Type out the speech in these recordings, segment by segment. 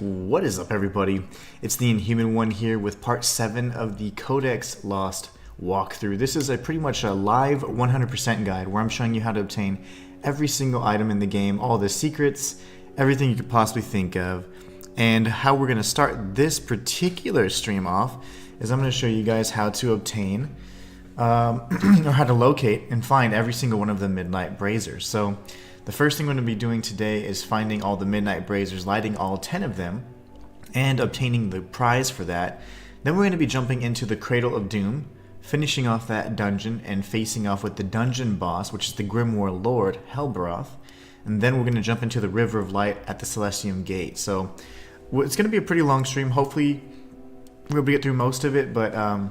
What is up, everybody? It's the Inhuman one here with part 7 of the Codex Lost walkthrough. This is pretty much a live 100% guide where I'm showing you how to obtain every single item in the game, all the secrets, everything you could possibly think of. And how we're going to start this particular stream off is I'm going to show you guys how to obtain or how to locate and find every single one of the Midnight Braziers. So the first thing we're going to be doing today is finding all the Midnight Braziers, lighting all 10 of them, and obtaining the prize for that. Then we're going to be jumping into the Cradle of Doom, finishing off that dungeon, and facing off with the dungeon boss, which is the Grimoire Lord, Helbaroth. And then we're going to jump into the River of Light at the Celestium Gate. So it's going to be a pretty long stream. Hopefully we'll get through most of it, but I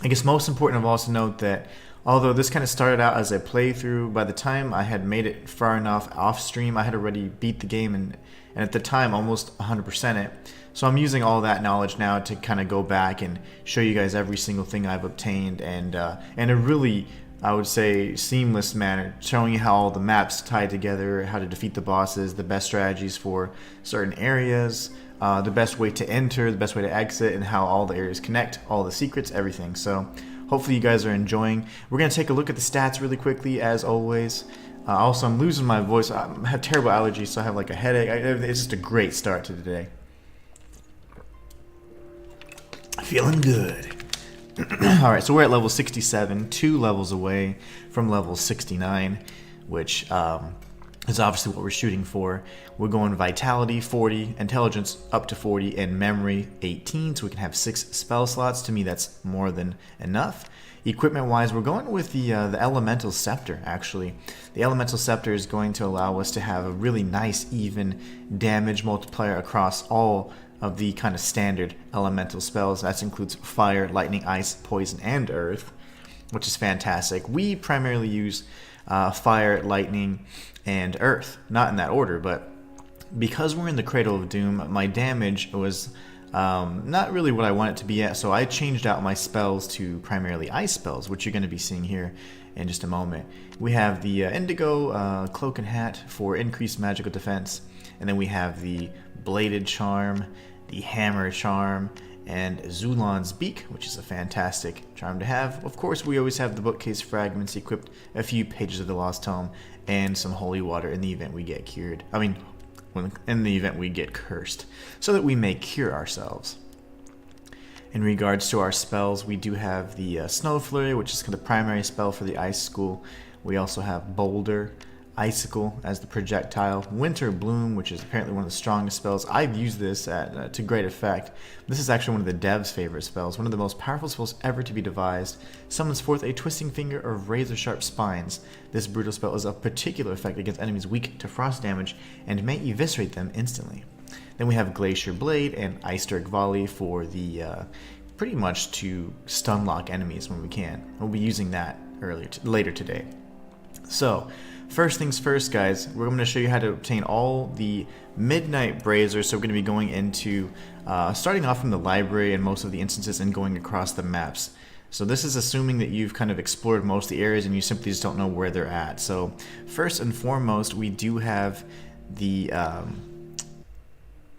guess most important of all is to note that although this kind of started out as a playthrough, by the time I had made it far enough off stream, I had already beat the game and at the time almost 100% it. So I'm using all that knowledge now to kind of go back and show you guys every single thing I've obtained, and in a really, I would say, seamless manner, showing you how all the maps tie together, how to defeat the bosses, the best strategies for certain areas, the best way to enter, the best way to exit, and how all the areas connect, all the secrets, everything. So hopefully you guys are enjoying. We're going to take a look at the stats really quickly, as always. Also, I'm losing my voice. I have terrible allergies, so I have like a headache. It's just a great start to today. Feeling good. Alright, so we're at level 67, 2 levels away from level 69, which is obviously what we're shooting for. We're going Vitality 40, Intelligence up to 40, and Memory 18, so we can have 6 spell slots. To me, that's more than enough. Equipment-wise, we're going with the Elemental Scepter, actually. The Elemental Scepter is going to allow us to have a really nice, even damage multiplier across all of the kind of standard elemental spells. That includes fire, lightning, ice, poison, and earth, which is fantastic. We primarily use fire, lightning, and earth. Not in that order, but because we're in the Cradle of Doom, my damage was not really what I want it to be at, so I changed out my spells to primarily ice spells, which you're going to be seeing here in just a moment. We have the Indigo Cloak and Hat for increased magical defense, and then we have the Bladed Charm, the Hammer Charm, and Zulon's Beak, which is a fantastic charm to have. Of course, we always have the Bookcase Fragments equipped, a few pages of the Lost Tome, and some Holy Water in the event we get cured. In the event we get cursed, so that we may cure ourselves. In regards to our spells, we do have the Snow Flurry, which is the primary spell for the Ice School. We also have Boulder, Icicle as the projectile, Winter Bloom, which is apparently one of the strongest spells. I've used this to great effect. This is actually one of the devs' favorite spells, one of the most powerful spells ever to be devised. Summons forth a Twisting Finger of razor-sharp spines. This brutal spell is of particular effect against enemies weak to frost damage and may eviscerate them instantly. Then we have Glacier Blade and Ice Dirk Volley for the pretty much to stun lock enemies when we can. We'll be using that later today. So first things first, guys, we're going to show you how to obtain all the Midnight Braziers. So we're going to be going into, starting off from the library in most of the instances and going across the maps. So this is assuming that you've kind of explored most of the areas and you simply just don't know where they're at. So first and foremost, we do have the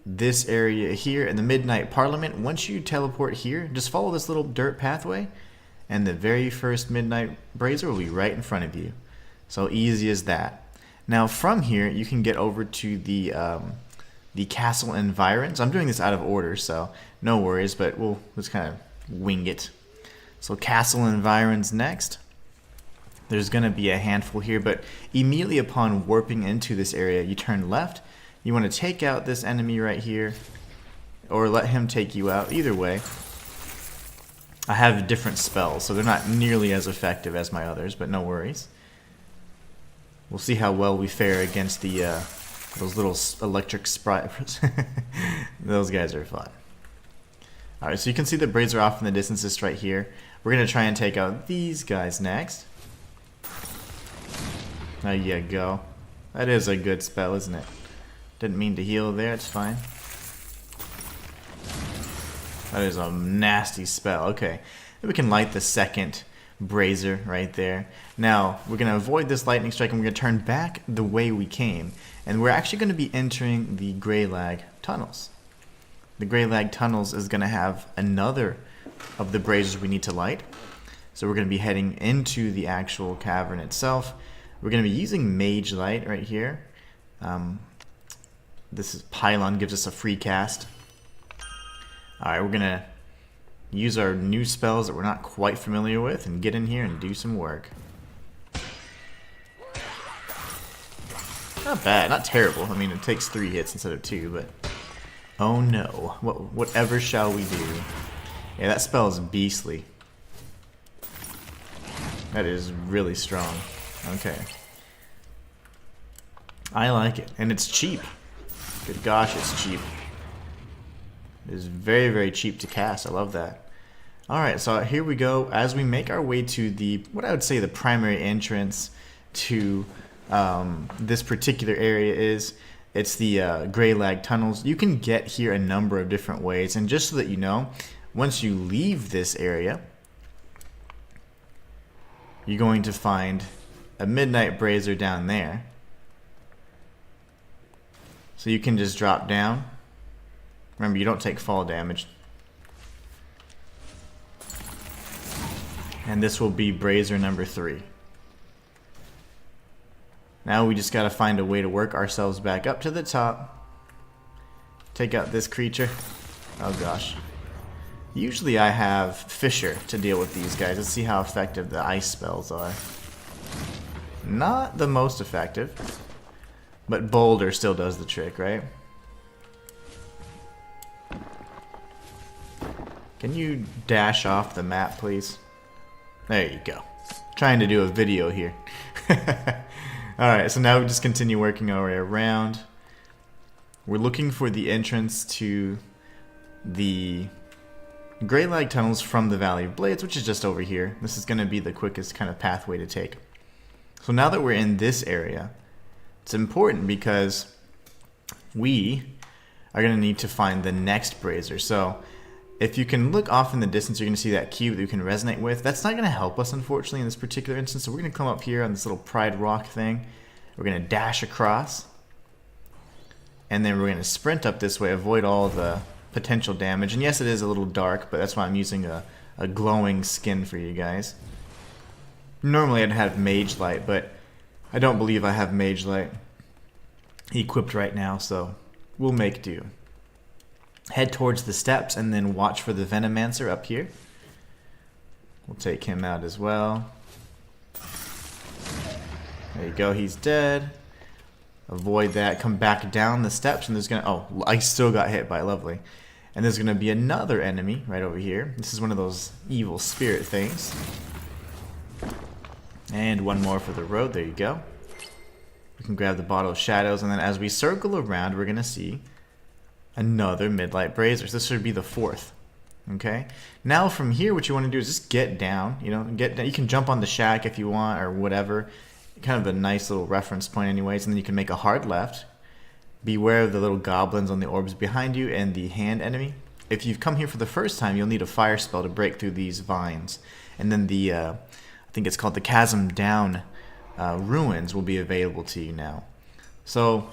this area here in the Midnight Parliament. Once you teleport here, just follow this little dirt pathway, and the very first Midnight Brazier will be right in front of you. So easy as that. Now from here you can get over to the castle environs. I'm doing this out of order, so no worries, but we'll just kind of wing it. So castle environs next. There's going to be a handful here, but immediately upon warping into this area, you turn left. You want to take out this enemy right here, or let him take you out. Either way. I have different spells, so they're not nearly as effective as my others, but no worries. We'll see how well we fare against the those little electric sprites. Those guys are fun. Alright, so you can see the Brazier off in the distance just right here. We're going to try and take out these guys next. There you go. That is a good spell, isn't it? Didn't mean to heal there, it's fine. That is a nasty spell. Okay, then we can light the second Brazier right there. Now we're going to avoid this lightning strike and we're going to turn back the way we came, and we're actually going to be entering the Greylag tunnels. the Grey Lag Tunnels is going to have another of the braziers we need to light. So we're going to be heading into the actual cavern itself. We're going to be using Mage Light right here. This is Pylon, gives us a free cast. Alright, we're going to use our new spells that we're not quite familiar with and get in here and do some work. Not bad, not terrible. I mean, it takes 3 hits instead of 2, but... Oh no. Whatever shall we do? Yeah, that spell is beastly. That is really strong. Okay. I like it. And it's cheap. Good gosh, it's cheap. It is very, very cheap to cast. I love that. Alright, so here we go. As we make our way to the, what I would say the primary entrance to this particular area is, it's the Grey Lag Tunnels. You can get here a number of different ways, and just so that you know, once you leave this area, you're going to find a Midnight Brazier down there. So you can just drop down. Remember, you don't take fall damage. And this will be Brazier number 3. Now we just gotta find a way to work ourselves back up to the top. Take out this creature. Oh gosh. Usually I have Fissure to deal with these guys. Let's see how effective the ice spells are. Not the most effective. But Boulder still does the trick, right? Can you dash off the map, please? There you go. Trying to do a video here. Alright, so now we just continue working our way around. We're looking for the entrance to the Grey Lag Tunnels from the Valley of Blades, which is just over here. This is going to be the quickest kind of pathway to take. So now that we're in this area, it's important because we are going to need to find the next brazier. So if you can look off in the distance, you're going to see that cube that you can resonate with. That's not going to help us, unfortunately, in this particular instance. So we're going to come up here on this little Pride Rock thing. We're going to dash across. And then we're going to sprint up this way, avoid all the potential damage. And yes, it is a little dark, but that's why I'm using a glowing skin for you guys. Normally I'd have Mage Light, but I don't believe I have Mage Light equipped right now, so we'll make do. Head towards the steps and then watch for the Venomancer up here. We'll take him out as well. There you go, he's dead. Avoid that, come back down the steps, and there's gonna, oh, I still got hit by, lovely. And there's gonna be another enemy right over here. This is one of those evil spirit things. And one more for the road, there you go. We can grab the Bottle of Shadows, and then as we circle around, we're gonna see another Midnight Brazier. So this should be the 4th. Okay. Now from here, what you want to do is just get down. You know, get down. You can jump on the shack if you want, or whatever. Kind of a nice little reference point, anyways. And then you can make a hard left. Beware of the little goblins on the orbs behind you and the hand enemy. If you've come here for the first time, you'll need a fire spell to break through these vines. And then the, I think it's called the Chasm Down ruins will be available to you now. So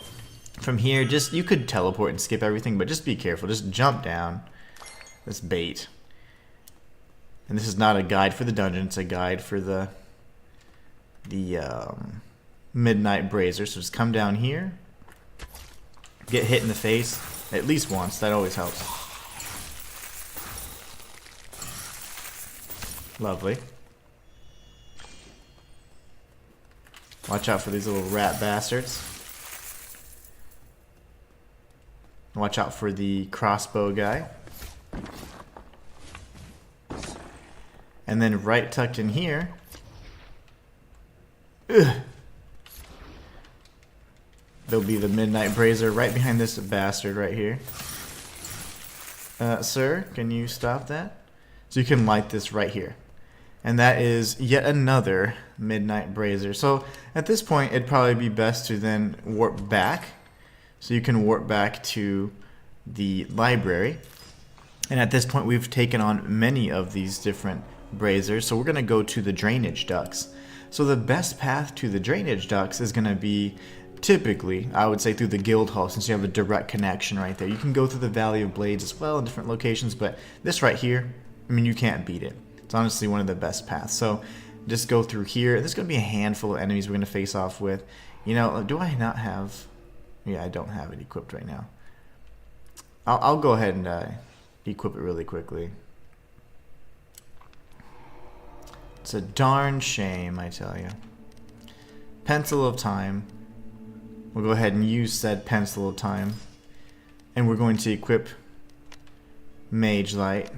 from here, just, you could teleport and skip everything, but just be careful. Just jump down. This bait. And this is not a guide for the dungeon, it's a guide for the Midnight Brazier. So just come down here. Get hit in the face at least once. That always helps. Lovely. Watch out for these little rat bastards. Watch out for the crossbow guy. And then right tucked in here, there'll be the Midnight Brazier right behind this bastard right here. Sir, can you stop that? So you can light this right here. And that is yet another Midnight Brazier. So at this point, it'd probably be best to then warp back. So you can warp back to the library. And at this point, we've taken on many of these different braziers. So we're going to go to the drainage ducts. So the best path to the drainage ducts is going to be typically, I would say through the guild hall, since you have a direct connection right there. You can go through the Valley of Blades as well in different locations, but this right here, I mean, you can't beat it. It's honestly one of the best paths. So just go through here. There's going to be a handful of enemies we're going to face off with. You know, do I not have... Yeah, I don't have it equipped right now. I'll go ahead and equip it really quickly. It's a darn shame, I tell you. Pencil of Time. We'll go ahead and use said Pencil of Time. And we're going to equip Mage Light.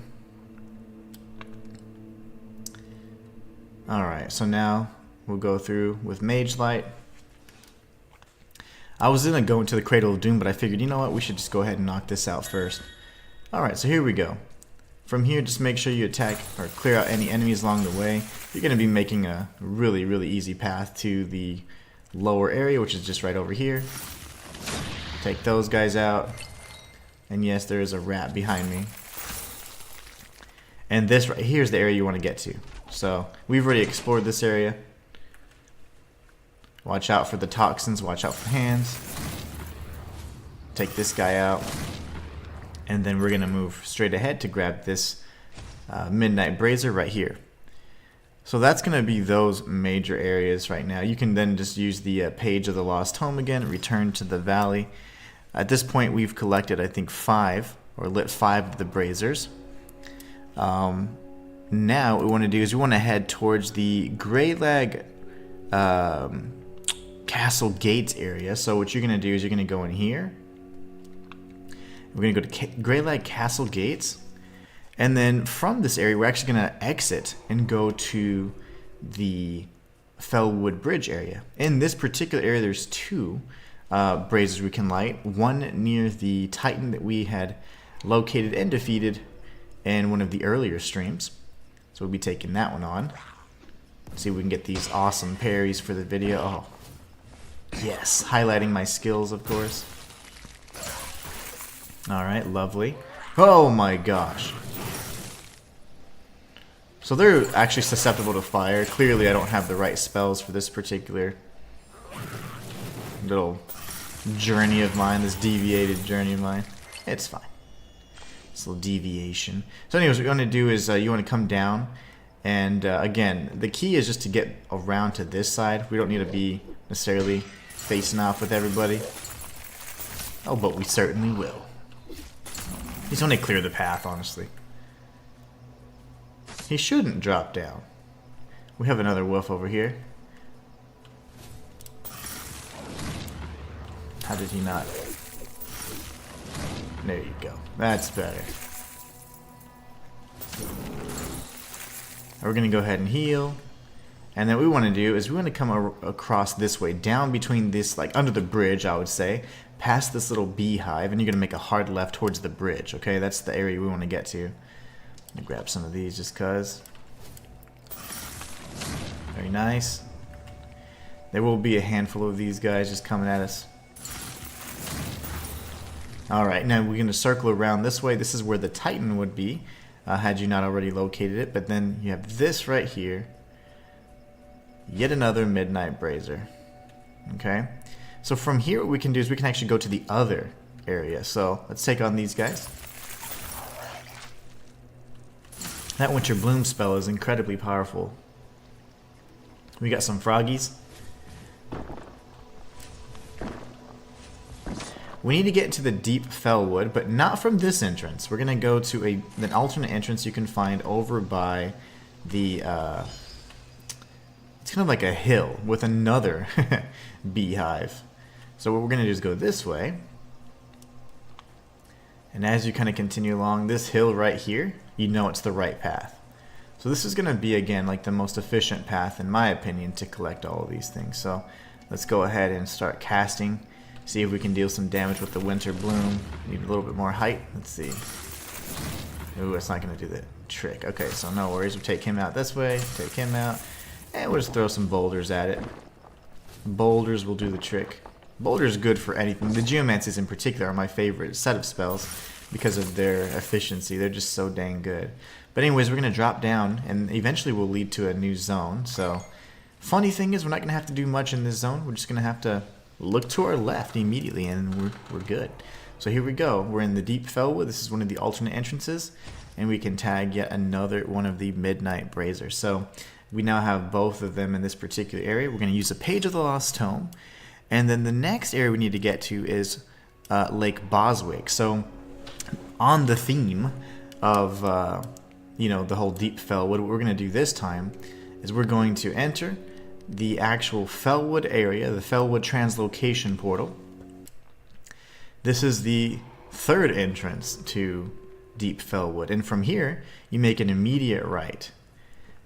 Alright, so now we'll go through with Mage Light. I was going to go into the Cradle of Doom, but I figured, you know what, we should just go ahead and knock this out first. Alright, so here we go. From here, just make sure you attack or clear out any enemies along the way. You're going to be making a really, really easy path to the lower area, which is just right over here. Take those guys out. And yes, there is a rat behind me. And this right here is the area you want to get to. So, we've already explored this area. Watch out for the toxins, watch out for hands. Take this guy out. And then we're going to move straight ahead to grab this Midnight Brazier right here. So that's going to be those major areas right now. You can then just use the page of the Lost Home again, return to the valley. At this point we've collected, I think, 5, or lit 5 of the Braziers. Now what we want to do is we want to head towards the Greylag Castle Gates area. So what you're going to do is you're going to go in here. We're going to go to Greylag Castle Gates. And then from this area, we're actually going to exit and go to the Fellwood Bridge area. In this particular area, there's 2 braziers we can light. One near the Titan that we had located and defeated in one of the earlier streams. So we'll be taking that one on. Let's see if we can get these awesome parries for the video. Oh, yes, highlighting my skills, of course. Alright, lovely. Oh my gosh. So they're actually susceptible to fire. Clearly I don't have the right spells for this particular little journey of mine, this deviated journey of mine. It's fine. This little deviation. So anyways, what you want to do is you want to come down. And again, the key is just to get around to this side. We don't need to be necessarily facing off with everybody. Oh, but we certainly will. He's only clear the path, honestly. He shouldn't drop down. We have another wolf over here. How did he not? There you go. That's better. We're going to go ahead and heal. And then what we want to do is we want to come across this way, down between this, like under the bridge, I would say, past this little beehive, and you're going to make a hard left towards the bridge, okay? That's the area we want to get to. Let me grab some of these just cuz. Very nice. There will be a handful of these guys just coming at us. Alright, now we're going to circle around this way. This is where the Titan would be, had you not already located it. But then you have this right here. Yet another Midnight Brazier. Okay? So from here what we can do is we can actually go to the other area. So let's take on these guys. That Winter Bloom spell is incredibly powerful. We got some froggies. We need to get into the deep Fellwood, but not from this entrance. We're going to go to an alternate entrance you can find over by the... it's kind of like a hill with another beehive. So what we're going to do is go this way. And as you kind of continue along this hill right here, you know it's the right path. So this is going to be, again, like the most efficient path, in my opinion, to collect all of these things. So let's go ahead and start casting. See if we can deal some damage with the Winter Bloom. Need a little bit more height. Let's see. Ooh, it's not going to do the trick. Okay, so no worries. We'll take him out this way. Take him out. And we'll just throw some boulders at it. Boulders will do the trick. Boulders good for anything. The Geomancies in particular are my favorite set of spells because of their efficiency. They're just so dang good. But anyways, we're going to drop down, and eventually will lead to a new zone. So, funny thing is, we're not going to have to do much in this zone. We're just going to have to look to our left immediately and we're good. So here we go. We're in the Deep Fellwood. This is one of the alternate entrances, and we can tag yet another one of the Midnight Braziers. So we now have both of them in this particular area. We're going to use a Page of the Lost Tome, and then the next area we need to get to is Lake Boswick. So on the theme of the whole Deep Fellwood, what we're going to do this time is we're going to enter the actual Fellwood area, the Fellwood Translocation Portal. This is the third entrance to Deep Fellwood, and from here you make an immediate right.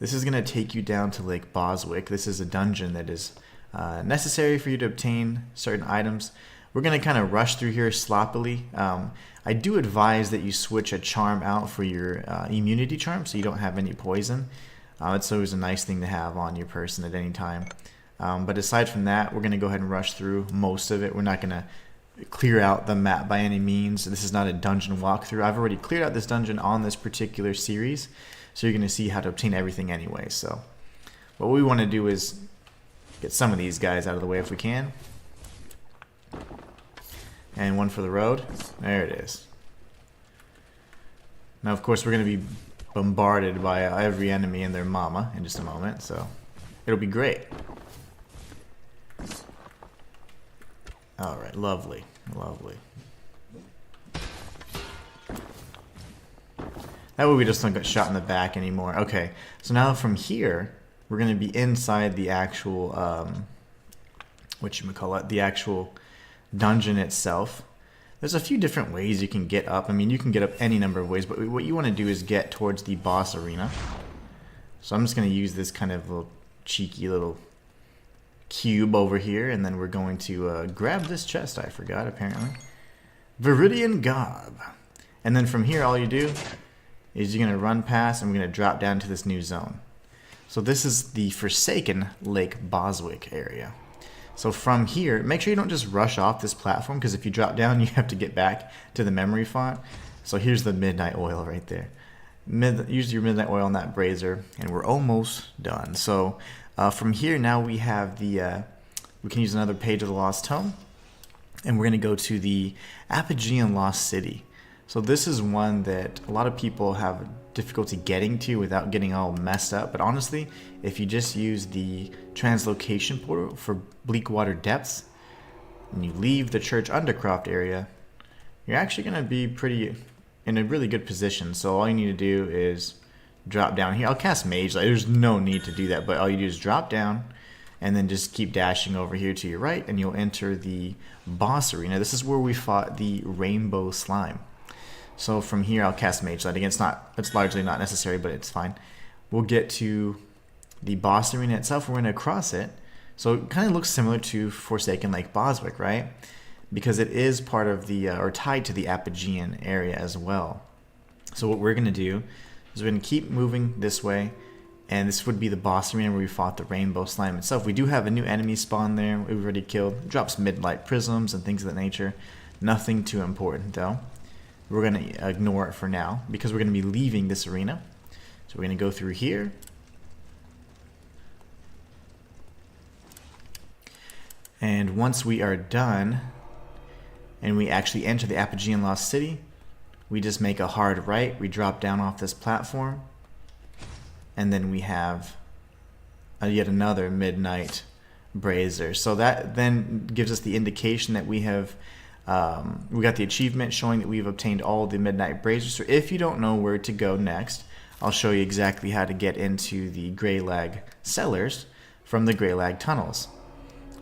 This is going to take you down to Lake Boswick. This is a dungeon that is necessary for you to obtain certain items. We're going to kind of rush through here sloppily. I do advise that you switch a charm out for your immunity charm so you don't have any poison. It's always a nice thing to have on your person at any time. But aside from that, we're going to go ahead and rush through most of it. We're not going to clear out the map by any means. This is not a dungeon walkthrough. I've already cleared out this dungeon on this particular series, so you're going to see how to obtain everything anyway. So what we want to do is get some of these guys out of the way if we can. And one for the road. There it is. Now, of course, we're going to be bombarded by every enemy and their mama in just a moment, so it'll be great. Alright, lovely, lovely. That way we just don't get shot in the back anymore. Okay, so now from here, we're going to be inside the actual, the actual dungeon itself. There's a few different ways you can get up. I mean, you can get up any number of ways, but what you want to do is get towards the boss arena. So I'm just going to use this kind of little cheeky little cube over here, and then we're going to grab this chest. I forgot, apparently. Viridian Gob. And then from here, all you do is you're going to run past, and we're going to drop down to this new zone. So this is the Forsaken Lake Boswick area. So from here, make sure you don't just rush off this platform, because if you drop down, you have to get back to the memory font. So here's the Midnight Oil right there. Use your Midnight Oil on that brazier, and we're almost done. So from here, now we have the, we can use another Page of the Lost Tome, and we're going to go to the Apogeian Lost City. So this is one that a lot of people have difficulty getting to without getting all messed up, but honestly, if you just use the translocation portal for Bleakwater Depths, and you leave the Church Undercroft area, you're actually going to be in a really good position. So all you need to do is drop down here. I'll cast Mage Light. There's no need to do that, but all you do is drop down and then just keep dashing over here to your right, and you'll enter the boss arena. This is where we fought the Rainbow Slime. So from here, I'll cast Mage Light. Again, it's largely not necessary, but it's fine. We'll get to the boss arena itself. We're going to cross it. So it kind of looks similar to Forsaken Lake Boswick, right? Because it is part of the, or tied to the Apogeian area as well. So what we're going to do is we're going to keep moving this way, and this would be the boss arena where we fought the Rainbow Slime itself. We do have a new enemy spawn there we've already killed. It drops Midnight Prisms and things of that nature. Nothing too important though. We're going to ignore it for now because we're going to be leaving this arena. So we're going to go through here. And once we are done, and we actually enter the Apogeian Lost City, we just make a hard right. We drop down off this platform. And then we have yet another Midnight Brazier. So that then gives us the indication that we have we got the achievement showing that we've obtained all the Midnight Braziers. So if you don't know where to go next, I'll show you exactly how to get into the Greylag cellars from the Greylag tunnels.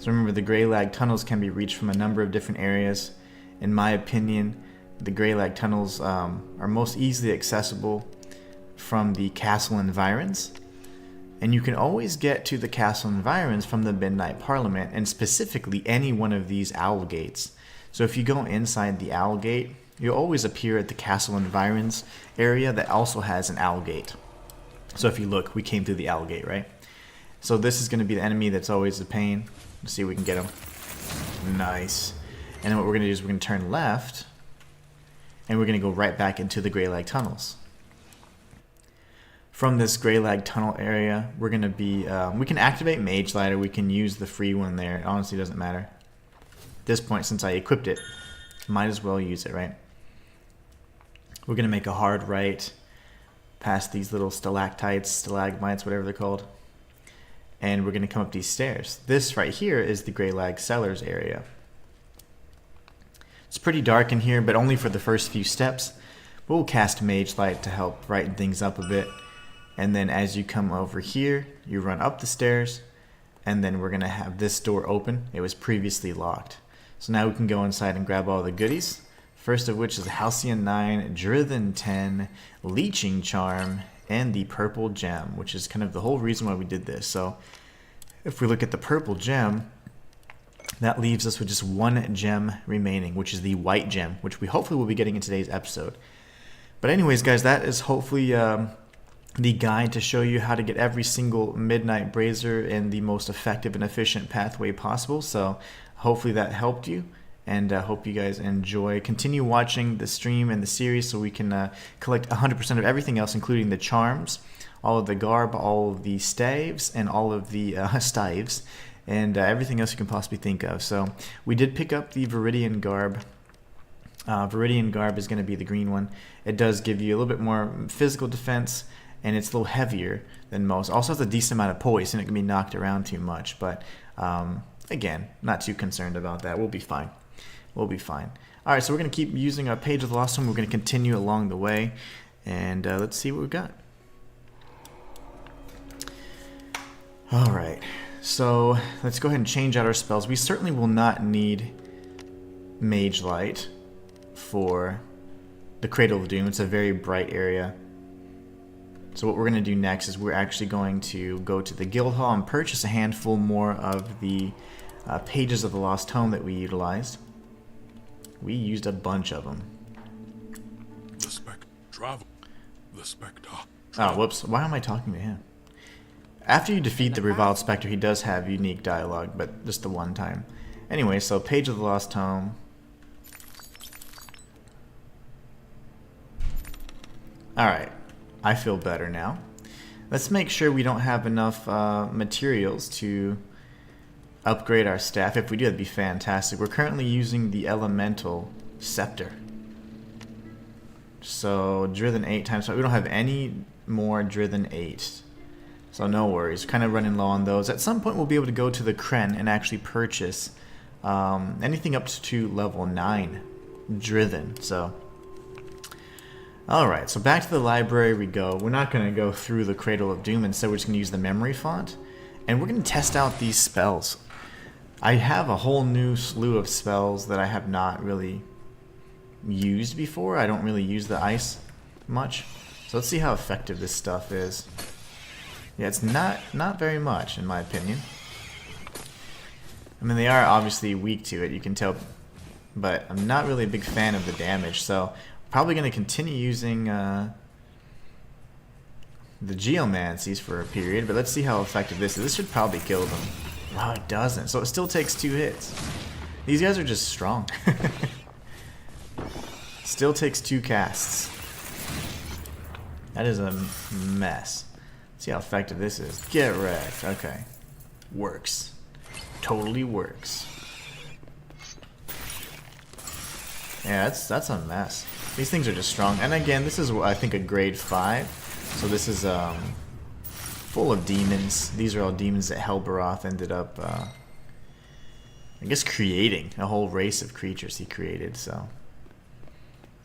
So remember, the Greylag tunnels can be reached from a number of different areas. In my opinion, the Greylag tunnels are most easily accessible from the castle environs. And you can always get to the castle environs from the Midnight Parliament, and specifically any one of these owl gates. So if you go inside the owl gate, you'll always appear at the castle environs area that also has an owl gate. So if you look, we came through the owl gate, right? So this is going to be the enemy that's always a pain. Let's see if we can get him. Nice. And then what we're going to do is we're going to turn left, and we're going to go right back into the Greylag tunnels. From this Greylag tunnel area, we're going to be, we can activate Mage Light, or we can use the free one there. It honestly doesn't matter. this point, since I equipped it, might as well use it, right? We're going to make a hard right past these little stalactites, stalagmites, whatever they're called. And we're going to come up these stairs. This right here is the Grey Lag Cellars area. It's pretty dark in here, but only for the first few steps. We'll cast Mage Light to help brighten things up a bit. And then as you come over here, you run up the stairs, and then we're going to have this door open. It was previously locked. So now we can go inside and grab all the goodies. First of which is Halcyon 9, Drithen 10, Leeching Charm, and the Purple Gem, which is kind of the whole reason why we did this. So if we look at the Purple Gem, that leaves us with just one gem remaining, which is the White Gem, which we hopefully will be getting in today's episode. But anyways, guys, that is hopefully the guide to show you how to get every single Midnight Brazier in the most effective and efficient pathway possible. So hopefully that helped you. And I hope you guys enjoy. Continue watching the stream and the series so we can collect 100% of everything else, including the charms, all of the garb, all of the staves, and all of the staves, and everything else you can possibly think of. So we did pick up the Viridian garb. Viridian garb is going to be the green one. It does give you a little bit more physical defense, and it's a little heavier than most. Also has a decent amount of poise, and it can be knocked around too much. But again, not too concerned about that. We'll be fine. We'll be fine. Alright, so we're going to keep using our Page of the Lost one. We're going to continue along the way. And let's see what we've got. Alright, so let's go ahead and change out our spells. We certainly will not need Mage Light for the Cradle of Doom. It's a very bright area. So what we're going to do next is we're actually going to go to the Guild Hall and purchase a handful more of the Pages of the Lost Tome that we utilized. We used a bunch of them. The spectre travel. The spectre. Oh, whoops. Why am I talking to him? After you defeat the Reviled Spectre, he does have unique dialogue, but just the one time. Anyway, so Page of the Lost Tome. Alright. I feel better now. Let's make sure we don't have enough materials to upgrade our staff. If we do, that'd be fantastic. We're currently using the Elemental Scepter. So, Drithen 8 times 5. We don't have any more Drithen 8. So, no worries. Kind of running low on those. At some point, we'll be able to go to the Kren and actually purchase anything up to level 9 Drithen. So, alright. So, back to the library we go. We're not going to go through the Cradle of Doom. Instead, we're just going to use the memory font. And we're going to test out these spells. I have a whole new slew of spells that I have not really used before. I don't really use the ice much. So let's see how effective this stuff is. Yeah, it's not very much in my opinion. I mean, they are obviously weak to it, you can tell. But I'm not really a big fan of the damage. So probably going to continue using the Geomancies for a period. But let's see how effective this is. This should probably kill them. Wow, it doesn't. So it still takes 2 hits. These guys are just strong. Still takes 2 casts. That is a mess. See how effective this is. Get wrecked. Okay. Works. Totally works. Yeah, that's a mess. These things are just strong. And again, this is, I think, a grade 5. So this is full of demons. These are all demons that Helbaroth ended up, I guess, creating. A whole race of creatures he created, so.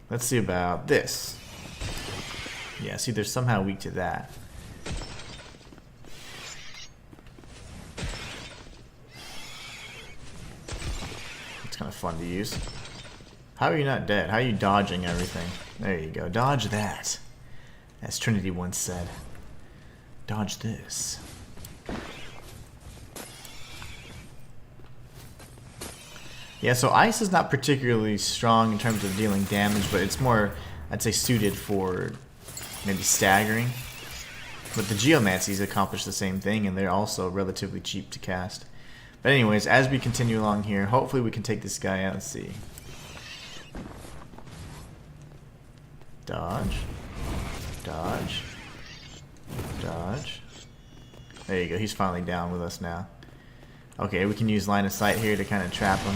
Let's see about this. Yeah, see, they're somehow weak to that. It's kind of fun to use. How are you not dead? How are you dodging everything? There you go. Dodge that. As Trinity once said. Dodge this. Yeah, so ice is not particularly strong in terms of dealing damage, but it's more, I'd say, suited for maybe staggering. But the Geomancies accomplish the same thing, and they're also relatively cheap to cast. But anyways, as we continue along here, hopefully we can take this guy out. Let's see. Dodge. Dodge. Dodge. There you go. He's finally down with us now. Okay, we can use line of sight here to kind of trap him.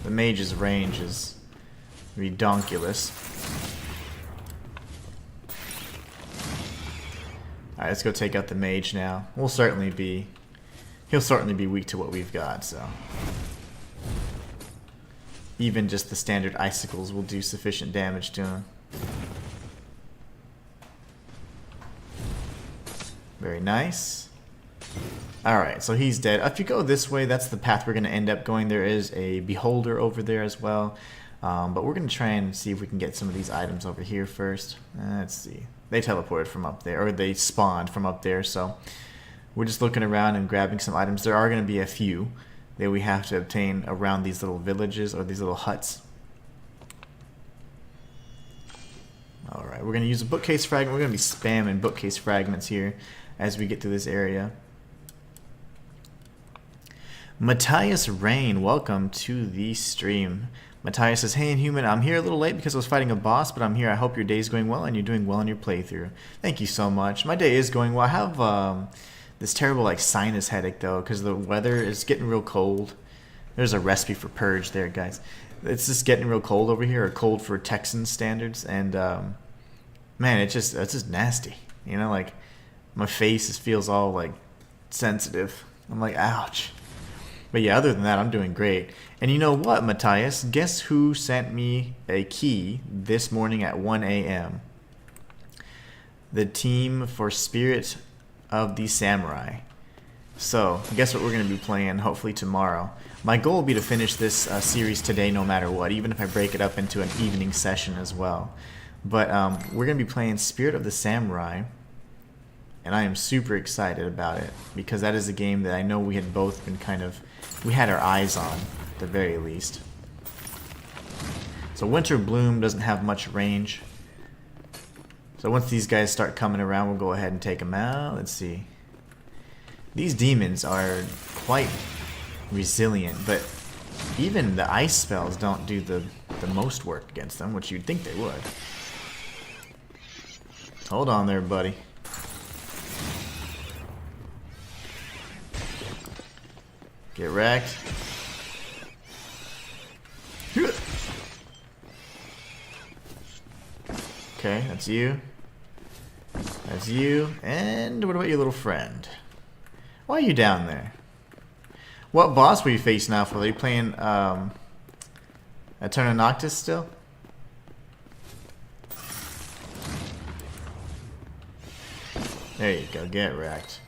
The mage's range is redonkulous. Alright, let's go take out the mage now. He'll certainly be weak to what we've got, so. Even just the standard icicles will do sufficient damage to him. Very nice. Alright, so he's dead. If you go this way, that's the path we're going to end up going. There is a beholder over there as well. But we're going to try and see if we can get some of these items over here first. Let's see. They teleported from up there, or they spawned from up there, so we're just looking around and grabbing some items. There are going to be a few that we have to obtain around these little villages or these little huts. Alright, we're going to use a bookcase fragment. We're going to be spamming bookcase fragments here as we get to this area. Matthias Rain, welcome to the stream. Matthias says, hey Inhuman, I'm here a little late because I was fighting a boss, but I'm here. I hope your day's going well and you're doing well in your playthrough. Thank you so much. My day is going well. I have this terrible like sinus headache though because the weather is getting real cold. There's a recipe for purge there, guys. It's just getting real cold over here, or cold for Texan standards, and man, it's just nasty. You know, like my face just feels all like sensitive. I'm like, ouch. But yeah, other than that, I'm doing great. And you know what, Matthias? Guess who sent me a key this morning at 1 a.m.? The team for Spirit of the Samurai. So, guess what we're going to be playing hopefully tomorrow. My goal will be to finish this series today no matter what, even if I break it up into an evening session as well. But we're going to be playing Spirit of the Samurai. And I am super excited about it because that is a game that I know we had both been we had our eyes on, at the very least. So Winter Bloom doesn't have much range. So once these guys start coming around, we'll go ahead and take them out. Let's see. These demons are quite resilient, but even the ice spells don't do the most work against them, which you'd think they would. Hold on there, buddy. Get wrecked. Okay, that's you. That's you. And what about your little friend? Why are you down there? What boss were you facing off with? Are you playing Eterna Noctis still? There you go, get wrecked.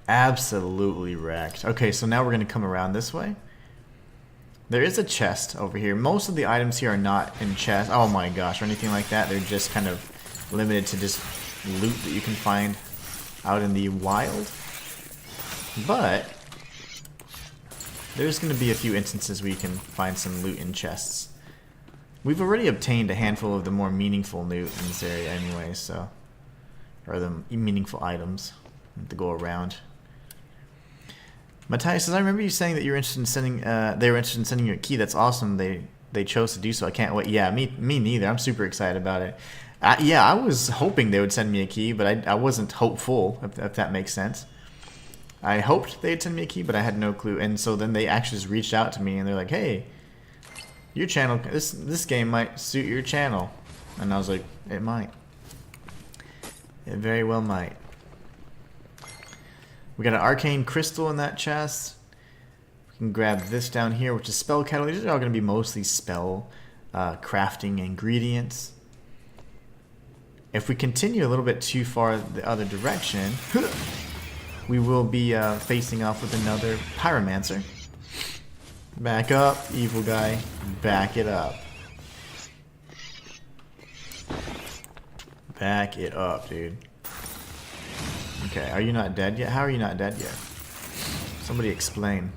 Absolutely wrecked. Okay, so now we're going to come around this way. There is a chest over here. Most of the items here are not in chests. Oh my gosh, or anything like that. They're just kind of limited to just loot that you can find out in the wild. But there's going to be a few instances where you can find some loot in chests. We've already obtained a handful of the more meaningful loot in this area anyway, so... or the meaningful items to go around. Matthias says, I remember you saying that you were interested in sending, they were interested in sending you a key. That's awesome. They chose to do so. I can't wait. Yeah, me neither. I'm super excited about it. Yeah, I was hoping they would send me a key, but I wasn't hopeful, if that makes sense. I hoped they'd send me a key, but I had no clue. And so then they actually just reached out to me, and they're like, hey, your channel, this game might suit your channel. And I was like, it might. It very well might. We got an arcane crystal in that chest. We can grab this down here, which is spell catalog. These are all going to be mostly spell crafting ingredients. If we continue a little bit too far the other direction, we will be facing off with another pyromancer. Back up, evil guy. Back it up. Back it up, dude. Okay, are you not dead yet? How are you not dead yet? Somebody explain.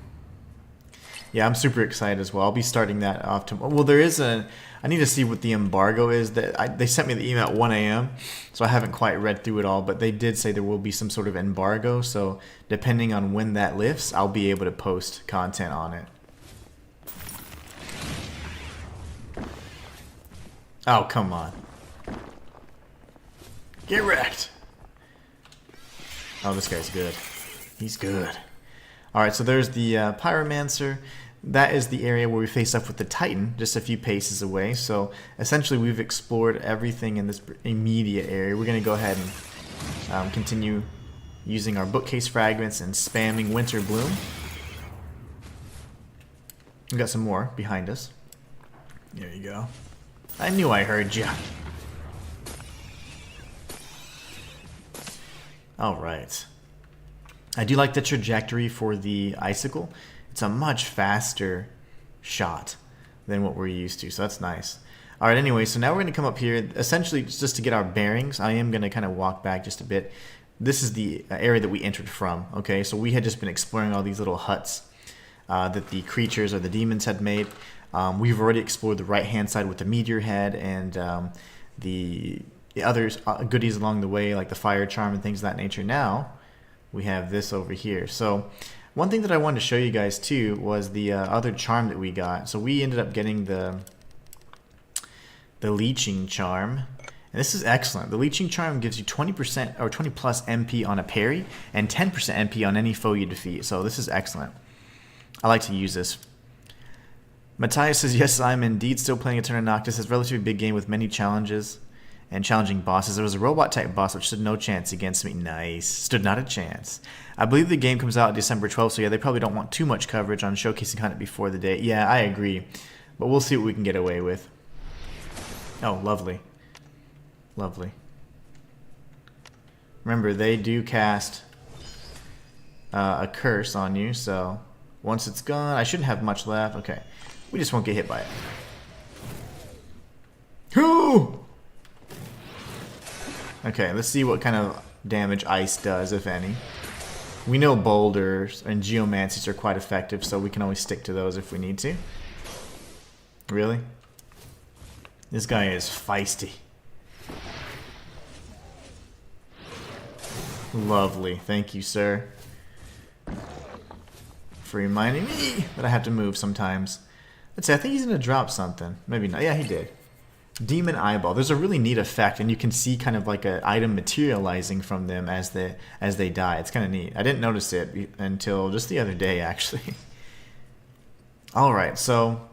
Yeah, I'm super excited as well. I'll be starting that off tomorrow. Well, there is a... I need to see what the embargo is. They sent me the email at 1 a.m., so I haven't quite read through it all, but they did say there will be some sort of embargo, so depending on when that lifts, I'll be able to post content on it. Oh, come on. Get wrecked! Oh, this guy's good. He's good. Alright, so there's the Pyromancer. that is the area where we face up with the Titan, just a few paces away. So essentially we've explored everything in this immediate area. We're going to go ahead and continue using our bookcase fragments and spamming Winter Bloom. We got some more behind us. There you go. I knew I heard you. Alright. I do like the trajectory for the icicle. It's a much faster shot than what we're used to, so that's nice. Alright, anyway, so now we're going to come up here, essentially just to get our bearings. I am going to kind of walk back just a bit. This is the area that we entered from, okay? So we had just been exploring all these little huts that the creatures or the demons had made. We've already explored the right-hand side with the meteor head and the other goodies along the way, like the fire charm and things of that nature. Now we have this over here. So one thing that I wanted to show you guys too was the other charm that we got. So we ended up getting the leeching charm, and this is excellent. The leeching charm gives you 20% or 20 plus MP on a parry and 10% MP on any foe you defeat. So this is excellent. I like to use this. Matthias says, yes, I'm indeed still playing Eterna Noctis. It's a relatively big game with many challenges and challenging bosses. There was a robot type boss which stood no chance against me. Nice. Stood not a chance. I believe the game comes out December 12th, so yeah, they probably don't want too much coverage on showcasing Hunt before the date. Yeah, I agree. But we'll see what we can get away with. Oh, lovely. Lovely. Remember, they do cast a curse on you, so once it's gone, I shouldn't have much left. Okay. We just won't get hit by it. Whoo! Okay, let's see what kind of damage ice does, if any. We know boulders and geomancies are quite effective, so we can always stick to those if we need to. Really? This guy is feisty. Lovely. Thank you, sir, for reminding me that I have to move sometimes. Let's see, I think he's going to drop something. Maybe not. Yeah, he did. Demon Eyeball. There's a really neat effect, and you can see kind of like an item materializing from them as they die. It's kind of neat. I didn't notice it until just the other day, actually. Alright, so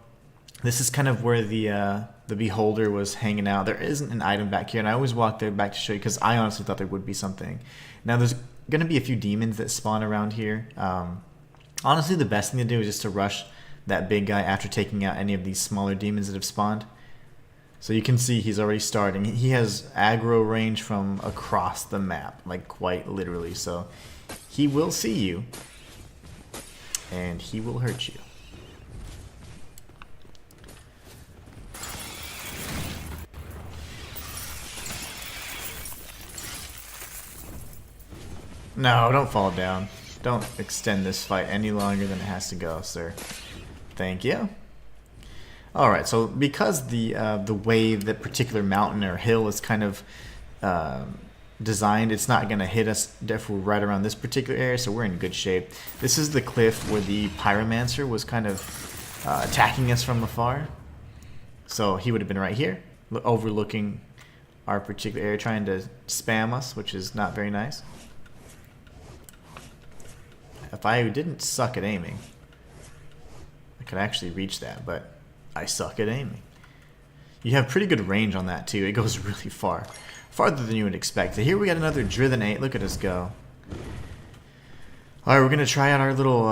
this is kind of where the Beholder was hanging out. There isn't an item back here, and I always walk there back to show you because I honestly thought there would be something. Now, there's going to be a few demons that spawn around here. Honestly, the best thing to do is just to rush that big guy after taking out any of these smaller demons that have spawned. So you can see he's already starting. He has aggro range from across the map, like quite literally. So he will see you, and he will hurt you. No, don't fall down. Don't extend this fight any longer than it has to go, sir. Thank you. Alright, so because the way that particular mountain or hill is kind of designed, it's not going to hit us if we're right around this particular area, so we're in good shape. This is the cliff where the Pyromancer was kind of attacking us from afar. So he would have been right here, overlooking our particular area, trying to spam us, which is not very nice. If I didn't suck at aiming, I could actually reach that, but I suck at aiming. You have pretty good range on that too. It goes really far. Farther than you would expect. Here we got another Driven 8. Look at us go. Alright, we're going to try out our little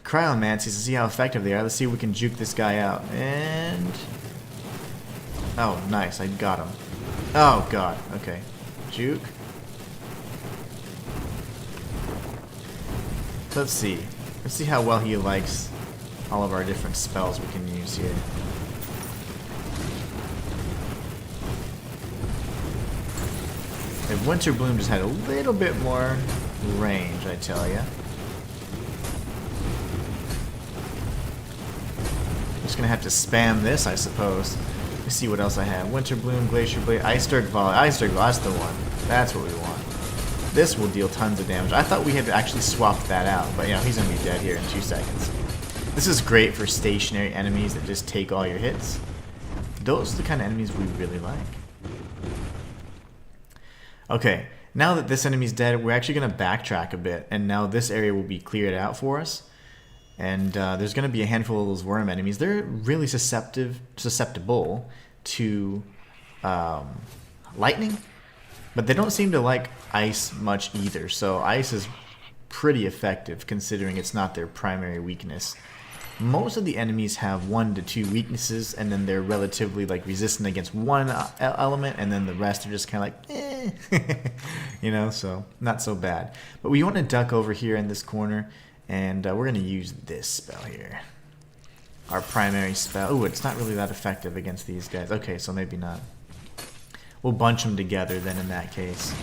cryomancies and see how effective they are. Let's see if we can juke this guy out. And... oh, nice. I got him. Oh, God. Okay. Juke. Let's see. Let's see how well he likes all of our different spells we can use here. If Winter Bloom just had a little bit more range, I tell ya. Just gonna have to spam this, I suppose. Let me see what else I have. Winter Bloom, Glacier Blade, Ice Dirk Volley. Ice Dirk Volley, that's the one. That's what we want. This will deal tons of damage. I thought we had actually swapped that out, but you know, he's gonna be dead here in 2 seconds. This is great for stationary enemies that just take all your hits. Those are the kind of enemies we really like. Okay, now that this enemy's dead, we're actually gonna backtrack a bit, and now this area will be cleared out for us. And there's going to be a handful of those worm enemies. They're really susceptible to lightning, but they don't seem to like ice much either. So ice is pretty effective considering it's not their primary weakness. Most of the enemies have 1 to 2 weaknesses, and then they're relatively like resistant against one element, and then the rest are just kind of like, you know, so not so bad. But we want to duck over here in this corner, and we're going to use this spell here. Our primary spell. Oh, it's not really that effective against these guys. Okay, so maybe not. We'll bunch them together then in that case.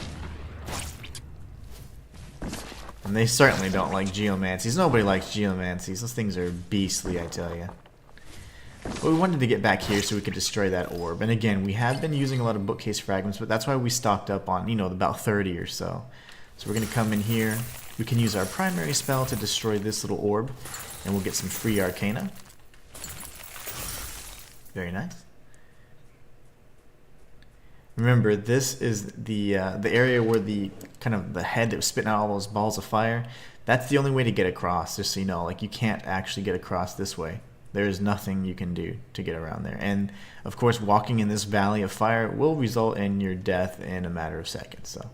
And they certainly don't like geomancies. Nobody likes geomancies. Those things are beastly, I tell you. But we wanted to get back here so we could destroy that orb. And again, we have been using a lot of bookcase fragments, but that's why we stocked up on, you know, about 30 or so. So we're going to come in here. We can use our primary spell to destroy this little orb, and we'll get some free arcana. Very nice. Remember, this is the area where the kind of the head that was spitting out all those balls of fire. That's the only way to get across, just so you know. Like, you can't actually get across this way. There is nothing you can do to get around there. And, of course, walking in this valley of fire will result in your death in a matter of seconds. So,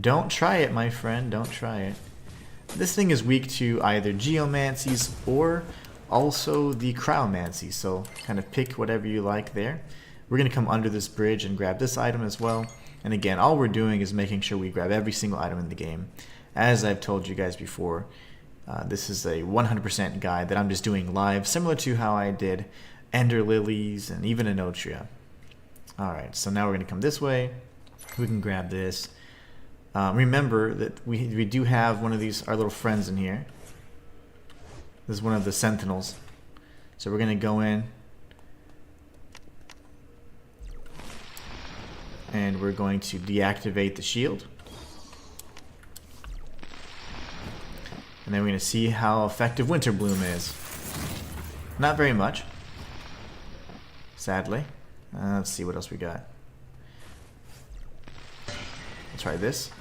don't try it, my friend. Don't try it. This thing is weak to either geomancies or also the cryomancies. So, kind of pick whatever you like there. We're going to come under this bridge and grab this item as well. And again, all we're doing is making sure we grab every single item in the game. As I've told you guys before, this is a 100% guide that I'm just doing live, similar to how I did Ender Lilies and even Enotria. Alright, so now we're going to come this way. We can grab this. Remember that we do have one of these, our little friends in here. This is one of the sentinels. So we're going to go in. And we're going to deactivate the shield. And then we're going to see how effective Winter Bloom is. Not very much, sadly. Let's see what else we got. Let's try this.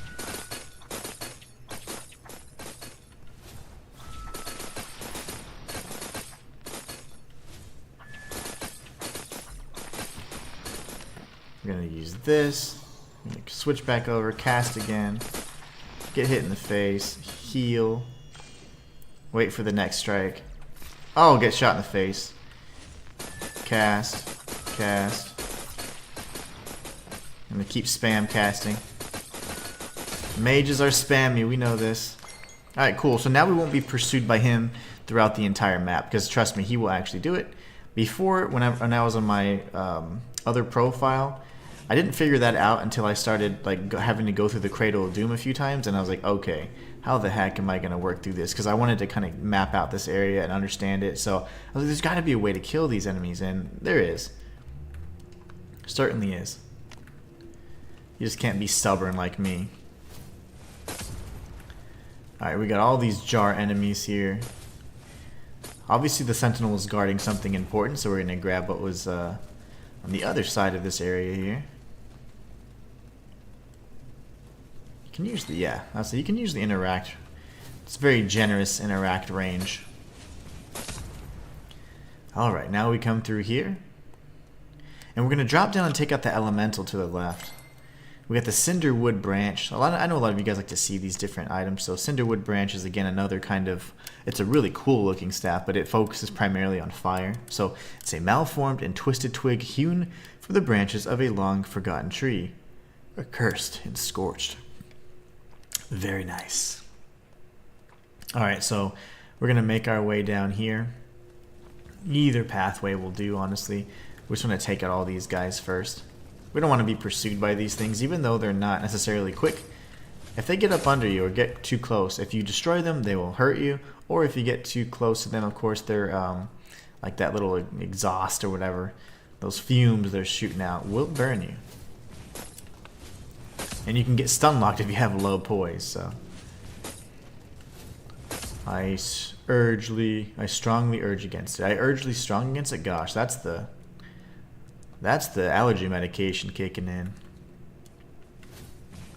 We're going to use this. Switch back over, cast again. Get hit in the face, heal. Wait for the next strike. Oh, get shot in the face. Cast, cast. I'm going to keep spam casting. Mages are spammy, we know this. Alright, cool. So now we won't be pursued by him throughout the entire map, because trust me, he will actually do it. Before, when I was on my other profile, I didn't figure that out until I started like having to go through the Cradle of Doom a few times, and I was like, okay, how the heck am I going to work through this? Because I wanted to kind of map out this area and understand it. So I was like, there's got to be a way to kill these enemies, and there is. Certainly is. You just can't be stubborn like me. Alright, we got all these jar enemies here. Obviously the Sentinel is guarding something important, so we're going to grab what was on the other side of this area here. You can use the, you can use the interact. It's a very generous interact range. Alright, now we come through here. And we're going to drop down and take out the elemental to the left. We got the Cinderwood Branch. I know a lot of you guys like to see these different items. So Cinderwood Branch is again another kind of, it's a really cool looking staff, but it focuses primarily on fire. So it's a malformed and twisted twig hewn from the branches of a long forgotten tree, accursed and scorched. Very nice. Alright, so we're going to make our way down here. Either pathway will do, honestly. We just want to take out all these guys first. We don't want to be pursued by these things, even though they're not necessarily quick. If they get up under you or get too close, if you destroy them, they will hurt you. Or if you get too close to them, of course, they're like that little exhaust or whatever. Those fumes they're shooting out will burn you. And you can get stun locked if you have low poise. So I strongly urge against it. Strong against it. Gosh, that's the allergy medication kicking in.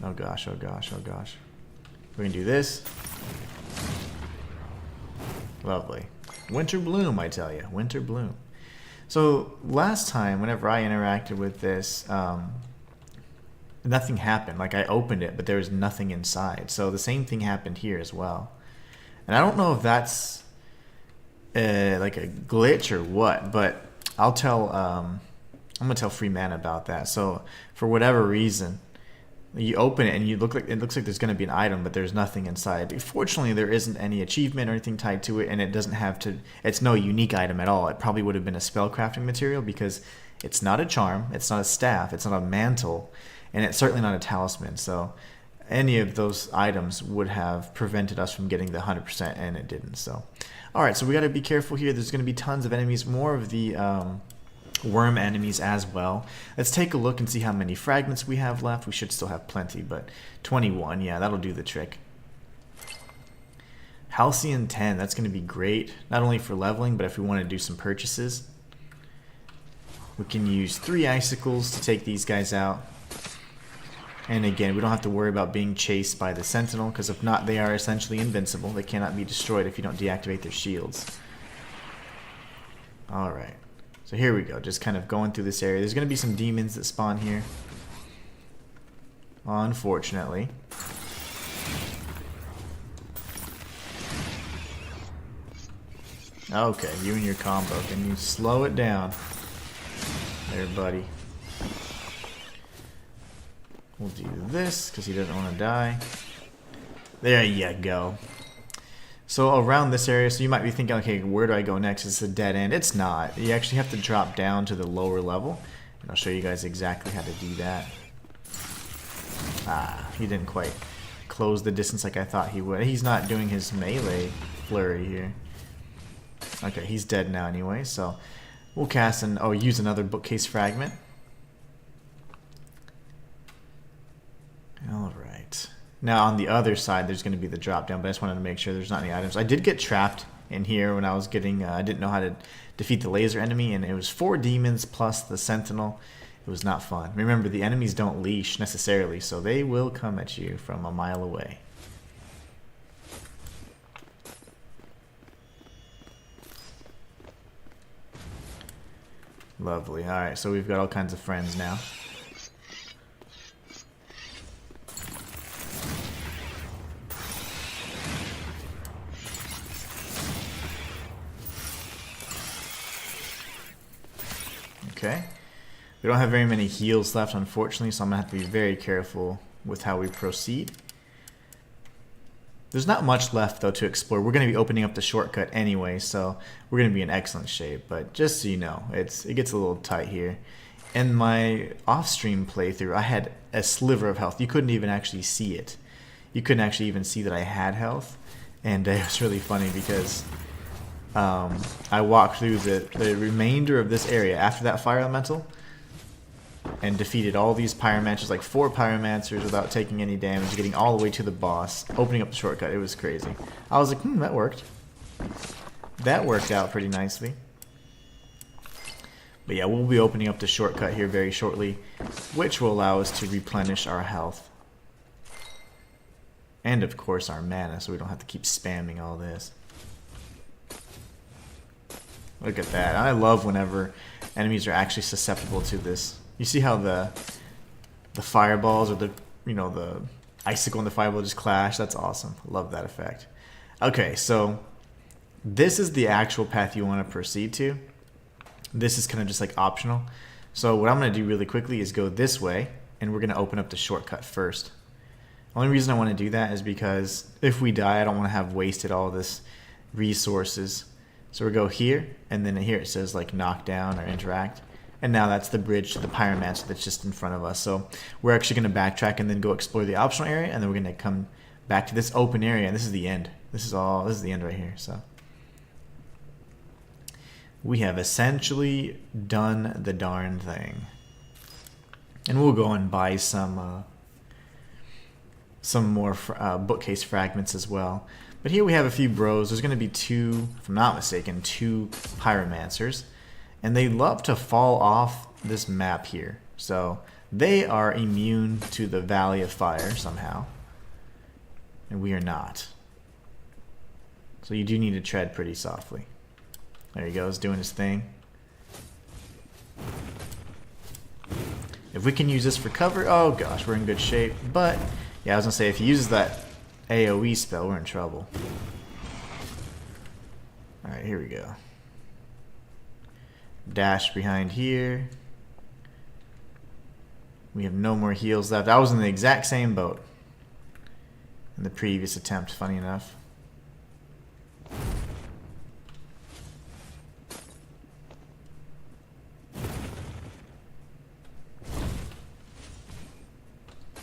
Oh gosh, oh gosh, oh gosh. We're gonna do this. Lovely. Winter Bloom, I tell you. Winter Bloom. So last time, whenever I interacted with this, nothing happened. Like, I opened it, but there was nothing inside. So the same thing happened here as well. And I don't know if that's like a glitch or what, but I'll tell, I'm going to tell Freeman about that. So for whatever reason, you open it and it looks like there's going to be an item, but there's nothing inside. Fortunately, there isn't any achievement or anything tied to it, and it doesn't have to. It's no unique item at all. It probably would have been a spellcrafting material because it's not a charm, it's not a staff, it's not a mantle, and it's certainly not a talisman. So any of those items would have prevented us from getting the 100%, and it didn't. So, all right. So we got to be careful here. There's going to be tons of enemies, more of the worm enemies as well. Let's take a look and see how many fragments we have left. We should still have plenty, but 21, yeah, that'll do the trick. Halcyon 10, that's going to be great, not only for leveling, but if we want to do some purchases. We can use 3 icicles to take these guys out. And again, we don't have to worry about being chased by the sentinel, because if not, they are essentially invincible. They cannot be destroyed if you don't deactivate their shields. Alright. So here we go, just kind of going through this area. There's going to be some demons that spawn here, unfortunately. Okay, you and your combo. Can you slow it down? There, buddy. We'll do this, because he doesn't want to die. There you go. So around this area, so you might be thinking, okay, where do I go next? It's a dead end. It's not. You actually have to drop down to the lower level. And I'll show you guys exactly how to do that. Ah, he didn't quite close the distance like I thought he would. He's not doing his melee flurry here. Okay, he's dead now anyway, so we'll cast and use another bookcase fragment. Alright. Now on the other side there's going to be the drop down, but I just wanted to make sure there's not any items. I did get trapped in here when I was getting, I didn't know how to defeat the laser enemy, and it was 4 demons plus the sentinel. It was not fun. Remember, the enemies don't leash necessarily, so they will come at you from a mile away. Lovely. Alright, so we've got all kinds of friends now. Okay. We don't have very many heals left, unfortunately, so I'm going to have to be very careful with how we proceed. There's not much left, though, to explore. We're going to be opening up the shortcut anyway, so we're going to be in excellent shape. But just so you know, it gets a little tight here. In my off-stream playthrough, I had a sliver of health. You couldn't even actually see it. You couldn't actually even see that I had health. And it was really funny because I walked through the remainder of this area after that fire elemental and defeated all these pyromancers, like 4 pyromancers, without taking any damage, getting all the way to the boss, opening up the shortcut. It was crazy. I was like, that worked. That worked out pretty nicely. But yeah, we'll be opening up the shortcut here very shortly, which will allow us to replenish our health. And of course our mana, so we don't have to keep spamming all this. Look at that. I love whenever enemies are actually susceptible to this. You see how the fireballs or the icicle and the fireball just clash? That's awesome. Love that effect. Okay, so this is the actual path you want to proceed to. This is kind of just like optional. So what I'm going to do really quickly is go this way, and we're going to open up the shortcut first. Only reason I want to do that is because if we die, I don't want to have wasted all this resources. So we go here, and then here it says like knock down or interact. And now that's the bridge to the pyromancer that's just in front of us. So we're actually going to backtrack and then go explore the optional area, and then we're going to come back to this open area, and this is the end. This is the end right here. So we have essentially done the darn thing. And we'll go and buy some more bookcase fragments as well. But here we have a few bros. There's going to be 2, if I'm not mistaken, 2 pyromancers. And they love to fall off this map here. So they are immune to the Valley of Fire somehow. And we are not. So you do need to tread pretty softly. There he goes, doing his thing. If we can use this for cover, oh gosh, we're in good shape. But, yeah, I was going to say, if he uses that AoE spell, we're in trouble. Alright, here we go. Dash behind here. We have no more heals left. I was in the exact same boat in the previous attempt, funny enough.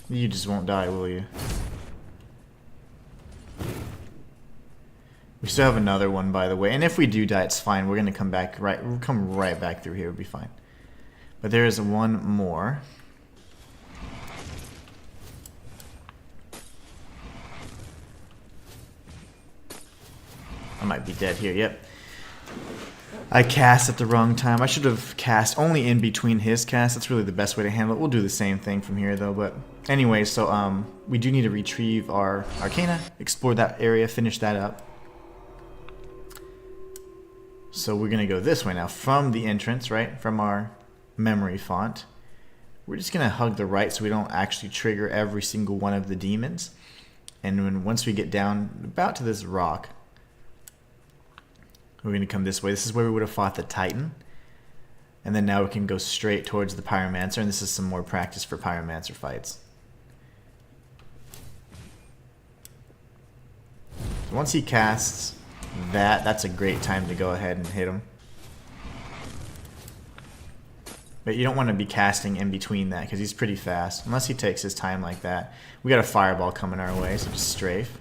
You just won't die, will you? We still have another one, by the way. And if we do die, it's fine. We're gonna come back we'll come right back through here. It'll be fine. But there is one more. I might be dead here. Yep. I cast at the wrong time. I should have cast only in between his casts. That's really the best way to handle it. We'll do the same thing from here, though. But anyway, so we do need to retrieve our Arcana, explore that area, finish that up. So we're going to go this way now from the entrance, right? From our memory font. We're just going to hug the right so we don't actually trigger every single one of the demons. And once we get down about to this rock, we're going to come this way. This is where we would have fought the Titan. And then now we can go straight towards the Pyromancer. And this is some more practice for Pyromancer fights. So once he casts that's a great time to go ahead and hit him. But you don't want to be casting in between that because he's pretty fast. Unless he takes his time like that. We got a fireball coming our way, so just strafe.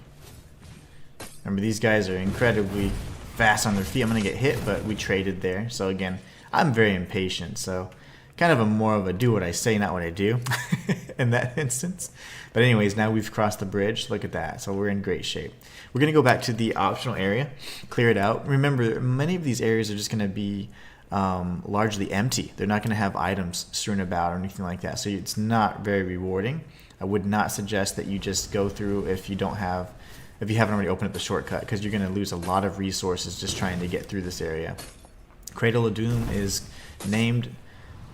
Remember, these guys are incredibly fast on their feet. I'm going to get hit, but we traded there. So again, I'm very impatient, so kind of more of a do what I say, not what I do in that instance. But anyways, now we've crossed the bridge. Look at that. So we're in great shape. We're going to go back to the optional area, clear it out. Remember, many of these areas are just going to be largely empty. They're not going to have items strewn about or anything like that. So it's not very rewarding. I would not suggest that you just go through if you haven't already opened up the shortcut, because you're going to lose a lot of resources just trying to get through this area. Cradle of Doom is named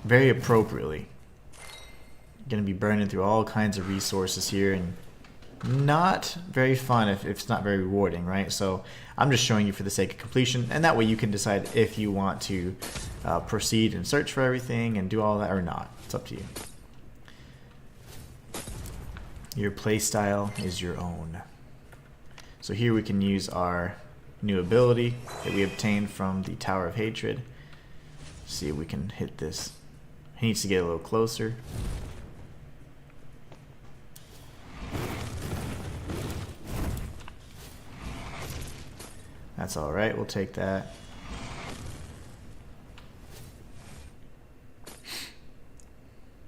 very appropriately. You're going to be burning through all kinds of resources here, and not very fun if it's not very rewarding, right? So I'm just showing you for the sake of completion, and that way you can decide if you want to proceed and search for everything and do all that or not. It's up to you. Your playstyle is your own. So here we can use our new ability that we obtained from the Tower of Hatred. See if we can hit this. He needs to get a little closer. That's alright, we'll take that.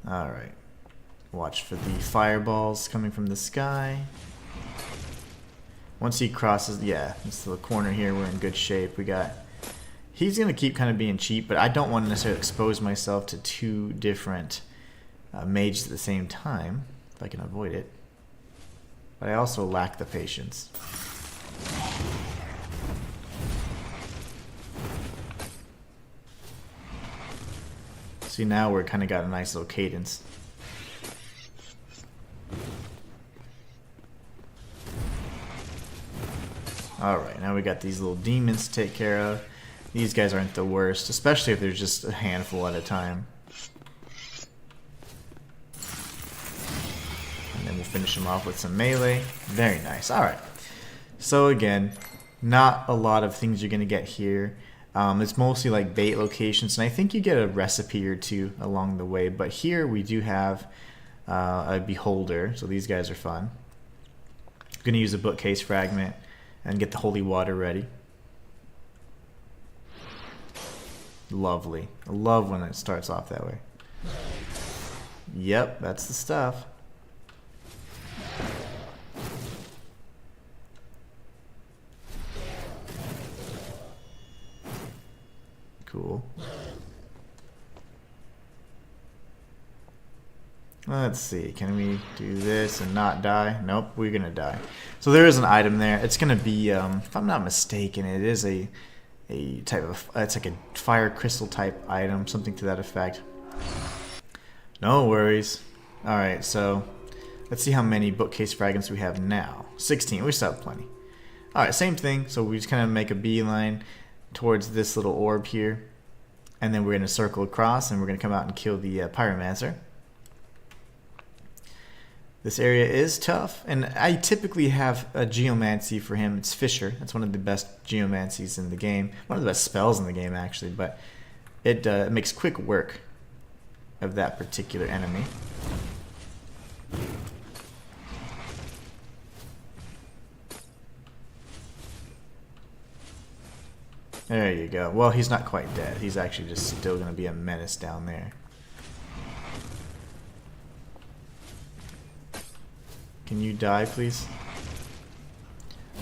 Alright. Watch for the fireballs coming from the sky. Once he crosses, yeah, this little corner here, we're in good shape. He's going to keep kind of being cheap, but I don't want to necessarily expose myself to two different mages at the same time, if I can avoid it. But I also lack the patience. See, now we're kind of got a nice little cadence. Alright, now we got these little demons to take care of. These guys aren't the worst, especially if there's just a handful at a time. And then we'll finish them off with some melee. Very nice. Alright. So again, not a lot of things you're going to get here. It's mostly like bait locations, and I think you get a recipe or two along the way. But here we do have a beholder, so these guys are fun. I'm going to use a bookcase fragment and get the holy water ready. Lovely. I love when it starts off that way. Yep, that's the stuff. Cool. Let's see. Can we do this and not die? Nope, we're gonna die. So there is an item there. It's gonna be, if I'm not mistaken, it is a type of. It's like a fire crystal type item, something to that effect. No worries. All right, so let's see how many bookcase fragments we have now. 16. We still have plenty. All right, same thing. So we just kind of make a beeline towards this little orb here, and then we're gonna circle across, and we're gonna come out and kill the pyromancer. This area is tough, and I typically have a geomancy for him. It's Fisher. That's one of the best geomancies in the game. One of the best spells in the game, actually, but it makes quick work of that particular enemy. There you go. Well, he's not quite dead. He's actually just still going to be a menace down there. Can you die, please?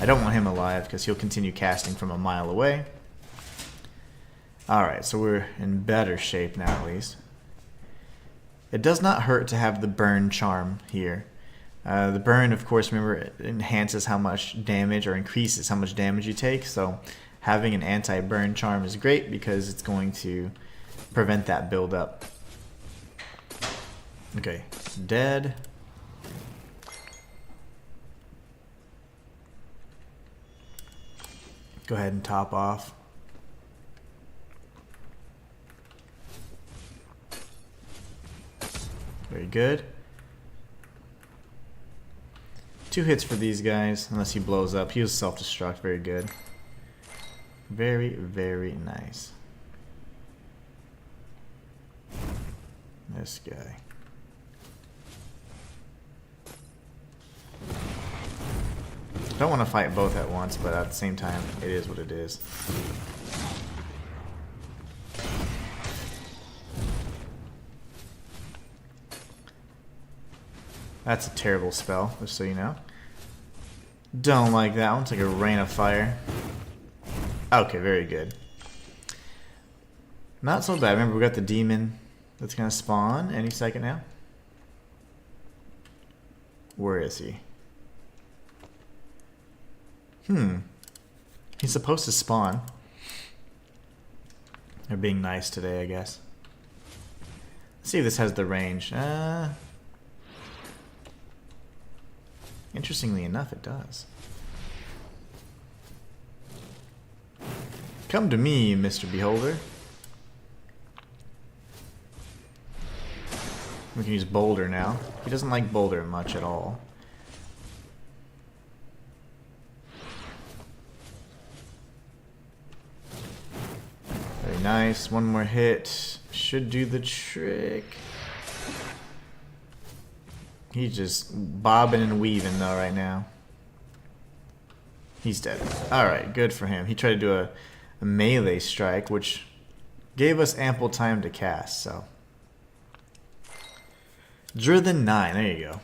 I don't want him alive because he'll continue casting from a mile away. Alright, so we're in better shape now at least. It does not hurt to have the burn charm here. The burn, of course, remember, it enhances how much damage or increases how much damage you take. So having an anti-burn charm is great because it's going to prevent that build-up. Okay, dead. Go ahead and top off. Very good. 2 hits for these guys, unless he blows up. He was self-destruct. Very good. Very, very nice. This guy. Don't want to fight both at once, but at the same time, it is what it is. That's a terrible spell, just so you know. Don't like that one. It's like a rain of fire. Okay, very good. Not so bad. Remember, we got the demon that's going to spawn any second now. Where is he? He's supposed to spawn. They're being nice today, I guess. Let's see if this has the range. Interestingly enough, it does. Come to me, Mr. Beholder. We can use Boulder now. He doesn't like Boulder much at all. Very nice. One more hit. Should do the trick. He's just bobbing and weaving though right now. He's dead. Alright, good for him. He tried to do a melee strike, which gave us ample time to cast, so. Drithen 9, there you go.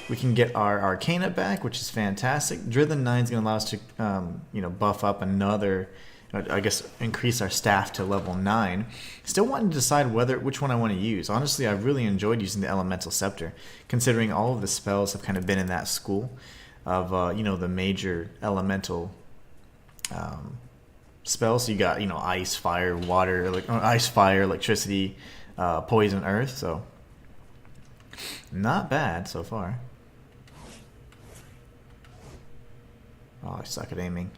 We can get our Arcana back, which is fantastic. Drithen 9 is going to allow us to, buff up another, I guess, increase our staff to level 9. Still wanting to decide which one I want to use. Honestly, I've really enjoyed using the Elemental Scepter, considering all of the spells have kind of been in that school of, the major elemental spells. So you got, ice, fire, water, ice, fire, electricity, poison, earth. So not bad so far. Oh, I suck at aiming.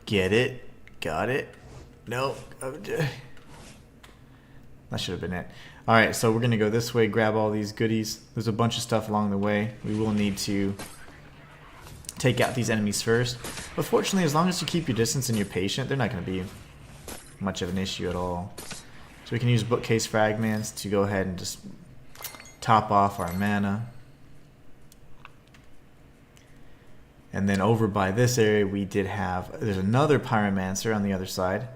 Get it. Got it. Nope. That should have been it. Alright, so we're going to go this way, grab all these goodies. There's a bunch of stuff along the way. We will need to take out these enemies first. But fortunately, as long as you keep your distance and you're patient, they're not going to be much of an issue at all. So we can use bookcase fragments to go ahead and just top off our mana. And then over by this area, we did have, there's another pyromancer on the other side.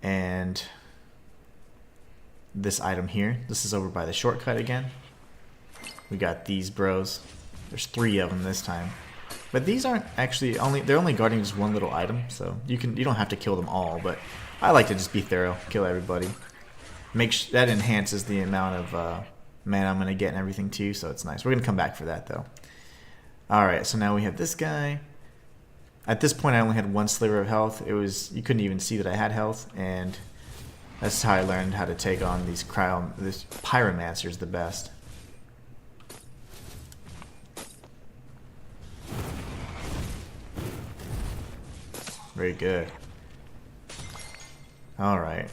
And this item here, this is over by the shortcut again. We got these bros. There's 3 of them this time. But these aren't actually they're only guarding just one little item, so you don't have to kill them all, but I like to just be thorough, kill everybody. That enhances the amount of mana I'm going to get and everything too, so it's nice. We're going to come back for that though. Alright, so now we have this guy. At this point I only had one sliver of health. You couldn't even see that I had health, and that's how I learned how to take on these pyromancers the best. Very good. Alright.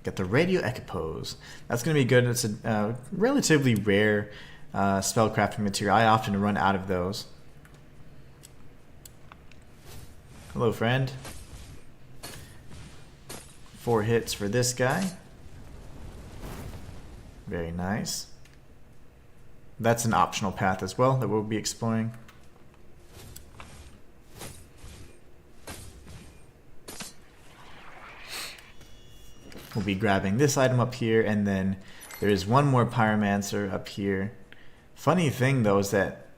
Got the radio echopose. That's going to be good. It's a relatively rare spellcrafting material. I often run out of those. Hello, friend. 4 hits for this guy. Very nice. That's an optional path as well that we'll be exploring. We'll be grabbing this item up here, and then there is one more pyromancer up here. Funny thing though is that,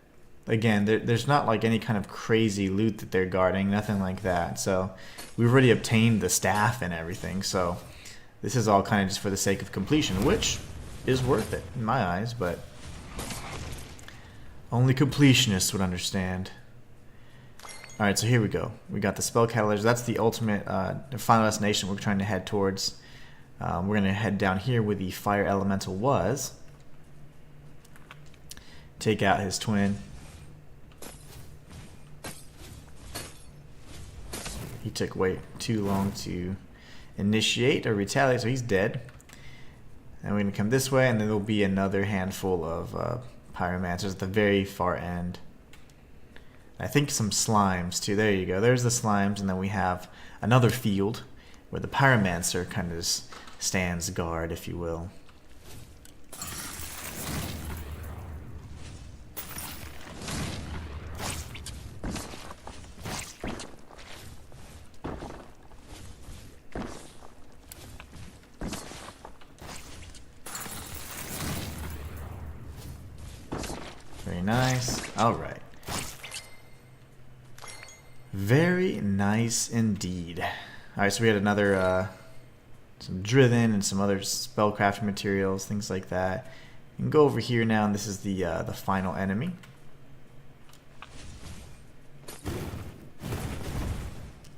again, there's not like any kind of crazy loot that they're guarding, nothing like that. So we've already obtained the staff and everything, so this is all kind of just for the sake of completion, which is worth it in my eyes, but only completionists would understand. Alright, so here we go. We got the spell catalyst. That's the ultimate final destination we're trying to head towards. We're going to head down here where the fire elemental was. Take out his twin. He took way too long to initiate or retaliate, so he's dead. And we're going to come this way, and then there'll be another handful of pyromancers at the very far end. I think some slimes too. There you go. There's the slimes, and then we have another field where the pyromancer kind of stands guard, if you will. Very nice. All right. Very nice indeed. All right, so we had another some driven and some other spellcrafting materials, things like that. You can go over here now, and this is the final enemy.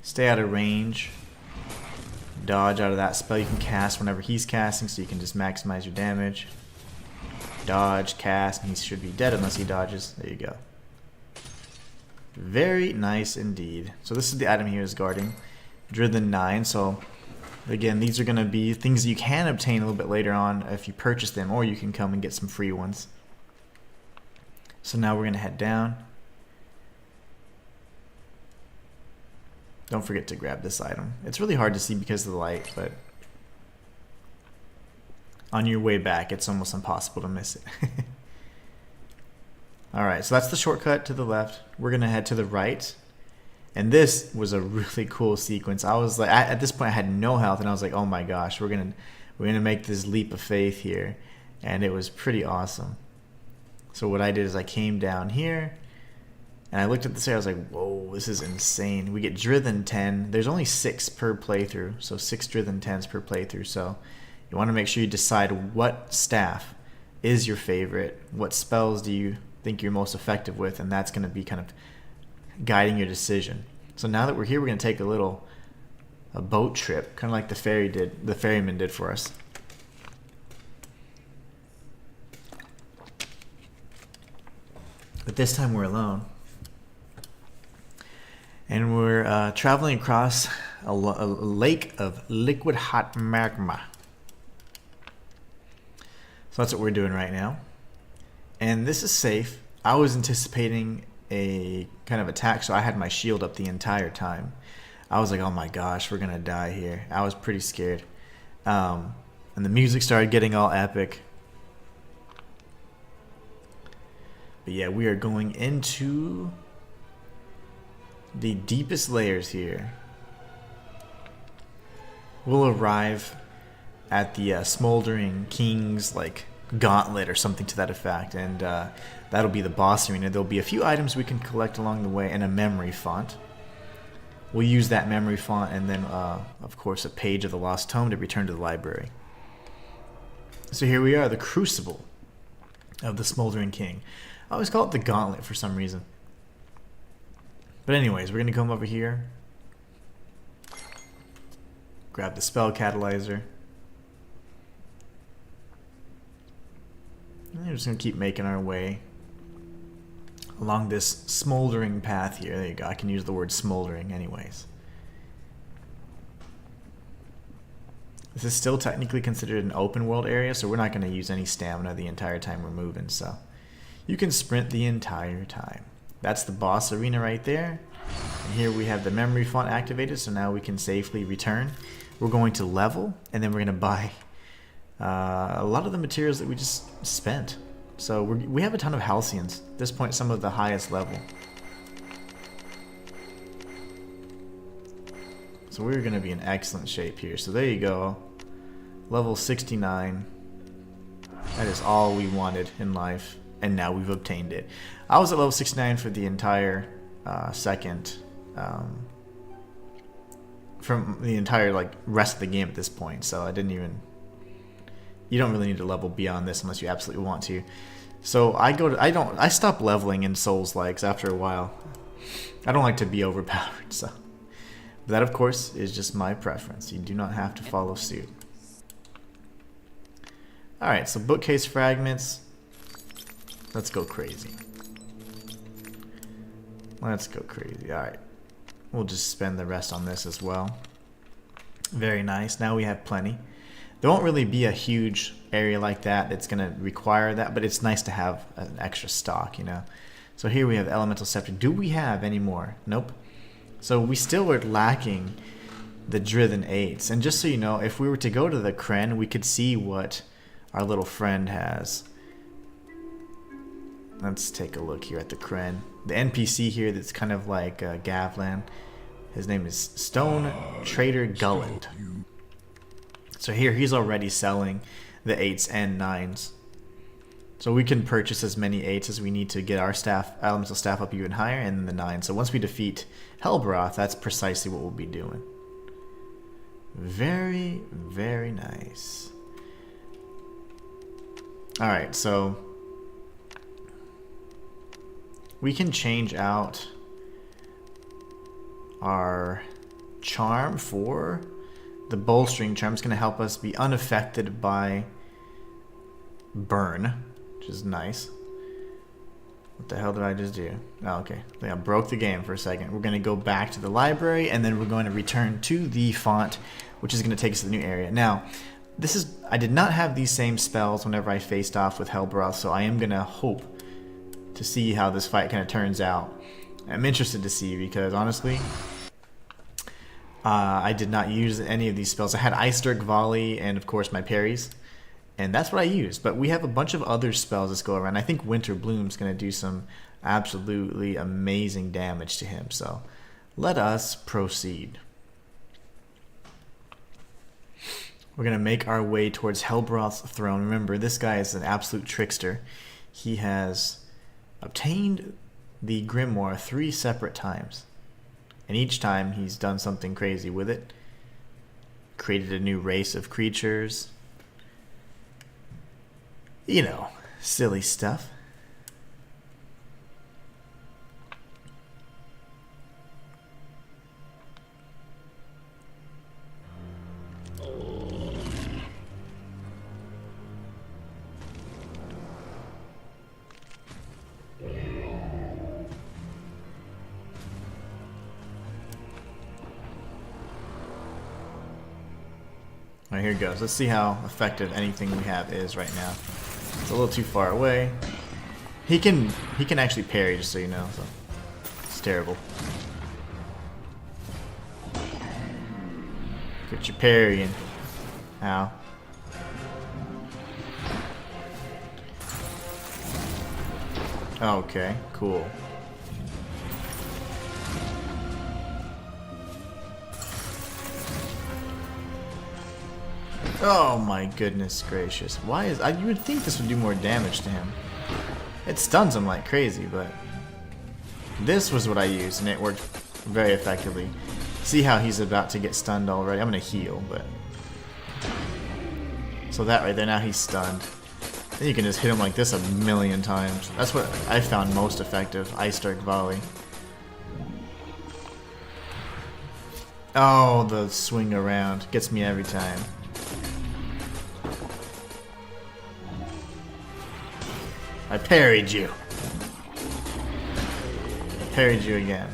Stay out of range. Dodge out of that spell you can cast whenever he's casting, so you can just maximize your damage. Dodge, cast, and he should be dead unless he dodges. There you go. Very nice indeed. So this is the item he is guarding. Driven 9, so again, these are going to be things you can obtain a little bit later on if you purchase them, or you can come and get some free ones. So now we're going to head down. Don't forget to grab this item. It's really hard to see because of the light, but on your way back, it's almost impossible to miss it. Alright, so that's the shortcut to the left. We're going to head to the right. And this was a really cool sequence. I was like, at this point I had no health, and I was like, oh my gosh, we're gonna make this leap of faith here. And it was pretty awesome. So what I did is I came down here, and I looked at this area. I was like, whoa, this is insane. We get driven 10. There's only 6 per playthrough, so 6 driven 10s per playthrough. So you want to make sure you decide what staff is your favorite, what spells do you think you're most effective with, and that's going to be kind of guiding your decision. So now that we're here, we're going to take a boat trip, kind of like the ferryman did for us. But this time we're alone. And we're traveling across a lake of liquid hot magma. So that's what we're doing right now. And this is safe. I was anticipating a kind of attack, so I had my shield up the entire time. I was like, oh my gosh, we're gonna die here. I was pretty scared. And the music started getting all epic. But yeah, we are going into the deepest layers here. We'll arrive at the Smoldering King's gauntlet or something to that effect, and that'll be the boss arena. There'll be a few items we can collect along the way and a memory font. We'll use that memory font and then of course a page of the Lost Tome to return to the library. So here we are, the Crucible. of the Smoldering King. I always call it the Gauntlet for some reason. But anyways, we're going to come over here. Grab the spell catalyzer. And we're just going to keep making our way along this smoldering path here. There you go. I can use the word smoldering anyways. This is still technically considered an open world area, so we're not going to use any stamina the entire time we're moving. So you can sprint the entire time. That's the boss arena right there. And here we have the memory font activated, so now we can safely return. We're going to level, and then we're going to buy a lot of the materials that we just spent. So we have a ton of Halcyons. At this point, some of the highest level. So we're going to be in excellent shape here. So there you go. Level 69. That is all we wanted in life. And now we've obtained it. I was at level 69 for the entire second... from the entire like rest of the game at this point. So I didn't even... You don't really need to level beyond this unless you absolutely want to. So I stop leveling in Souls-likes after a while. I don't like to be overpowered, so... That, of course, is just my preference. You do not have to follow suit. Alright, so bookcase fragments. Let's go crazy. Let's go crazy. Alright. We'll just spend the rest on this as well. Very nice. Now we have plenty. There won't really be a huge area like that that's going to require that, but it's nice to have an extra stock, you know. So here we have Elemental Scepter. Do we have any more? Nope. So we still were lacking the Drithen 8s. And just so you know, if we were to go to the Kren, we could see what our little friend has. Let's take a look here at the Kren. The NPC here that's kind of like Gavlan. His name is Stone Trader Gullet. So here he's already selling the 8s and 9s. So we can purchase as many 8s as we need to get our elemental staff up even higher, and the 9. So once we defeat Helbroth, that's precisely what we'll be doing. Very, very nice. Alright, so we can change out our charm for the bowstring charm. It's going to help us be unaffected by burn, which is nice. What the hell did I just do? Oh, okay. I think I broke the game for a second. We're going to go back to the library, and then we're going to return to the font, which is going to take us to the new area. Now, I did not have these same spells whenever I faced off with Helbroth, so I am going to hope to see how this fight kind of turns out. I'm interested to see, because honestly, I did not use any of these spells. I had Ice Dirk Volley and of course my parries, and that's what I used. But we have a bunch of other spells that go around. I think Winter Bloom's going to do some absolutely amazing damage to him, so let us proceed. We're going to make our way towards Helbroth's throne. Remember, this guy is an absolute trickster. He has obtained the grimoire 3 separate times. And each time he's done something crazy with it. Created a new race of creatures. You know, silly stuff. Alright, here it goes. Let's see how effective anything we have is right now. It's a little too far away. He can actually parry, just so you know. So it's terrible. Get your parrying. Ow. Okay, cool. Oh my goodness gracious. Why is... you would think this would do more damage to him. It stuns him like crazy, but... This was what I used, and it worked very effectively. See how he's about to get stunned already? I'm gonna heal, but... So that right there, now he's stunned. And you can just hit him like this a million times. That's what I found most effective. Ice Dark Volley. Oh, the swing around gets me every time. I parried you. I parried you again.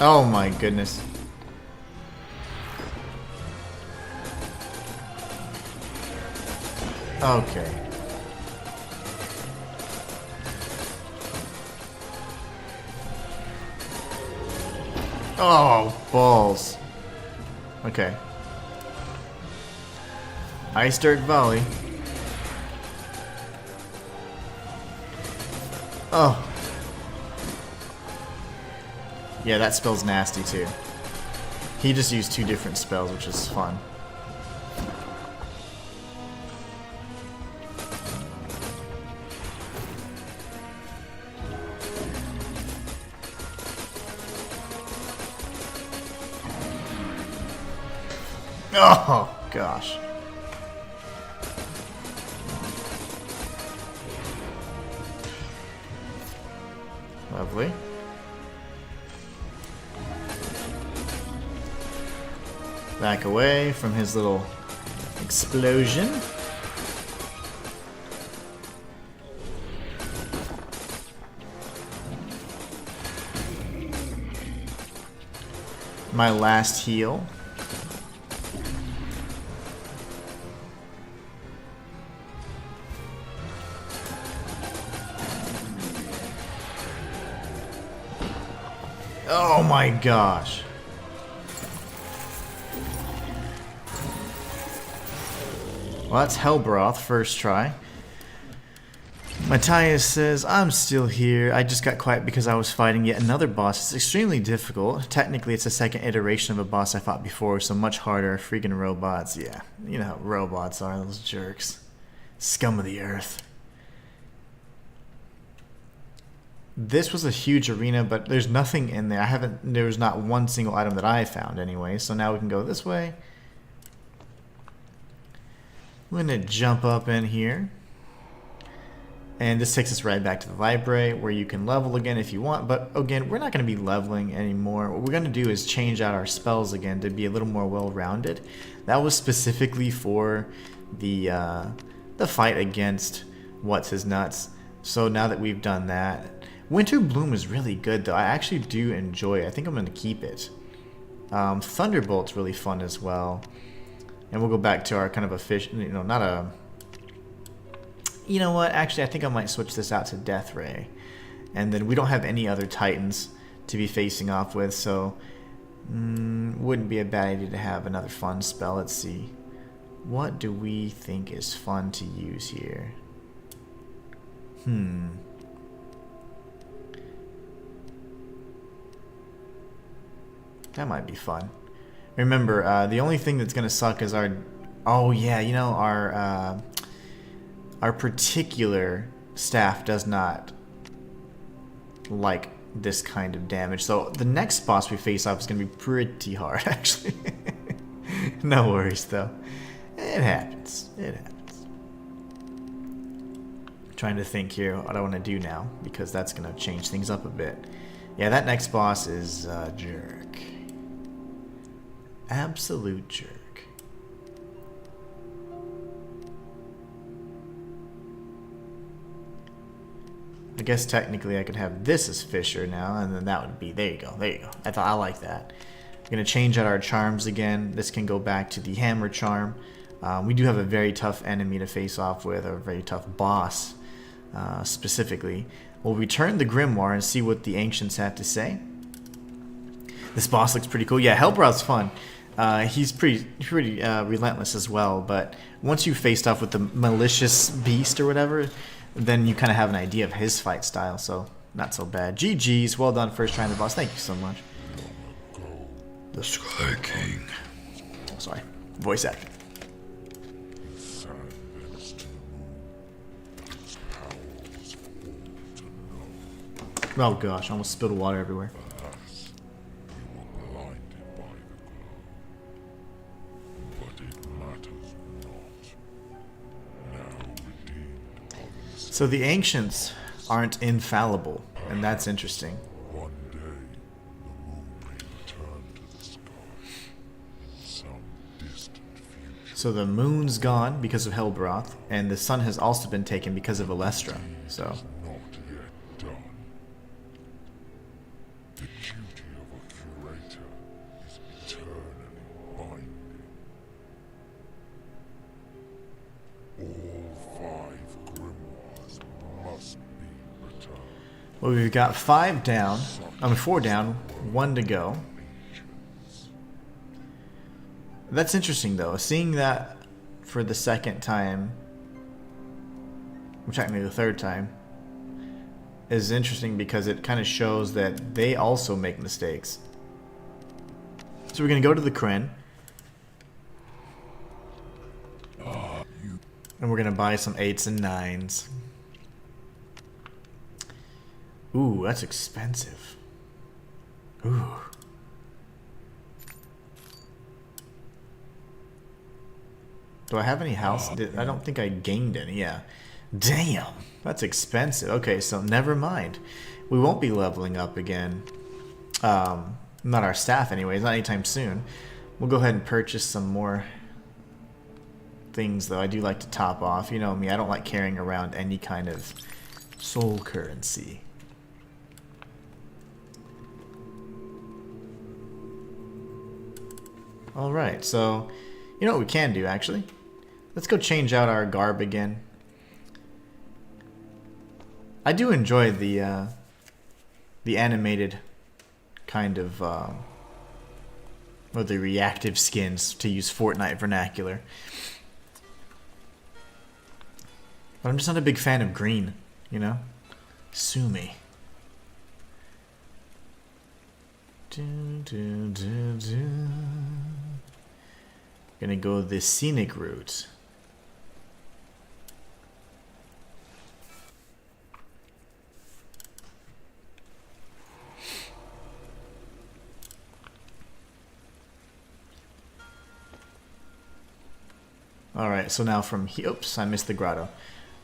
Oh my goodness. Okay. Oh, balls. Okay. Ice Dirt Volley. Oh. Yeah, that spell's nasty too. He just used 2 different spells, which is fun. Oh, gosh. Lovely. Back away from his little explosion. My last heal. Oh my gosh. Well, that's Hellbroth, first try. Matthias says, I'm still here. I just got quiet because I was fighting yet another boss. It's extremely difficult. Technically, it's a second iteration of a boss I fought before, so much harder. Freaking robots. Yeah, you know how robots are, those jerks. Scum of the earth. This was a huge arena, but there's nothing in there. There's not one single item that I found anyway, so now we can go this way. We're going to jump up in here. And this takes us right back to the library where you can level again if you want. But again, we're not going to be leveling anymore. What we're going to do is change out our spells again to be a little more well-rounded. That was specifically for the fight against What's His Nuts. So now that we've done that, Winter Bloom is really good though. I actually do enjoy it. I think I'm going to keep it. Thunderbolt's really fun as well. And we'll go back to our kind of efficient, not a... You know what? Actually, I think I might switch this out to Death Ray. And then we don't have any other Titans to be facing off with, so... wouldn't be a bad idea to have another fun spell. Let's see. What do we think is fun to use here? That might be fun. Remember, the only thing that's gonna suck is our... Oh yeah, our particular staff does not like this kind of damage. So the next boss we face off is gonna be pretty hard, actually. No worries though. It happens. It happens. I'm trying to think here what I want to do now, because that's gonna change things up a bit. Yeah, that next boss is a jerk. Absolute jerk. I guess technically I could have this as Fisher now, and then that would be... There you go. There you go. I like that. I'm going to change out our charms again. This can go back to the hammer charm. We do have a very tough enemy to face off with, or a very tough boss specifically. We'll return the grimoire and see what the ancients have to say. This boss looks pretty cool. Yeah, Hellbrow's fun. He's pretty relentless as well, but once you faced off with the malicious beast or whatever, then you kind of have an idea of his fight style, so not so bad. GG's, well done first trying the boss. Thank you so much. The Sky King. Sorry, voice acting. Oh gosh, I almost spilled water everywhere. Perhaps you were blinded by the glow. But it matters not. Now redeemed by the So the ancients aren't infallible, and that's interesting. one day the moon may return to the sky in some distant future. So the moon's gone because of Helbroth, and the sun has also been taken because of Alestra. So Not yet done. The duty of a curator is eternally binding. All 5 grimoires must be returned. well, we've got 5 down. 4 down, 1 to go. That's interesting though. Seeing that for the second time, or technically the third time, is interesting because it kind of shows that they also make mistakes. So we're going to go to the Kryn. And we're going to buy some 8s and 9s. Ooh, that's expensive. Ooh. Do I have any house? I don't think I gained any, yeah. Damn, that's expensive. Okay, so never mind. We won't be leveling up again. Not our staff anyways, not anytime soon. We'll go ahead and purchase some more things though. I do like to top off. You know me, I don't like carrying around any kind of soul currency. Alright, so you know what we can do actually? Let's go change out our garb again. I do enjoy the animated kind of or the reactive skins, to use Fortnite vernacular. But I'm just not a big fan of green, you know? Sue me. Gonna go the scenic route. Alright, so now from here, oops, I missed the grotto.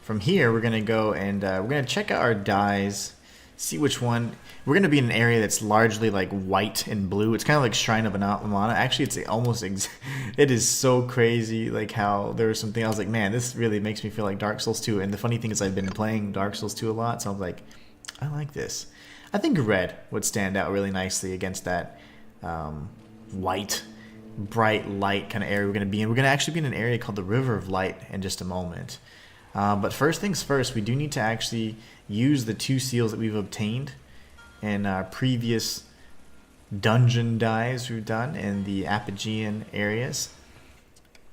From here, we're going to go and we're going to check out our dyes, see which one. We're going to be in an area that's largely like white and blue. It's kind of like Shrine of Amana. Actually, it's almost, it is so crazy like how there was something, I was like, man, this really makes me feel like Dark Souls 2. And the funny thing is I've been playing Dark Souls 2 a lot, so I was like, I like this. I think red would stand out really nicely against that white, bright light kind of area we're going to be in. We're going to actually be in an area called the River of Light in just a moment. But first things first, we do need to actually use the 2 seals that we've obtained in our previous dungeon dives we've done in the Apigean areas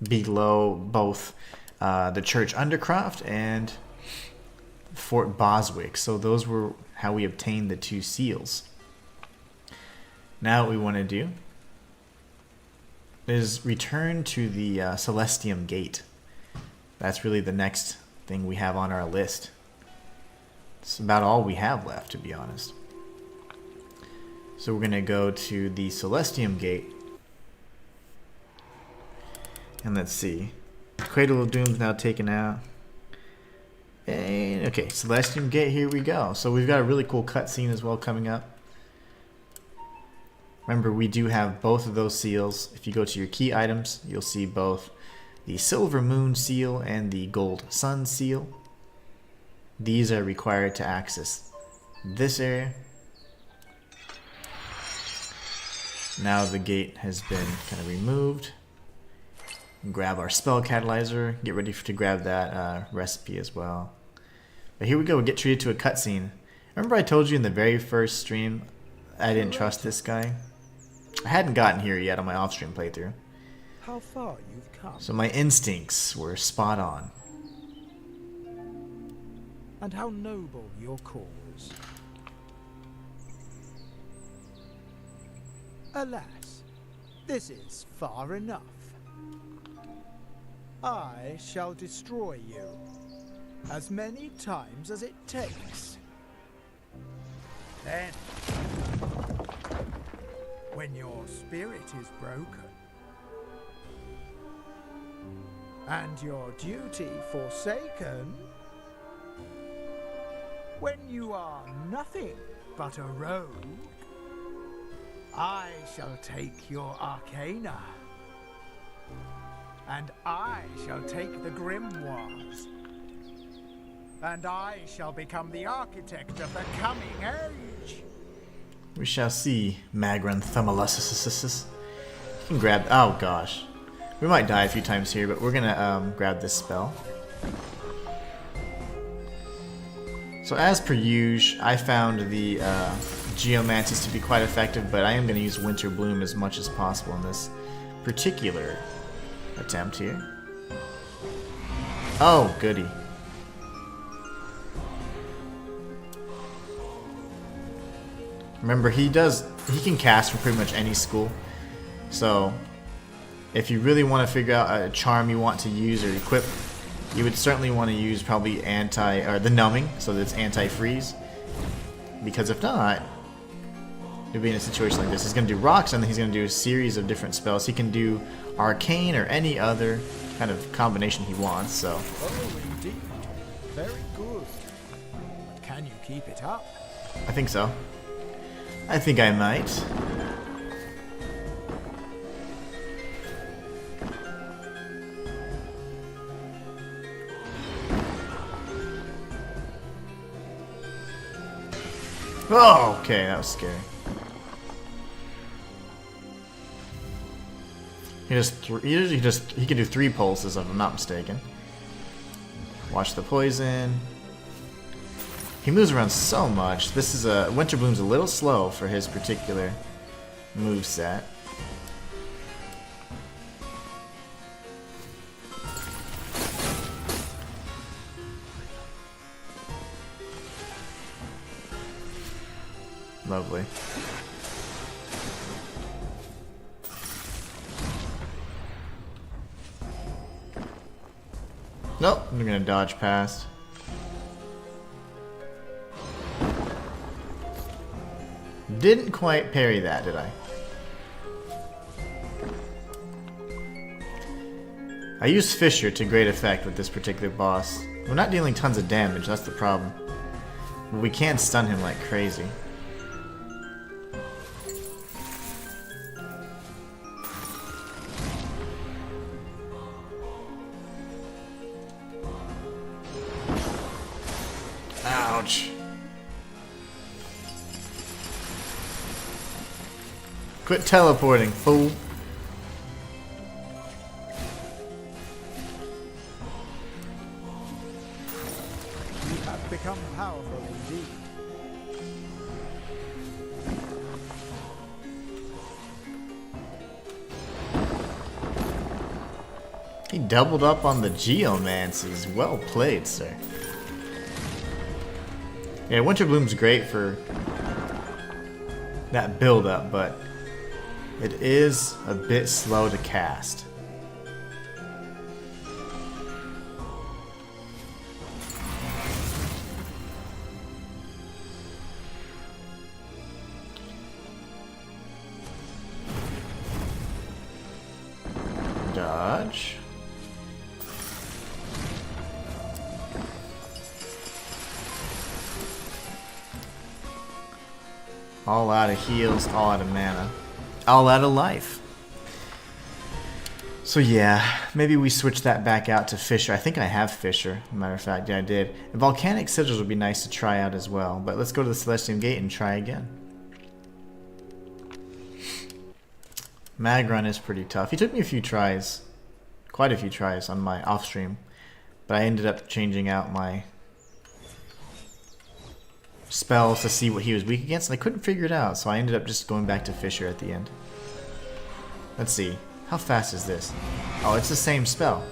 below both the Church Undercroft and Fort Boswick. So those were how we obtained the 2 seals. Now what we want to do is return to the Celestium Gate. That's really the next thing we have on our list. It's about all we have left, to be honest. So we're going to go to the Celestium Gate. And let's see. Cradle of Doom's now taken out. And, okay, Celestium Gate, here we go. So we've got a really cool cutscene as well coming up. Remember, we do have both of those seals. If you go to your key items, you'll see both the Silver Moon Seal and the Gold Sun Seal. These are required to access this area. Now the gate has been kind of removed. Grab our spell catalyzer. Get ready to grab that recipe as well. But here we go. We get treated to a cutscene. Remember I told you in the very first stream I didn't trust this guy? I hadn't gotten here yet on my off-stream playthrough. How far you've come. So my instincts were spot on. And how noble your cause. Alas, this is far enough. I shall destroy you as many times as it takes. Then, when your spirit is broken, and your duty forsaken, when you are nothing but a rogue, I shall take your arcana, and I shall take the grimoires, and I shall become the architect of the coming age. We shall see, Magran Thumolusis. You can grab. Oh gosh. We might die a few times here, but we're gonna grab this spell. So as per usual, I found the geomancies to be quite effective, but I am gonna use Winter Bloom as much as possible in this particular attempt here. Oh, goody. Remember, he can cast from pretty much any school. So, if you really want to figure out a charm you want to use or equip, you would certainly want to use probably the numbing, so that it's anti-freeze. Because if not, you'll be in a situation like this. He's going to do rocks, and then he's going to do a series of different spells. He can do arcane or any other kind of combination he wants. So. Oh, indeed. Very good. But can you keep it up? I think so. I think I might. Oh, okay, that was scary. He can do 3 pulses if I'm not mistaken. Watch the poison. He moves around so much. This is Winter Bloom's a little slow for his particular move set. Lovely. Nope, I'm gonna dodge past. Didn't quite parry that, did I? I used Fissure to great effect with this particular boss. We're not dealing tons of damage, that's the problem. But we can stun him like crazy. Ouch. Quit teleporting, fool. You have become powerful indeed. He doubled up on the geomancies. Well played, sir. Yeah, Winter Bloom's great for that build up, but it is a bit slow to cast. Dodge. All out of heals, all out of mana, all out of life. So yeah, maybe we switch that back out to Fissure. I think I have Fissure, matter of fact, yeah I did. And Volcanic Sigils would be nice to try out as well, but let's go to the Celestium Gate and try again. Mag Run is pretty tough. He took me a few tries, quite a few tries on my off stream, but I ended up changing out my spells to see what he was weak against, and I couldn't figure it out, so I ended up just going back to Fissure at the end. Let's see. How fast is this? Oh, it's the same spell.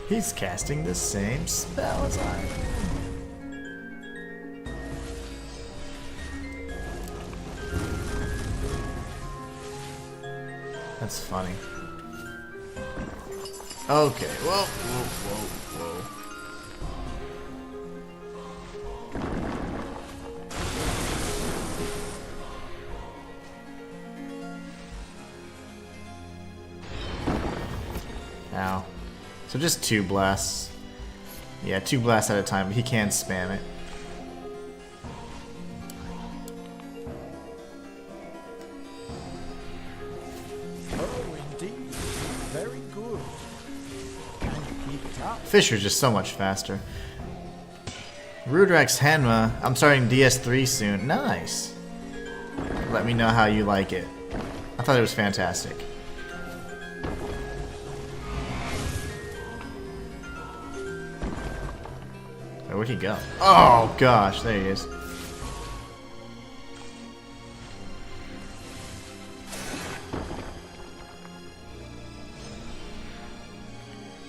He's casting the same spell as I am. That's funny. Okay, whoa, whoa, whoa, whoa. Ow. So just 2 blasts. Yeah, 2 blasts at a time, but he can spam it. Oh, indeed. Very good. Can you keep it up? Fisher's just so much faster. Rudrak's Hanma, I'm starting DS3 soon. Nice. Let me know how you like it. I thought it was fantastic. Oh, where'd he go? Oh gosh, there he is.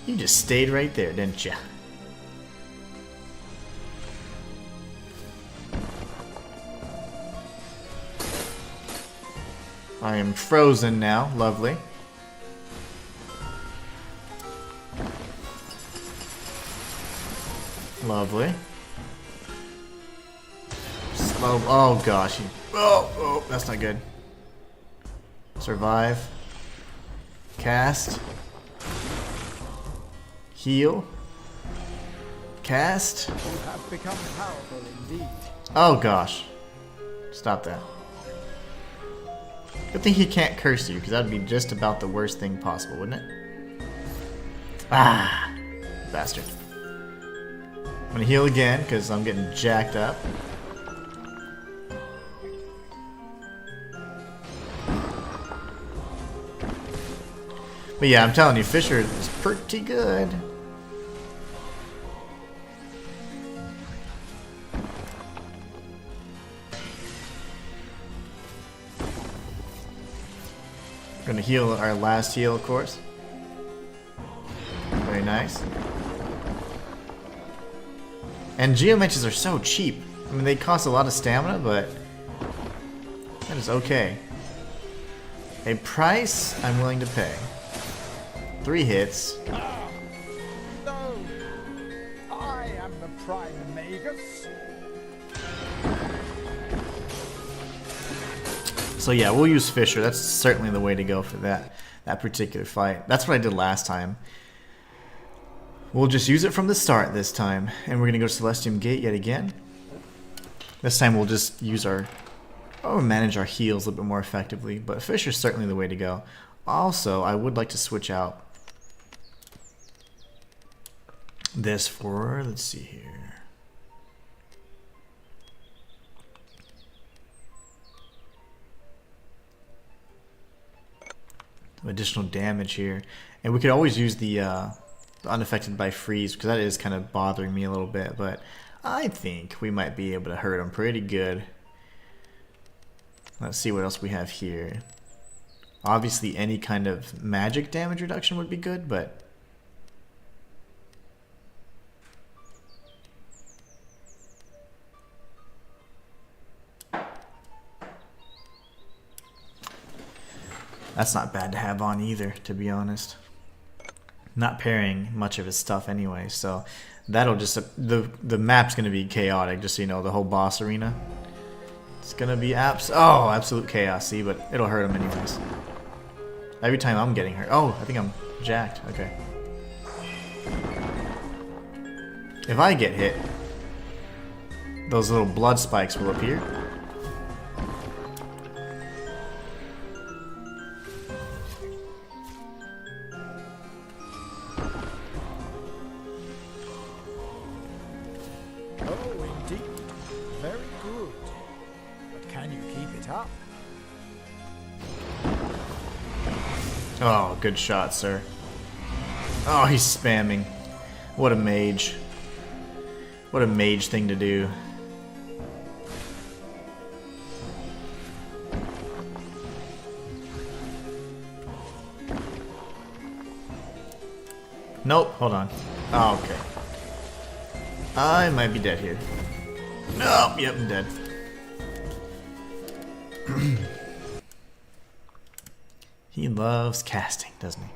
You just stayed right there, didn't you? I am frozen now. Lovely. Lovely. Slow. Oh gosh. Oh, that's not good. Survive. Cast. Heal. Cast. You have become powerful indeed. Oh gosh. Stop that. Good thing he can't curse you, because that would be just about the worst thing possible, wouldn't it? Ah! Bastard. I'm gonna heal again, because I'm getting jacked up. But yeah, I'm telling you, Fisher is pretty good. Gonna heal our last heal, of course. Very nice. And geometries are so cheap. I mean, they cost a lot of stamina, but that is okay. A price I'm willing to pay. 3 hits. No! I am the Prime Magus. So yeah, we'll use Fisher. That's certainly the way to go for that particular fight. That's what I did last time. We'll just use it from the start this time. And we're going to go to Celestium Gate yet again. This time we'll just use manage our heals a little bit more effectively. But Fisher's certainly the way to go. Also, I would like to switch out this for, let's see here. Additional damage here, and we could always use the unaffected by freeze, because that is kind of bothering me a little bit, but I think we might be able to hurt him pretty good. Let's see what else we have here. Obviously any kind of magic damage reduction would be good, but that's not bad to have on either, to be honest. Not parrying much of his stuff anyway, so that'll just... The map's going to be chaotic, just so you know, the whole boss arena. It's going to be absolute chaos, see, but it'll hurt him anyways. Every time I'm getting hurt. Oh, I think I'm jacked. Okay. If I get hit, those little blood spikes will appear. Oh, good shot, sir. Oh, he's spamming. What a mage. What a mage thing to do. Nope, hold on. Oh, okay. I might be dead here. Nope, yep, I'm dead. He loves casting, doesn't he?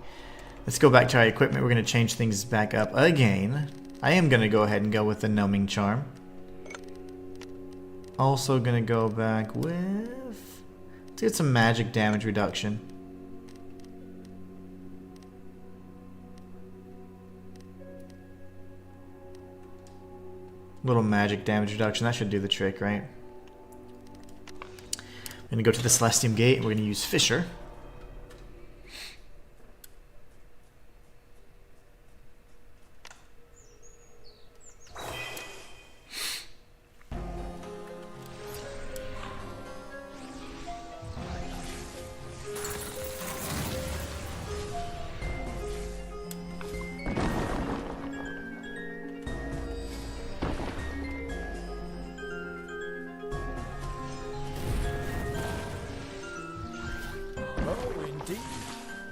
Let's go back to our equipment. We're going to change things back up again. I am going to go ahead and go with the numbing charm. Also going to go back with... Let's get some magic damage reduction. Little magic damage reduction. That should do the trick, right? I'm going to go to the Celestium Gate. We're going to use Fissure.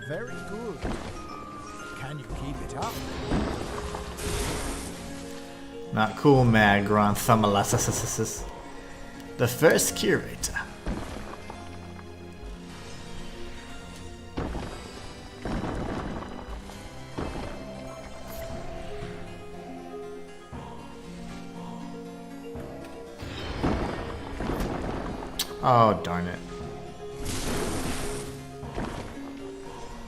Very good. Can you keep it up? Not cool, mad Grand Thumalasis. The first Curator. Oh, darn it.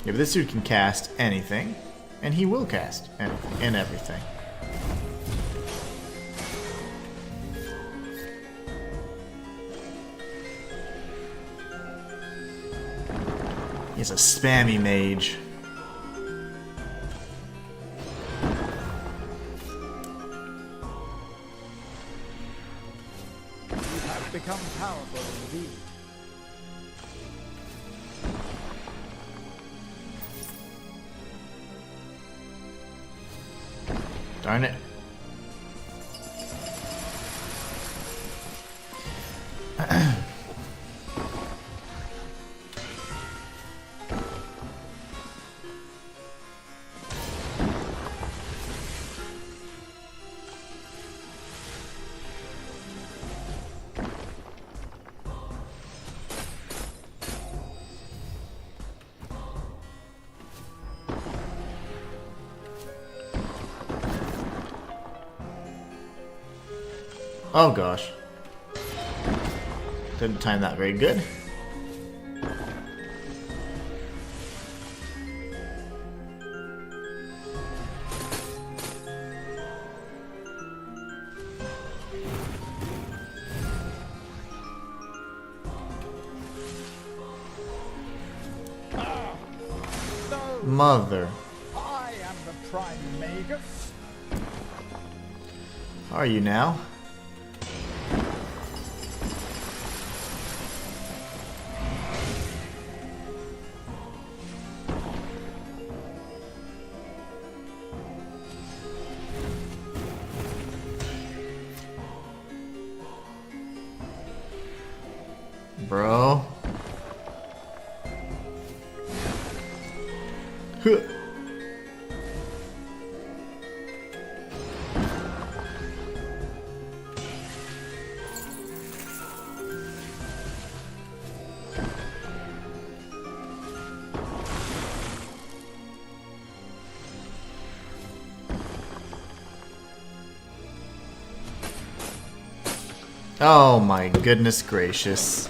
Yeah, but this dude can cast anything, and he will cast anything and everything. He's a spammy mage. You have become powerful indeed. Darn it. Oh gosh. Didn't time that very good. Mother. I am the Prime Magus. How are you now? Bro. Huh. Oh my goodness gracious.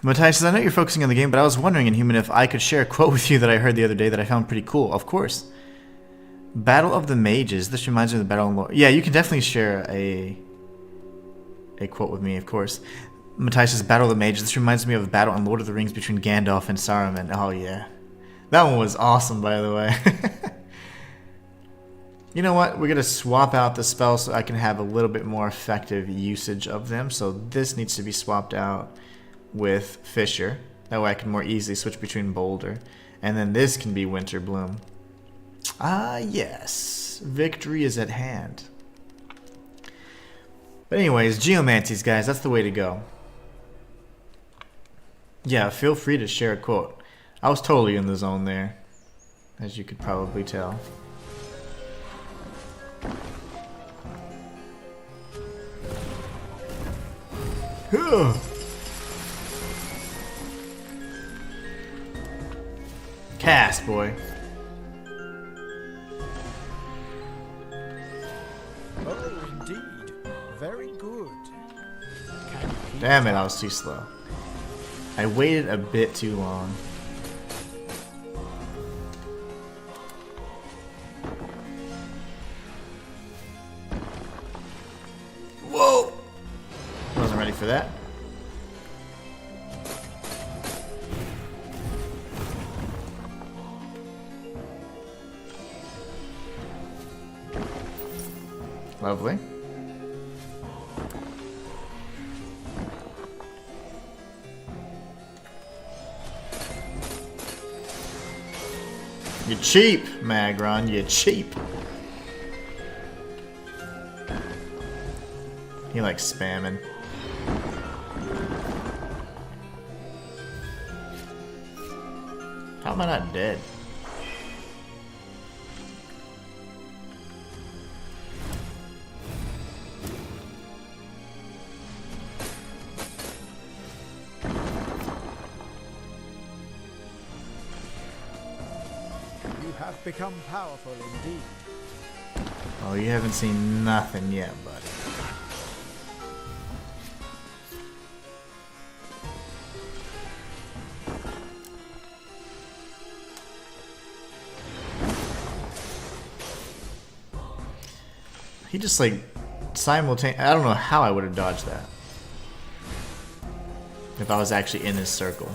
Matthias says, I know you're focusing on the game, but I was wondering, Inhuman, if I could share a quote with you that I heard the other day that I found pretty cool. Of course. Battle of the Mages. This reminds me of the Battle of Lord. Yeah, you can definitely share a quote with me, of course. Matthias says, Battle of the Mages. This reminds me of the battle in Lord of the Rings between Gandalf and Saruman. Oh, yeah. That one was awesome, by the way. You know what? We're going to swap out the spells so I can have a little bit more effective usage of them. So this needs to be swapped out with Fissure. That way I can more easily switch between Boulder. And then this can be Winter Bloom. Ah, yes. Victory is at hand. But anyways, Geomancies, guys. That's the way to go. Yeah, feel free to share a quote. I was totally in the zone there, as you could probably tell. Cast, boy. Oh, indeed. Very good. Damn it, I was too slow. I waited a bit too long. for that. Lovely. You cheap, Magron, you cheap. He likes spamming. How am I not dead? You have become powerful indeed. Oh, you haven't seen nothing yet, buddy. He just like simultaneously. I don't know how I would have dodged that if I was actually in his circle.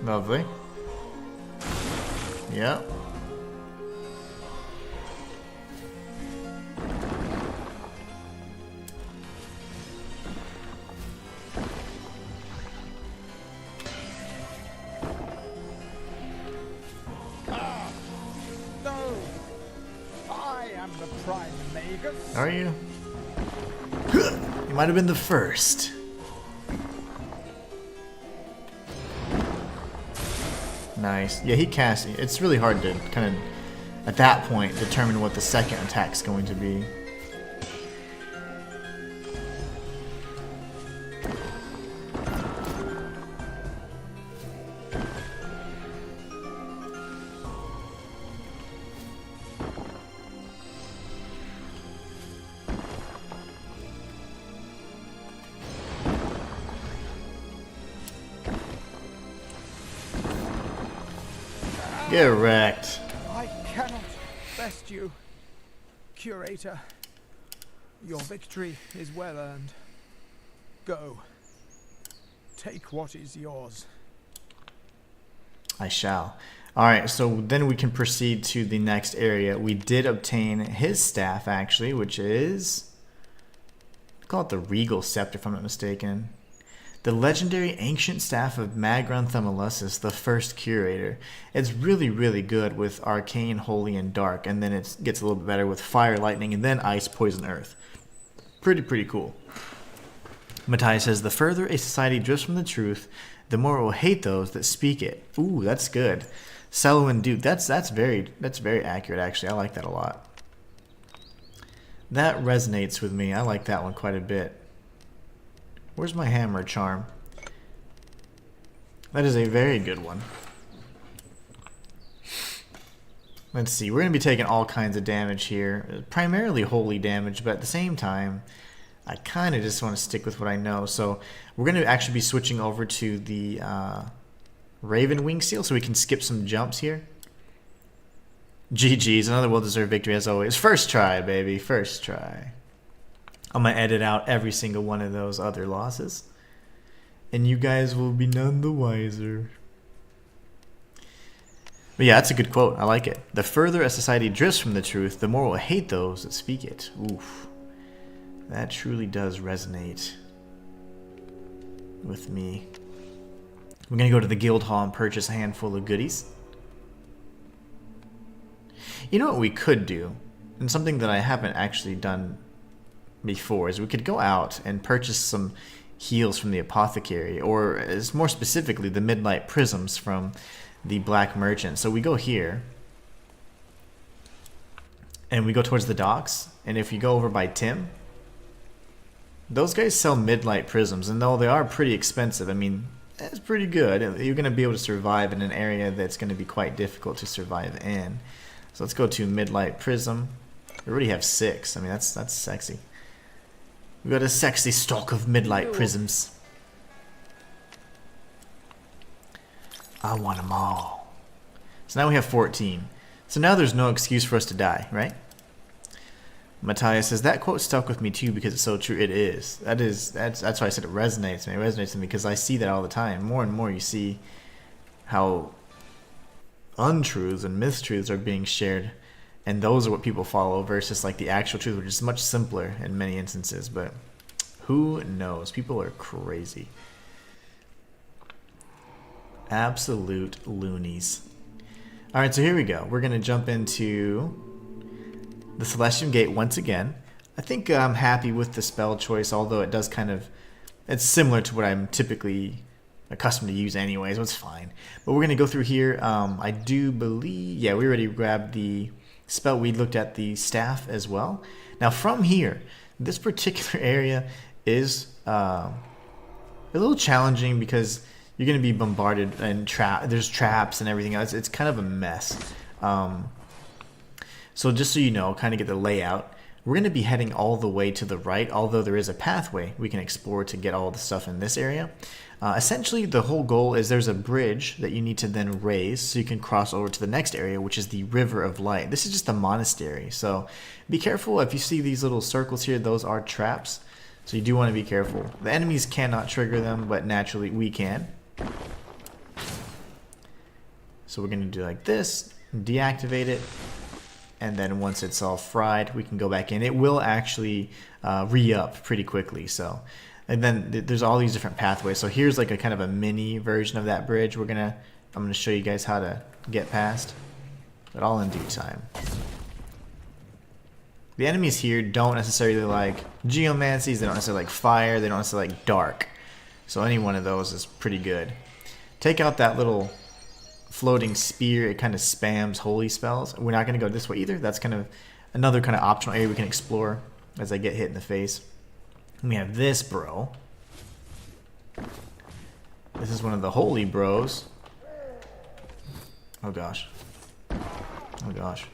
Lovely. Yep. No! I am the Prime Magus. Are you? You might have been the first. Nice. Yeah, he casts. It's really hard to kind of, at that point, determine what the second attack's going to be. Get wrecked. I cannot best you, Curator. Your victory is well earned. Go. Take what is yours. I shall. Alright, so then we can proceed to the next area. We did obtain his staff, actually, which is... call it the Regal Scepter, if I'm not mistaken. The legendary ancient staff of Magron Thumulusis, the first curator. It's really, really good with arcane, holy, and dark, and then it gets a little bit better with fire, lightning, and then ice, poison, earth. Pretty cool. Matthias says, the further a society drifts from the truth, the more it will hate those that speak it. Ooh, that's good. Selwyn Duke, that's very accurate, actually. I like that a lot. That resonates with me. I like that one quite a bit. Where's my hammer charm? That is a very good one. Let's see. We're going to be taking all kinds of damage here. Primarily holy damage, but at the same time, I kind of just want to stick with what I know. So we're going to actually be switching over to the Raven Wing Seal so we can skip some jumps here. GG's. Another well-deserved victory as always. First try, baby. First try. I'm going to edit out every single one of those other losses. And you guys will be none the wiser. But yeah, that's a good quote. I like it. The further a society drifts from the truth, the more it will hate those that speak it. Oof. That truly does resonate with me. We're going to go to the guild hall and purchase a handful of goodies. You know what we could do? And something that I haven't actually done before is we could go out and purchase some heals from the apothecary, or as more specifically the midnight prisms from the black merchant. So we go here and we go towards the docks, and if you go over by Tim, those guys sell midnight prisms, and though they are pretty expensive, I mean, it's pretty good. You're going to be able to survive in an area that's going to be quite difficult to survive in. So let's go to Midlight Prism. We already have 6. I mean, that's sexy. We got a sexy stock of Midlight Prisms. I want them all. So now we have 14. So now there's no excuse for us to die, right? Matthias says, that quote stuck with me too because it's so true. It is. That's why I said it resonates with me. It resonates with me because I see that all the time. More and more you see how untruths and mistruths are being shared, and those are what people follow versus like the actual truth, which is much simpler in many instances. But who knows? People are crazy. Absolute loonies. Alright, so here we go. We're going to jump into the Celestium Gate once again. I think I'm happy with the spell choice, although it does kind of... It's similar to what I'm typically accustomed to use anyways, so it's fine. But we're going to go through here. I do believe... Yeah, we already grabbed the spell. We looked at the staff as well. Now from here, this particular area is a little challenging because you're going to be bombarded and there's traps and everything else. It's kind of a mess. So just so you know, kind of get the layout, we're going to be heading all the way to the right, although there is a pathway we can explore to get all the stuff in this area. Essentially, the whole goal is there's a bridge that you need to then raise so you can cross over to the next area, which is the River of Light. This is just a monastery, so be careful. If you see these little circles here, those are traps, so you do want to be careful. The enemies cannot trigger them, but naturally we can. So we're going to do like this, deactivate it, and then once it's all fried, we can go back in. It will actually re-up pretty quickly. So, and then there's all these different pathways. So here's like a kind of a mini version of that bridge. I'm gonna show you guys how to get past, but all in due time. The enemies here don't necessarily like geomancies. They don't necessarily like fire. They don't necessarily like dark. So any one of those is pretty good. Take out that little floating spear. It kind of spams holy spells. We're not going to go this way either. That's kind of another kind of optional area we can explore as I get hit in the face. And we have this bro. This is one of the holy bros. Oh gosh. Oh gosh.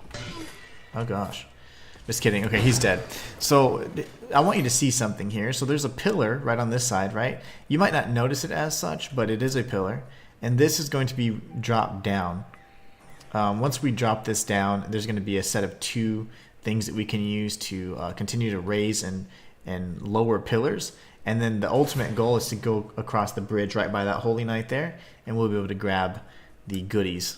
Oh gosh. Just kidding. Okay, he's dead. So I want you to see something here. So there's a pillar right on this side, right? You might not notice it as such, but it is a pillar. And this is going to be dropped down. Once we drop this down, there's going to be a set of 2 things that we can use to continue to raise and lower pillars. And then the ultimate goal is to go across the bridge right by that holy knight there, and we'll be able to grab the goodies.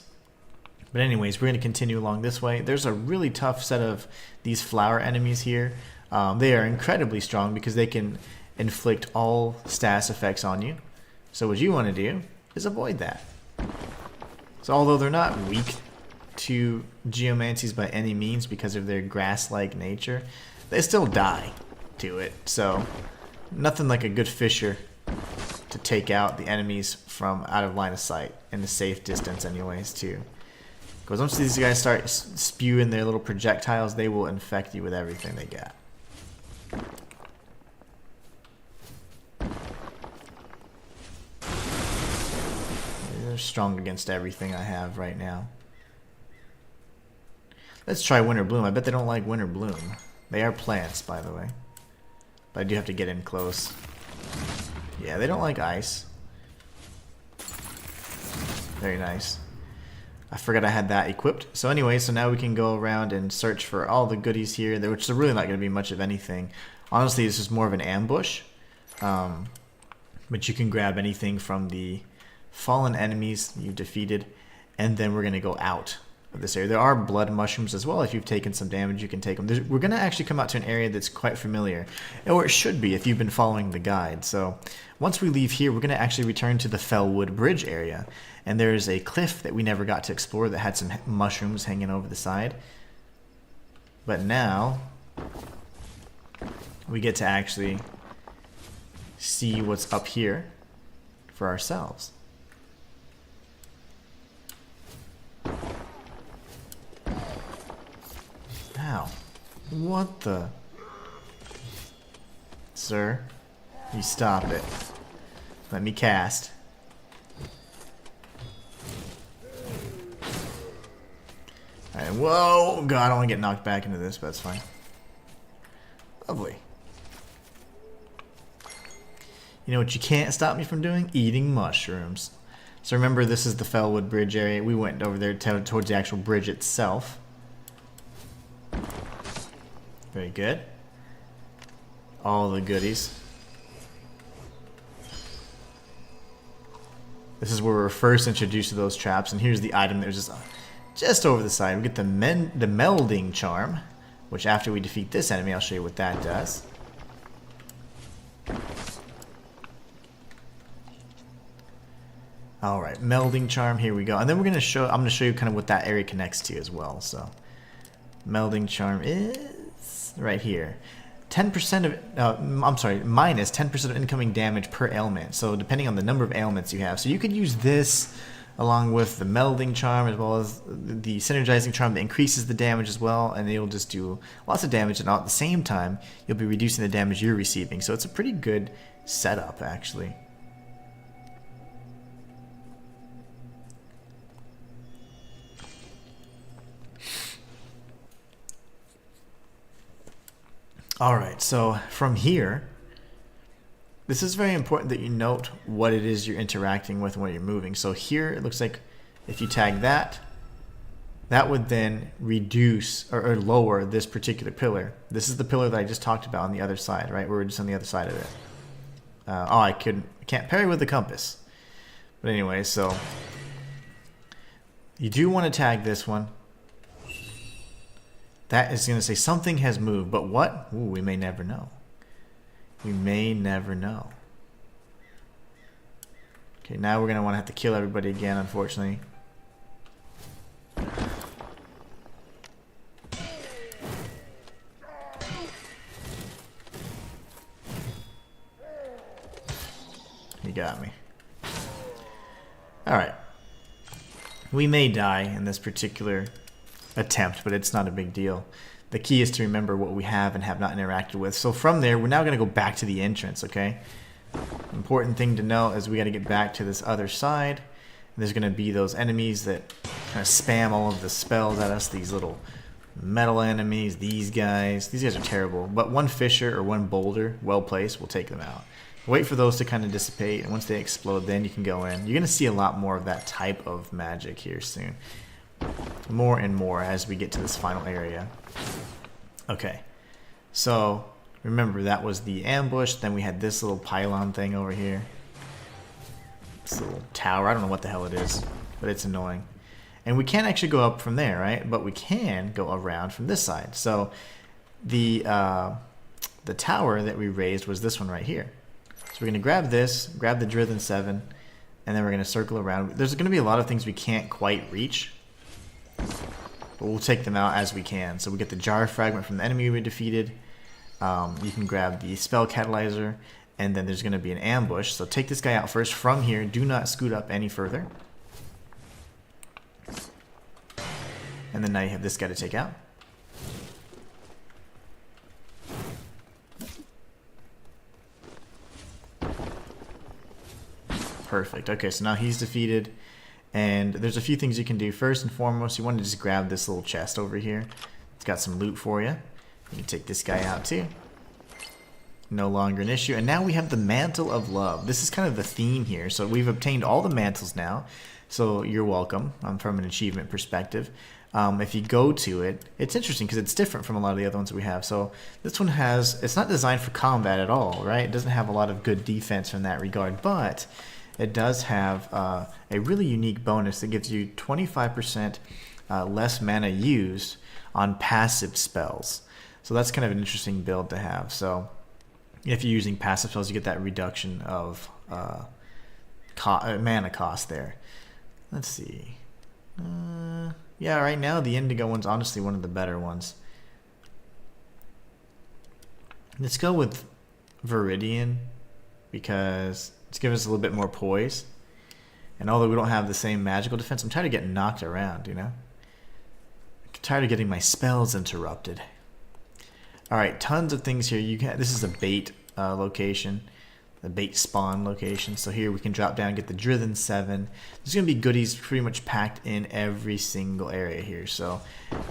But anyways, we're going to continue along this way. There's a really tough set of these flower enemies here. They are incredibly strong because they can inflict all status effects on you. So what you want to do is avoid that. So although they're not weak to geomancies by any means because of their grass-like nature, they still die to it. So nothing like a good fisher to take out the enemies from out of line of sight in a safe distance anyways too. Because once these guys start spewing their little projectiles, they will infect you with everything they got. They're strong against everything I have right now. Let's try Winter Bloom. I bet they don't like Winter Bloom. They are plants, by the way. But I do have to get in close. Yeah, they don't like ice. Very nice. I forgot I had that equipped. So anyway, so now we can go around and search for all the goodies here, which is really not going to be much of anything. Honestly, this is more of an ambush. But you can grab anything from the fallen enemies you've defeated, and then we're going to go out of this area. There are blood mushrooms as well. If you've taken some damage, you can take them. We're going to actually come out to an area that's quite familiar, or it should be if you've been following the guide. So once we leave here, we're going to actually return to the Fellwood Bridge area, and there's a cliff that we never got to explore that had some mushrooms hanging over the side. But now we get to actually see what's up here for ourselves. Ow. What the? Sir, you stop it. Let me cast. And whoa, God, I don't want to get knocked back into this, but that's fine. Lovely. You know what you can't stop me from doing? Eating mushrooms. So remember, this is the Fellwood Bridge area. We went over there towards the actual bridge itself. Very good. All the goodies. This is where we were first introduced to those traps, and here's the item that was just over the side. We get the melding charm, which after we defeat this enemy, I'll show you what that does. All right, melding charm. Here we go, and then we're gonna show. I'm gonna show you kind of what that area connects to as well. So, melding charm is right here. 10% of I'm sorry, minus 10% of incoming damage per ailment. So depending on the number of ailments you have, so you could use this along with the melding charm as well as the synergizing charm that increases the damage as well, and it'll just do lots of damage, and at the same time you'll be reducing the damage you're receiving. So it's a pretty good setup actually. Alright, so from here, this is very important that you note what it is you're interacting with when you're moving. So here it looks like if you tag that, that would then reduce or lower this particular pillar. This is the pillar that I just talked about on the other side, right? We're just on the other side of it. I can't parry with the compass. But anyway, so you do want to tag this one. That is going to say something has moved, but what? Ooh, we may never know. We may never know. Okay, now we're going to want to have to kill everybody again, unfortunately. You got me. Alright. We may die in this particular attempt, but it's not a big deal. The key is to remember what we have and have not interacted with. So from there, we're now going to go back to the entrance, okay? Important thing to know is we got to get back to this other side. And there's going to be those enemies that kind of spam all of the spells at us, these little metal enemies, these guys. These guys are terrible, but one fissure or one boulder, well placed, will take them out. Wait for those to kind of dissipate, and once they explode, then you can go in. You're going to see a lot more of that type of magic here soon. More and more as we get to this final area. Okay, so remember that was the ambush. Then we had this little pylon thing over here. This little tower. I don't know what the hell it is, but it's annoying. And we can't actually go up from there, right? But we can go around from this side. So the tower that we raised was this one right here. So we're going to grab this, grab the Drithen 7, and then we're going to circle around. There's going to be a lot of things we can't quite reach, but we'll take them out as we can. So we get the jar fragment from the enemy we defeated. You can grab the spell catalyzer, and then there's going to be an ambush. So take this guy out first from here. Do not scoot up any further. And then now you have this guy to take out. Perfect. Okay, so now he's defeated. And there's a few things you can do. First and foremost, you want to just grab this little chest over here. It's got some loot for you. You can take this guy out too. No longer an issue. And now we have the Mantle of Love. This is kind of the theme here. So we've obtained all the mantles now. So you're welcome from an achievement perspective. If you go to it, it's interesting because it's different from a lot of the other ones we have. So this one has, it's not designed for combat at all, right? It doesn't have a lot of good defense in that regard, but it does have a really unique bonus that gives you 25% less mana used on passive spells. So that's kind of an interesting build to have. So if you're using passive spells, you get that reduction of mana cost there. Let's see. Yeah, right now the Indigo one's honestly one of the better ones. Let's go with Viridian because it's giving us a little bit more poise. And although we don't have the same magical defense, I'm tired of getting knocked around, you know? I'm tired of getting my spells interrupted. Alright, tons of things here. This is a bait location. the bait spawn location. So here we can drop down and get the Drithen 7. There's going to be goodies pretty much packed in every single area here. So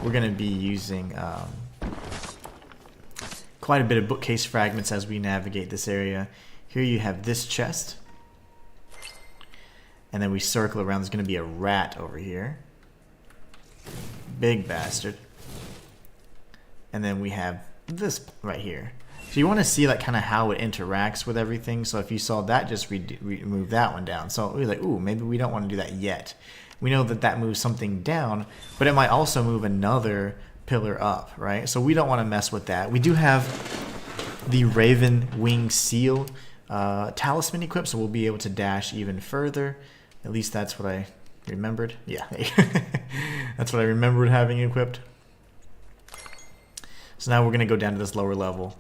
we're going to be using quite a bit of bookcase fragments as we navigate this area. Here you have this chest. And then we circle around. There's going to be a rat over here. Big bastard. And then we have this right here. So you want to see like kind of how it interacts with everything. So if you saw that, just remove that one down. So we're like, ooh, maybe we don't want to do that yet. We know that that moves something down, but it might also move another pillar up, right? So we don't want to mess with that. We do have the Raven Wing Seal talisman equipped, so we'll be able to dash even further. At least that's what I remembered. Yeah, that's what I remembered having equipped. So now we're going to go down to this lower level.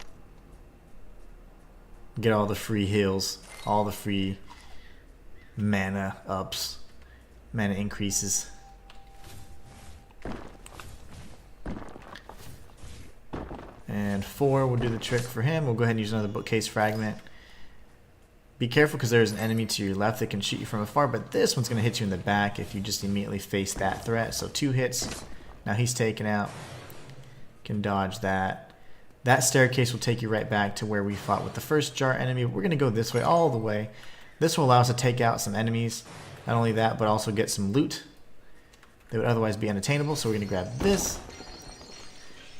Get all the free heals, all the free mana ups, mana increases. And 4 will do the trick for him. We'll go ahead and use another bookcase fragment. Be careful because there's an enemy to your left that can shoot you from afar, but this one's going to hit you in the back if you just immediately face that threat. So 2 hits. Now he's taken out. Can dodge that. That staircase will take you right back to where we fought with the first jar enemy. We're going to go this way, all the way. This will allow us to take out some enemies. Not only that, but also get some loot that would otherwise be unattainable. So we're going to grab this.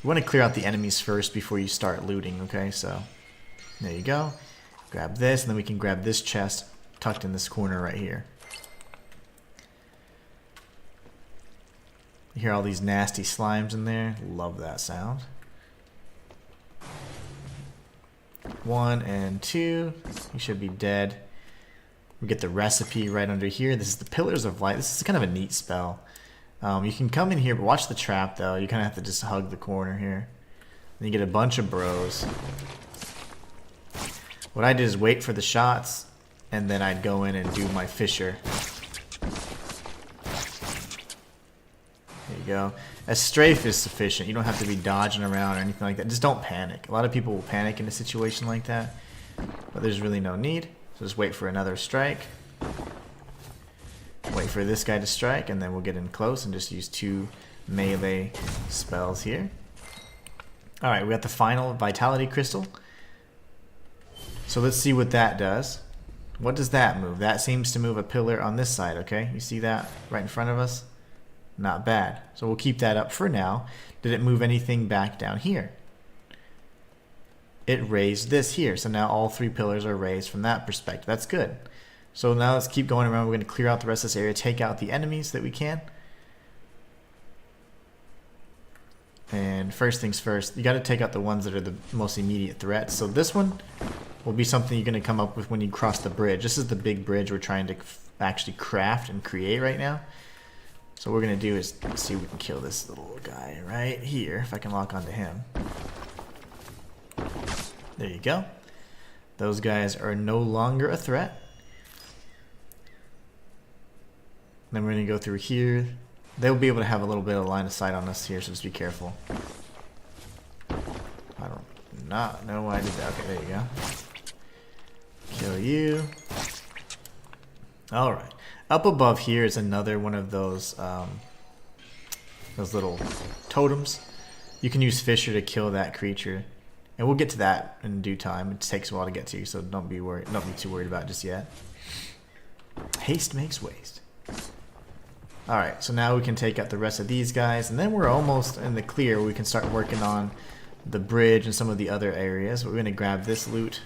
You want to clear out the enemies first before you start looting, okay? So there you go. Grab this, and then we can grab this chest tucked in this corner right here. You hear all these nasty slimes in there. Love that sound. 1 and 2. You should be dead. We get the recipe right under here. This is the Pillars of Light. This is kind of a neat spell. You can come in here, but watch the trap though. You kind of have to just hug the corner here. Then you get a bunch of bros. What I did is wait for the shots, and then I'd go in and do my Fisher. There you go. A strafe is sufficient. You don't have to be dodging around or anything like that. Just don't panic. A lot of people will panic in a situation like that, but there's really no need. So just wait for another strike. Wait for this guy to strike, and then we'll get in close and just use 2 melee spells here. Alright, we got the final Vitality Crystal. So let's see what that does. What does that move? That seems to move a pillar on this side, okay? You see that right in front of us? Not bad. So we'll keep that up for now. Did it move anything back down here? It raised this here. So now all 3 pillars are raised from that perspective. That's good. So now let's keep going around. We're going to clear out the rest of this area, take out the enemies that we can. And first things first, you got to take out the ones that are the most immediate threats. So this one will be something you're going to come up with when you cross the bridge. This is the big bridge we're trying to actually craft and create right now. So what we're going to do is see if we can kill this little guy right here, if I can lock onto him. There you go. Those guys are no longer a threat. Then we're going to go through here. They'll be able to have a little bit of line of sight on us here, so just be careful. I don't not know why I did that. Okay, there you go. Kill you. Alright. Up above here is another one of those little totems. You can use Fisher to kill that creature. And we'll get to that in due time. It takes a while to get to, so don't be too worried about it just yet. Haste makes waste. Alright, so now we can take out the rest of these guys, and then we're almost in the clear. We can start working on the bridge and some of the other areas. We're going to grab this loot.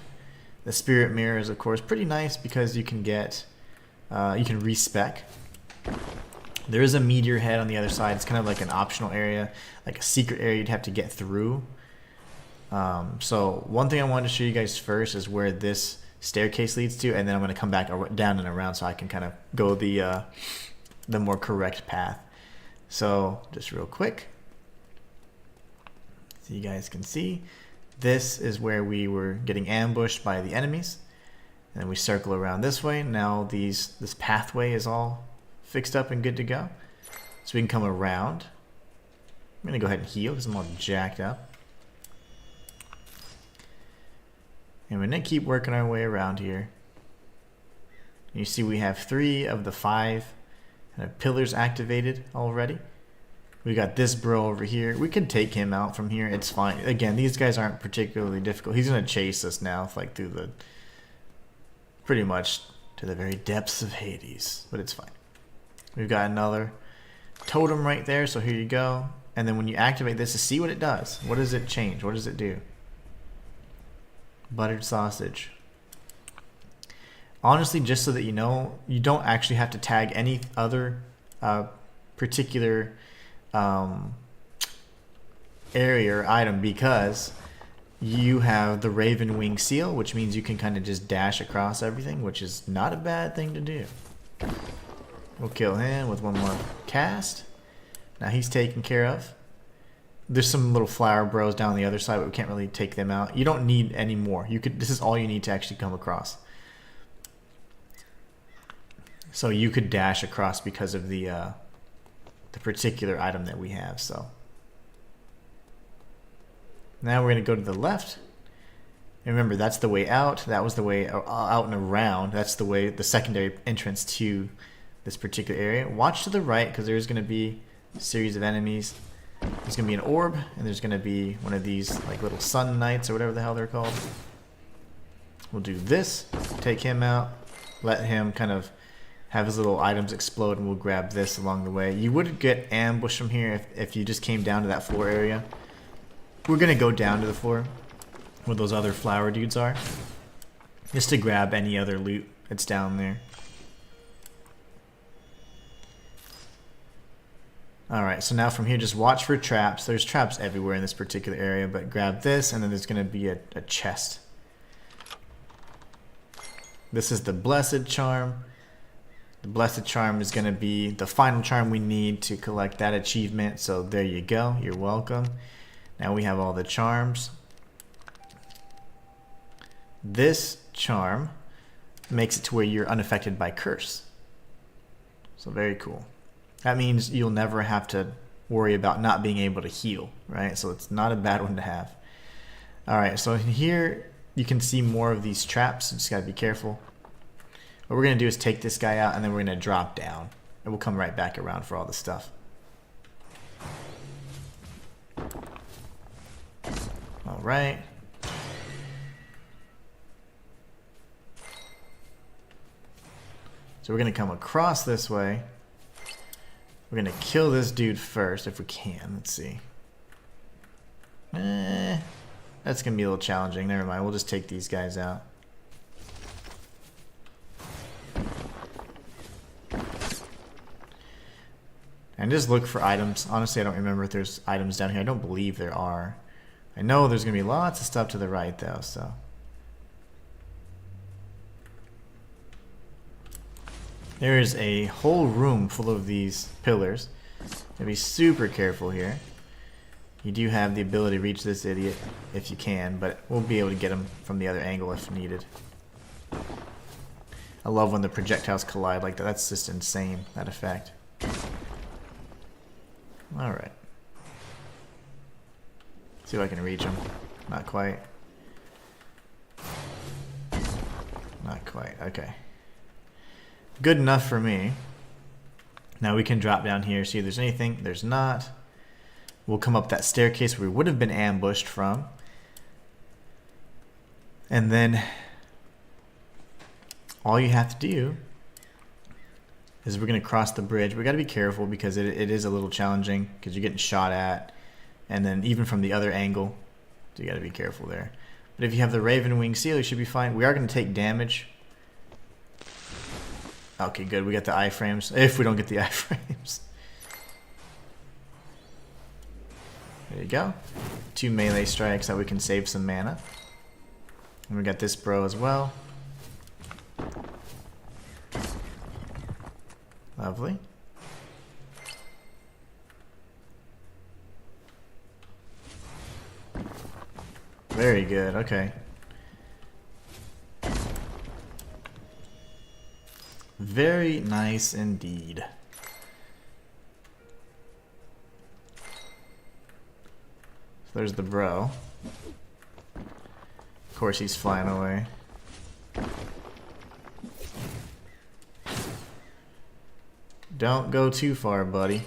The Spirit Mirror is, of course, pretty nice because you can get, you can respec. There is a meteor head on the other side. It's kind of like an optional area, like a secret area you'd have to get through. So one thing I wanted to show you guys first is where this staircase leads to, and then I'm going to come back down and around so I can kind of go the more correct path. So just real quick, so you guys can see, this is where we were getting ambushed by the enemies, and we circle around this way. Now this pathway is all fixed up and good to go, so we can come around. I'm gonna go ahead and heal because I'm all jacked up. And we're going to keep working our way around here. You see we have 3 of the 5 pillars activated already. We got this bro over here. We can take him out from here. It's fine. Again, these guys aren't particularly difficult. He's going to chase us now, like through the... pretty much to the very depths of Hades. But it's fine. We've got another totem right there, so here you go. And then when you activate this to see what it does. What does it change? What does it do? Buttered sausage. Honestly, just so that you know, you don't actually have to tag any other particular area or item, because you have the Raven Wing seal, which means you can kind of just dash across everything, which is not a bad thing to do. We'll kill him with one more cast. Now he's taken care of. There's some little flower bros down the other side, but we can't really take them out. You don't need any more. You could. This is all you need to actually come across. So you could dash across because of the particular item that we have. So now we're going to go to the left. And remember, that's the way out. That was the way out and around. That's the way, the secondary entrance to this particular area. Watch to the right, because there's going to be a series of enemies. There's going to be an orb, and there's going to be one of these like little sun knights or whatever the hell they're called. We'll do this, take him out, let him kind of have his little items explode, and we'll grab this along the way. You would get ambushed from here if you just came down to that floor area. We're going to go down to the floor where those other flower dudes are, just to grab any other loot that's down there. Alright, so now from here, just watch for traps. There's traps everywhere in this particular area, but grab this, and then there's going to be a chest. This is the Blessed Charm. The Blessed Charm is going to be the final charm we need to collect that achievement, so there you go. You're welcome. Now we have all the charms. This charm makes it to where you're unaffected by curse. So very cool. That means you'll never have to worry about not being able to heal, right? So it's not a bad one to have. Alright, so here you can see more of these traps. You just gotta be careful. What we're gonna do is take this guy out, and then we're gonna drop down. And we'll come right back around for all the stuff. Alright. So we're gonna come across this way. We're gonna kill this dude first if we can. Let's see. That's gonna be a little challenging. Never mind. We'll just take these guys out. And just look for items. Honestly, I don't remember if there's items down here. I don't believe there are. I know there's gonna be lots of stuff to the right though, so. There is a whole room full of these pillars. Gotta be super careful here. You do have the ability to reach this idiot if you can, but we'll be able to get him from the other angle if needed. I love when the projectiles collide like that. That's just insane, that effect. Alright. See if I can reach him. Not quite. Not quite. Okay. Good enough for me. Now we can drop down here, see if there's anything. There's not. We'll come up that staircase where we would have been ambushed from. And then all you have to do is we're going to cross the bridge. We got to be careful because it is a little challenging because you're getting shot at. And then even from the other angle. So you got to be careful there. But if you have the Raven Wing seal, you should be fine. We are going to take damage. Okay, good. We got the iframes. If we don't get the iframes. There you go. 2 melee strikes that we can save some mana. And we got this bro as well. Lovely. Very good. Okay. Very nice indeed. So there's the bro. Of course he's flying away. Don't go too far, buddy.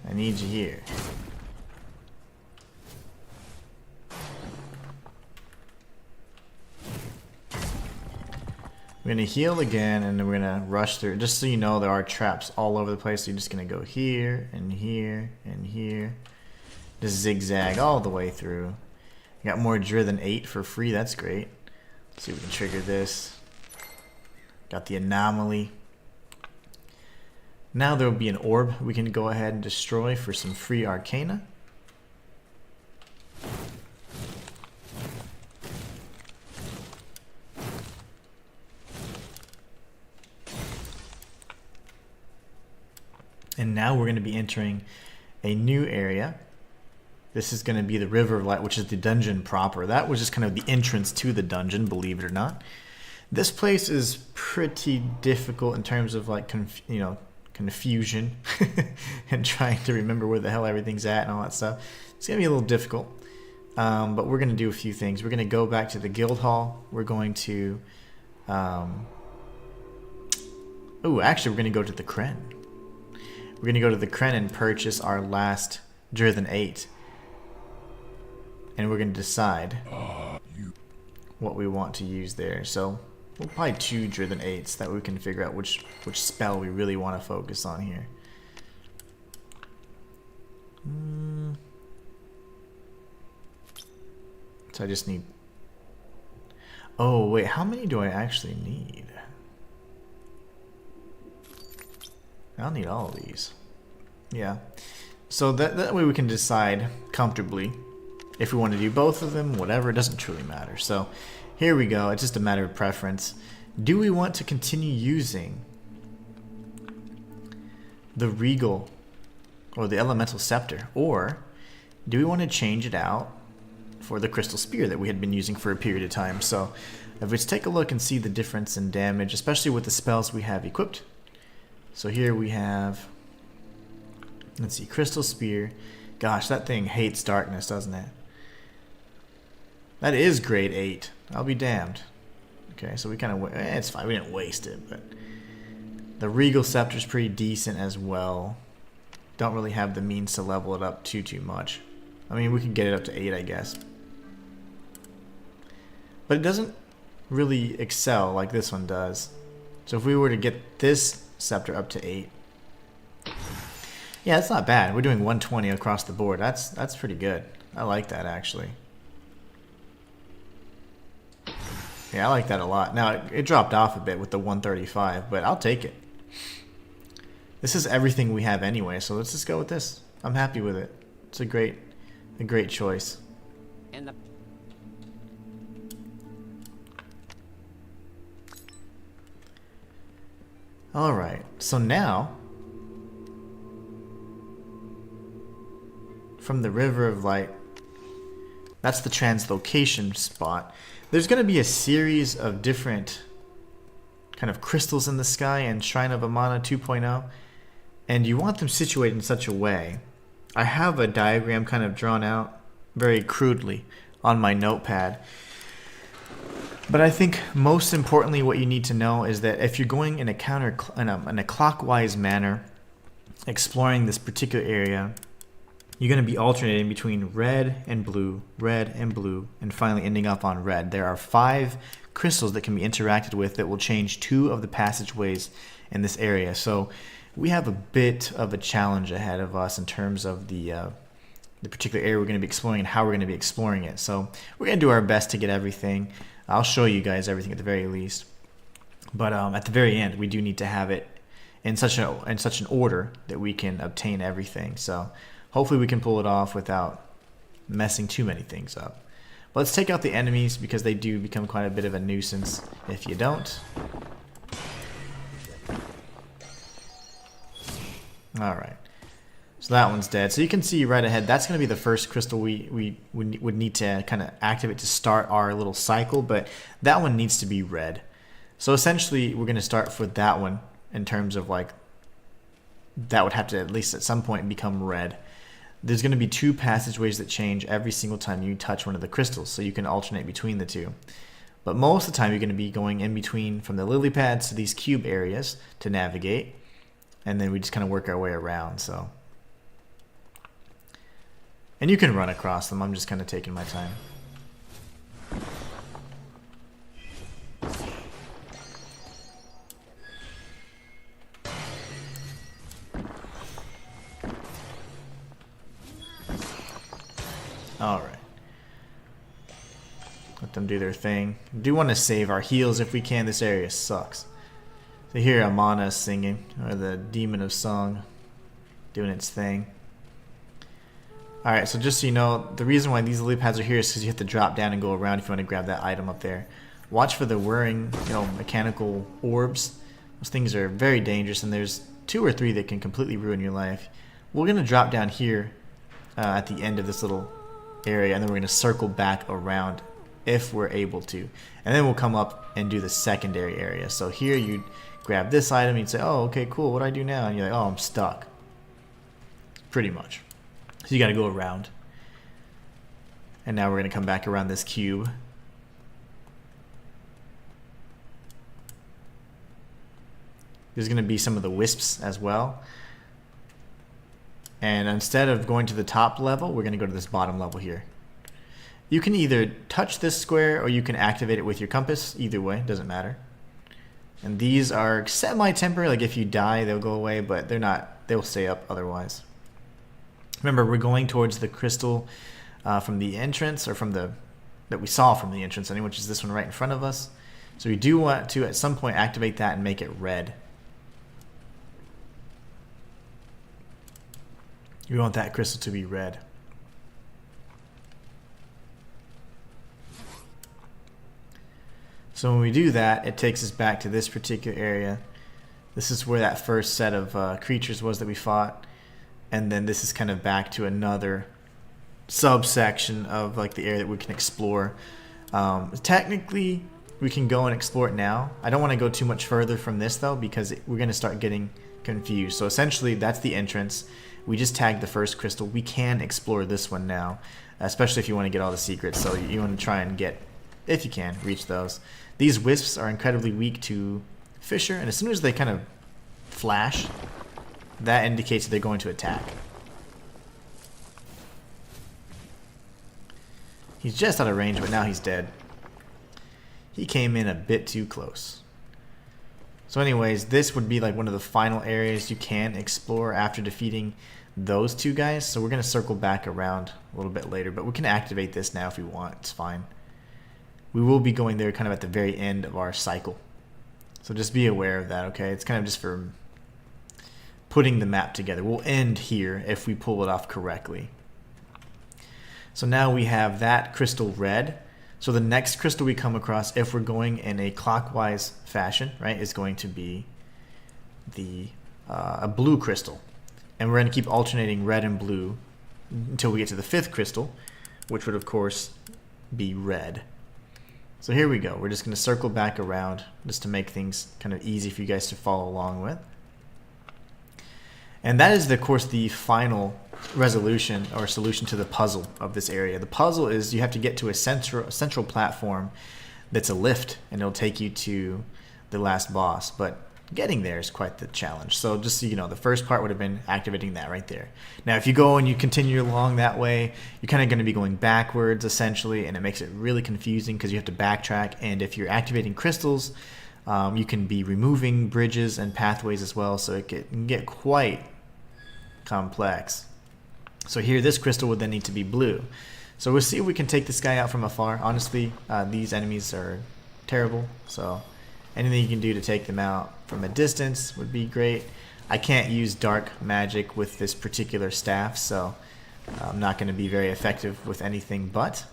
I need you here. We're gonna heal again, and then we're gonna rush through. Just so you know, there are traps all over the place. So you're just gonna go here and here and here, just zigzag all the way through. Got more Drithen 8 for free. That's great. Let's see if we can trigger this. Got the anomaly. Now there will be an orb we can go ahead and destroy for some free arcana. And now we're going to be entering a new area. This is going to be the River of Light, which is the dungeon proper. That was just kind of the entrance to the dungeon, believe it or not. This place is pretty difficult in terms of like confusion and trying to remember where the hell everything's at and all that stuff. It's going to be a little difficult, but we're going to do a few things. We're going to go back to the guild hall. We're going to actually we're going to go to the Kren. We're going to go to the Kren and purchase our last Drithen 8. And we're going to decide what we want to use there. So we'll probably 2 Drithen 8s that we can figure out which spell we really want to focus on here. So I just need... Oh, wait, how many do I actually need? I'll need all of these. Yeah. So that way we can decide comfortably if we want to do both of them, whatever. It doesn't truly matter. So here we go. It's just a matter of preference. Do we want to continue using the Regal or the Elemental Scepter? Or do we want to change it out for the Crystal Spear that we had been using for a period of time? So if we take a look and see the difference in damage, especially with the spells we have equipped. So here we have, let's see, Crystal Spear. Gosh, that thing hates darkness, doesn't it? That is grade 8. I'll be damned. Okay, so we kind of, it's fine. We didn't waste it, but the Regal Scepter is pretty decent as well. Don't really have the means to level it up too much. I mean, we could get it up to 8, I guess. But it doesn't really excel like this one does. So if we were to get this scepter up to 8, yeah, that's not bad. We're doing 120 across the board. That's pretty good. I like that, actually. Yeah, I like that a lot. Now it dropped off a bit with the 135, but I'll take it. This is everything we have anyway, so let's just go with this. I'm happy with it. It's a great choice. All right, so now from the River of Light, that's the translocation spot. There's going to be a series of different kind of crystals in the sky and Shrine of Amana 2.0, and you want them situated in such a way. I have a diagram kind of drawn out very crudely on my notepad. But I think most importantly what you need to know is that if you're going in a clockwise manner, exploring this particular area, you're going to be alternating between red and blue, and finally ending up on red. There are 5 crystals that can be interacted with that will change 2 of the passageways in this area. So we have a bit of a challenge ahead of us in terms of the particular area we're going to be exploring and how we're going to be exploring it. So we're going to do our best to get everything. I'll show you guys everything at the very least. But at the very end, we do need to have it in such an order that we can obtain everything. So hopefully we can pull it off without messing too many things up. But let's take out the enemies because they do become quite a bit of a nuisance if you don't. Alright. So that one's dead. So you can see right ahead, that's going to be the first crystal we would need to kind of activate to start our little cycle, but that one needs to be red. So essentially, we're going to start with that one in terms of like, that would have to at least at some point become red. there's going to be 2 passageways that change every single time you touch one of the crystals, so you can alternate between the 2. But most of the time you're going to be going in between from the lily pads to these cube areas to navigate, and then we just kind of work our way around. So, and you can run across them. I'm just kind of taking my time. Alright. Let them do their thing. Do want to save our heals if we can. This area sucks. So here Amana is singing, or the Demon of Song doing its thing. Alright, so just so you know, the reason why these lily pads are here is because you have to drop down and go around if you want to grab that item up there. Watch for the whirring, mechanical orbs. Those things are very dangerous, and there's 2 or 3 that can completely ruin your life. We're going to drop down here at the end of this little area, and then we're going to circle back around if we're able to, and then we'll come up and do the secondary area. So here you'd grab this item, you'd say, oh, okay, cool, what do I do now? And you're like, oh, I'm stuck, pretty much. So you got to go around, and now we're going to come back around this cube. There's going to be some of the wisps as well. And instead of going to the top level, we're going to go to this bottom level here. You can either touch this square or you can activate it with your compass. Either way, doesn't matter. And these are semi-temporary, like if you die, they'll go away, but they're not, they'll stay up otherwise. Remember, we're going towards the crystal from the entrance, or from the, that we saw from the entrance, which is this one right in front of us. So we do want to, at some point, activate that and make it red. We want that crystal to be red. So when we do that, it takes us back to this particular area. This is where that first set of creatures was that we fought. And then this is kind of back to another subsection of like the area that we can explore. Technically, we can go and explore it now. I don't want to go too much further from this though, because we're going to start getting confused. So essentially, that's the entrance. We just tagged the first crystal. We can explore this one now, especially if you want to get all the secrets. So you want to try and get, if you can, reach those. These wisps are incredibly weak to Fissure, and as soon as they kind of flash, that indicates that they're going to attack. He's just out of range, but now he's dead. He came in a bit too close. So anyways, this would be like one of the final areas you can explore after defeating those 2 guys. So we're going to circle back around a little bit later, but we can activate this now if we want. It's fine. We will be going there kind of at the very end of our cycle. So just be aware of that, okay? It's kind of just for putting the map together. We'll end here if we pull it off correctly. So now we have that crystal red. So the next crystal we come across, if we're going in a clockwise fashion, right, is going to be the a blue crystal. And we're going to keep alternating red and blue until we get to the 5th crystal, which would of course be red. So here we go. We're just going to circle back around just to make things kind of easy for you guys to follow along with. And that is, of course, the final resolution or solution to the puzzle of this area. The puzzle is you have to get to a central platform that's a lift, and it'll take you to the last boss. But getting there is quite the challenge. So just so you know, the first part would have been activating that right there. Now, if you go and you continue along that way, you're kind of going to be going backwards, essentially, and it makes it really confusing because you have to backtrack. And if you're activating crystals, you can be removing bridges and pathways as well, so it can get quite complex. So here, this crystal would then need to be blue. So we'll see if we can take this guy out from afar. Honestly, these enemies are terrible, so anything you can do to take them out from a distance would be great. I can't use dark magic with this particular staff, so I'm not going to be very effective with anything but.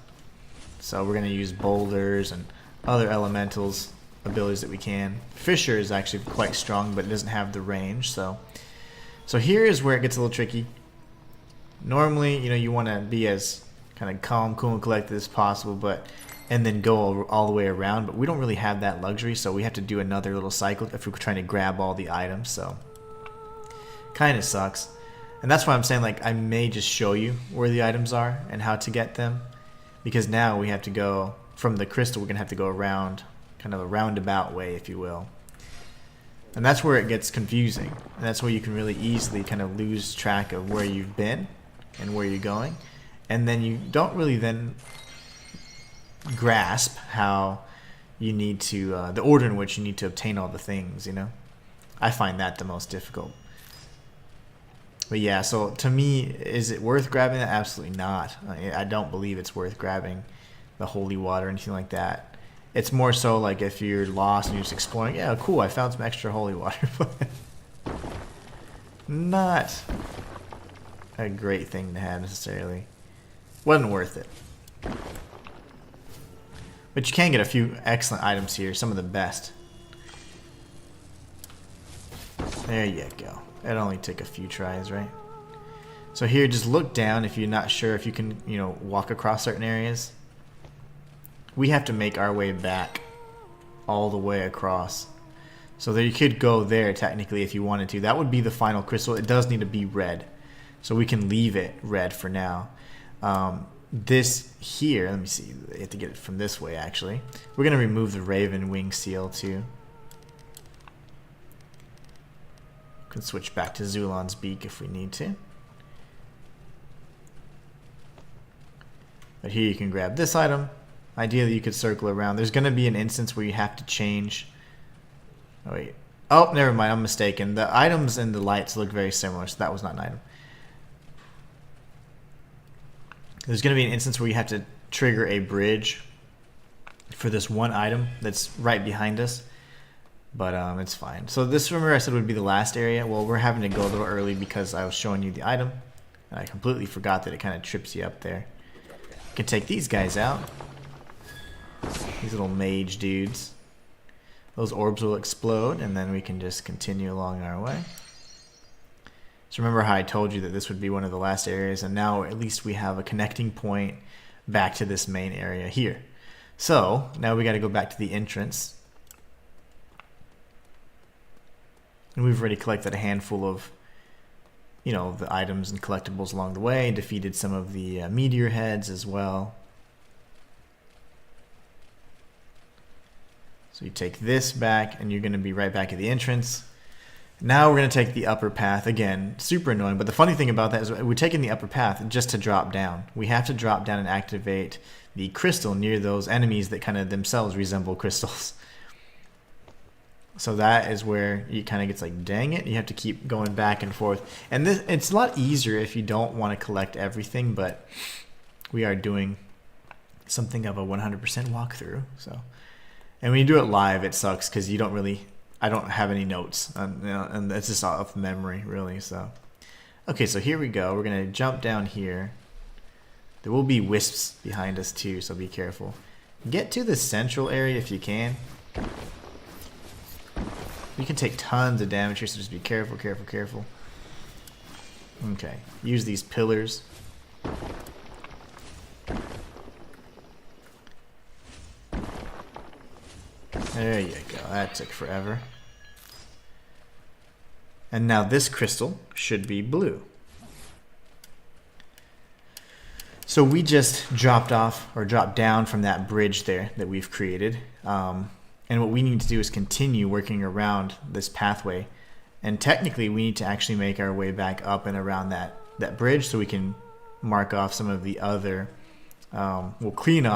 So we're going to use boulders and other elementals abilities that we can. Fissure is actually quite strong, but it doesn't have the range. So here is where it gets a little tricky. Normally, you want to be as kind of calm, cool, and collected as possible, and then go all the way around. But we don't really have that luxury, so we have to do another little cycle if we're trying to grab all the items. So kind of sucks. And that's why I'm saying, like, I may just show you where the items are and how to get them. Because now we have to go from the crystal, we're going to have to go around, kind of a roundabout way, if you will. And that's where it gets confusing. And that's where you can really easily kind of lose track of where you've been and where you're going. And then you don't really then grasp how you need to, the order in which you need to obtain all the things, you know? I find that the most difficult. But yeah, so to me, is it worth grabbing that? Absolutely not. I don't believe it's worth grabbing the holy water or anything like that. It's more so like if you're lost and you're just exploring, yeah, cool, I found some extra holy water. But not a great thing to have necessarily. Wasn't worth it. But you can get a few excellent items here, some of the best. There you go. It only took a few tries, right? So here, just look down if you're not sure if you can, you know, walk across certain areas. We have to make our way back all the way across. So there you could go there technically if you wanted to. That would be the final crystal. It does need to be red. So we can leave it red for now. This here, let me see. I have to get it from this way actually. We're going to remove the Raven Wing Seal too. Can switch back to Zulon's Beak if we need to. But here you can grab this item. Ideally you could circle around. There's going to be an instance where you have to change. Oh wait. Oh, never mind. I'm mistaken. The items and the lights look very similar, so that was not an item. There's going to be an instance where you have to trigger a bridge for this one item that's right behind us. But it's fine. So this, remember I said, would be the last area. Well, we're having to go a little early because I was showing you the item. And I completely forgot that it kind of trips you up there. You can take these guys out. These little mage dudes. Those orbs will explode, and then we can just continue along our way. So remember how I told you that this would be one of the last areas, and now at least we have a connecting point back to this main area here. So now we got to go back to the entrance. And we've already collected a handful of, you know, the items and collectibles along the way, defeated some of the meteor heads as well. So you take this back and you're going to be right back at the entrance. Now we're going to take the upper path. Again, super annoying, but the funny thing about that is we're taking the upper path just to drop down. We have to drop down and activate the crystal near those enemies that kind of themselves resemble crystals. So that is where it kind of gets like, dang it, you have to keep going back and forth. And this, it's a lot easier if you don't want to collect everything, but we are doing something of a 100% walkthrough. So, and when you do it live, it sucks because you don't really, I don't have any notes, you know, and it's just off memory, really. So, okay, so here we go. We're going to jump down here. There will be wisps behind us too, so be careful. Get to the central area if you can. You can take tons of damage here, so just be careful, careful, careful. Okay, use these pillars. There you go, that took forever. And now this crystal should be blue. So we just dropped off, or dropped down from that bridge there that we've created. And what we need to do is continue working around this pathway. And technically, we need to actually make our way back up and around that bridge so we can mark off some of the other, we'll clear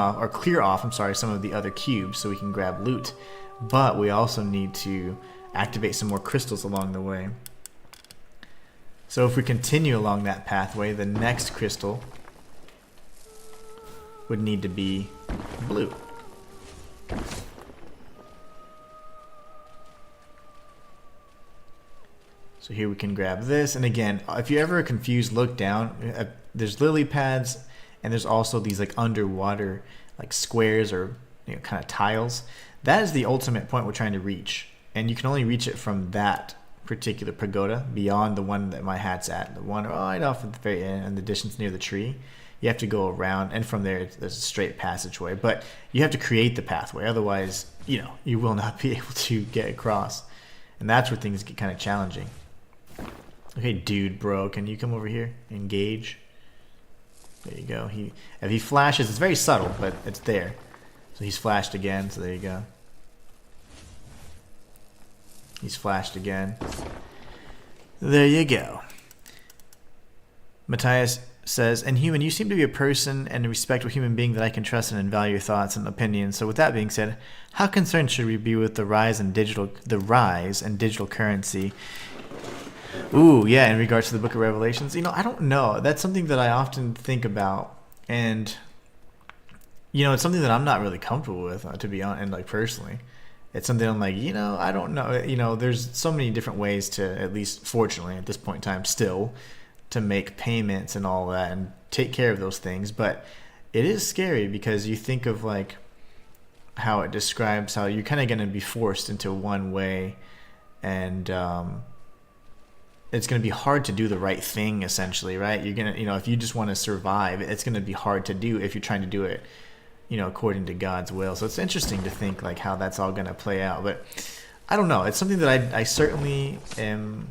off, some of the other cubes so we can grab loot. But we also need to activate some more crystals along the way. So if we continue along that pathway, the next crystal would need to be blue. So here we can grab this, and again, if you're ever confused, look down. There's lily pads, and there's also these like underwater like squares or, you know, kind of tiles. That is the ultimate point we're trying to reach, and you can only reach it from that particular pagoda, beyond the one that my hat's at, the one right off at the very end in the distance near the tree. You have to go around, and from there there's a straight passageway, but you have to create the pathway, otherwise, you know, you will not be able to get across, and that's where things get kind of challenging. Okay, dude, bro, can you come over here? Engage. There you go. If he flashes, it's very subtle, but it's there. So he's flashed again, so there you go. He's flashed again. There you go. Matthias says, Inhuman, you seem to be a person and a respectable human being that I can trust and value your thoughts and opinions. So with that being said, how concerned should we be with the rise in digital currency? Ooh, yeah, in regards to the Book of Revelations, I don't know. That's something that I often think about, and it's something that I'm not really comfortable with, to be honest, and like personally. It's something I'm like, I don't know. There's so many different ways to, at least fortunately at this point in time still, to make payments and all that and take care of those things. But it is scary because you think of like how it describes how you're kind of going to be forced into one way, and it's going to be hard to do the right thing, essentially, right? You're going to, if you just want to survive, it's going to be hard to do if you're trying to do it, according to God's will. So it's interesting to think like how that's all going to play out. But I don't know. It's something that I certainly am,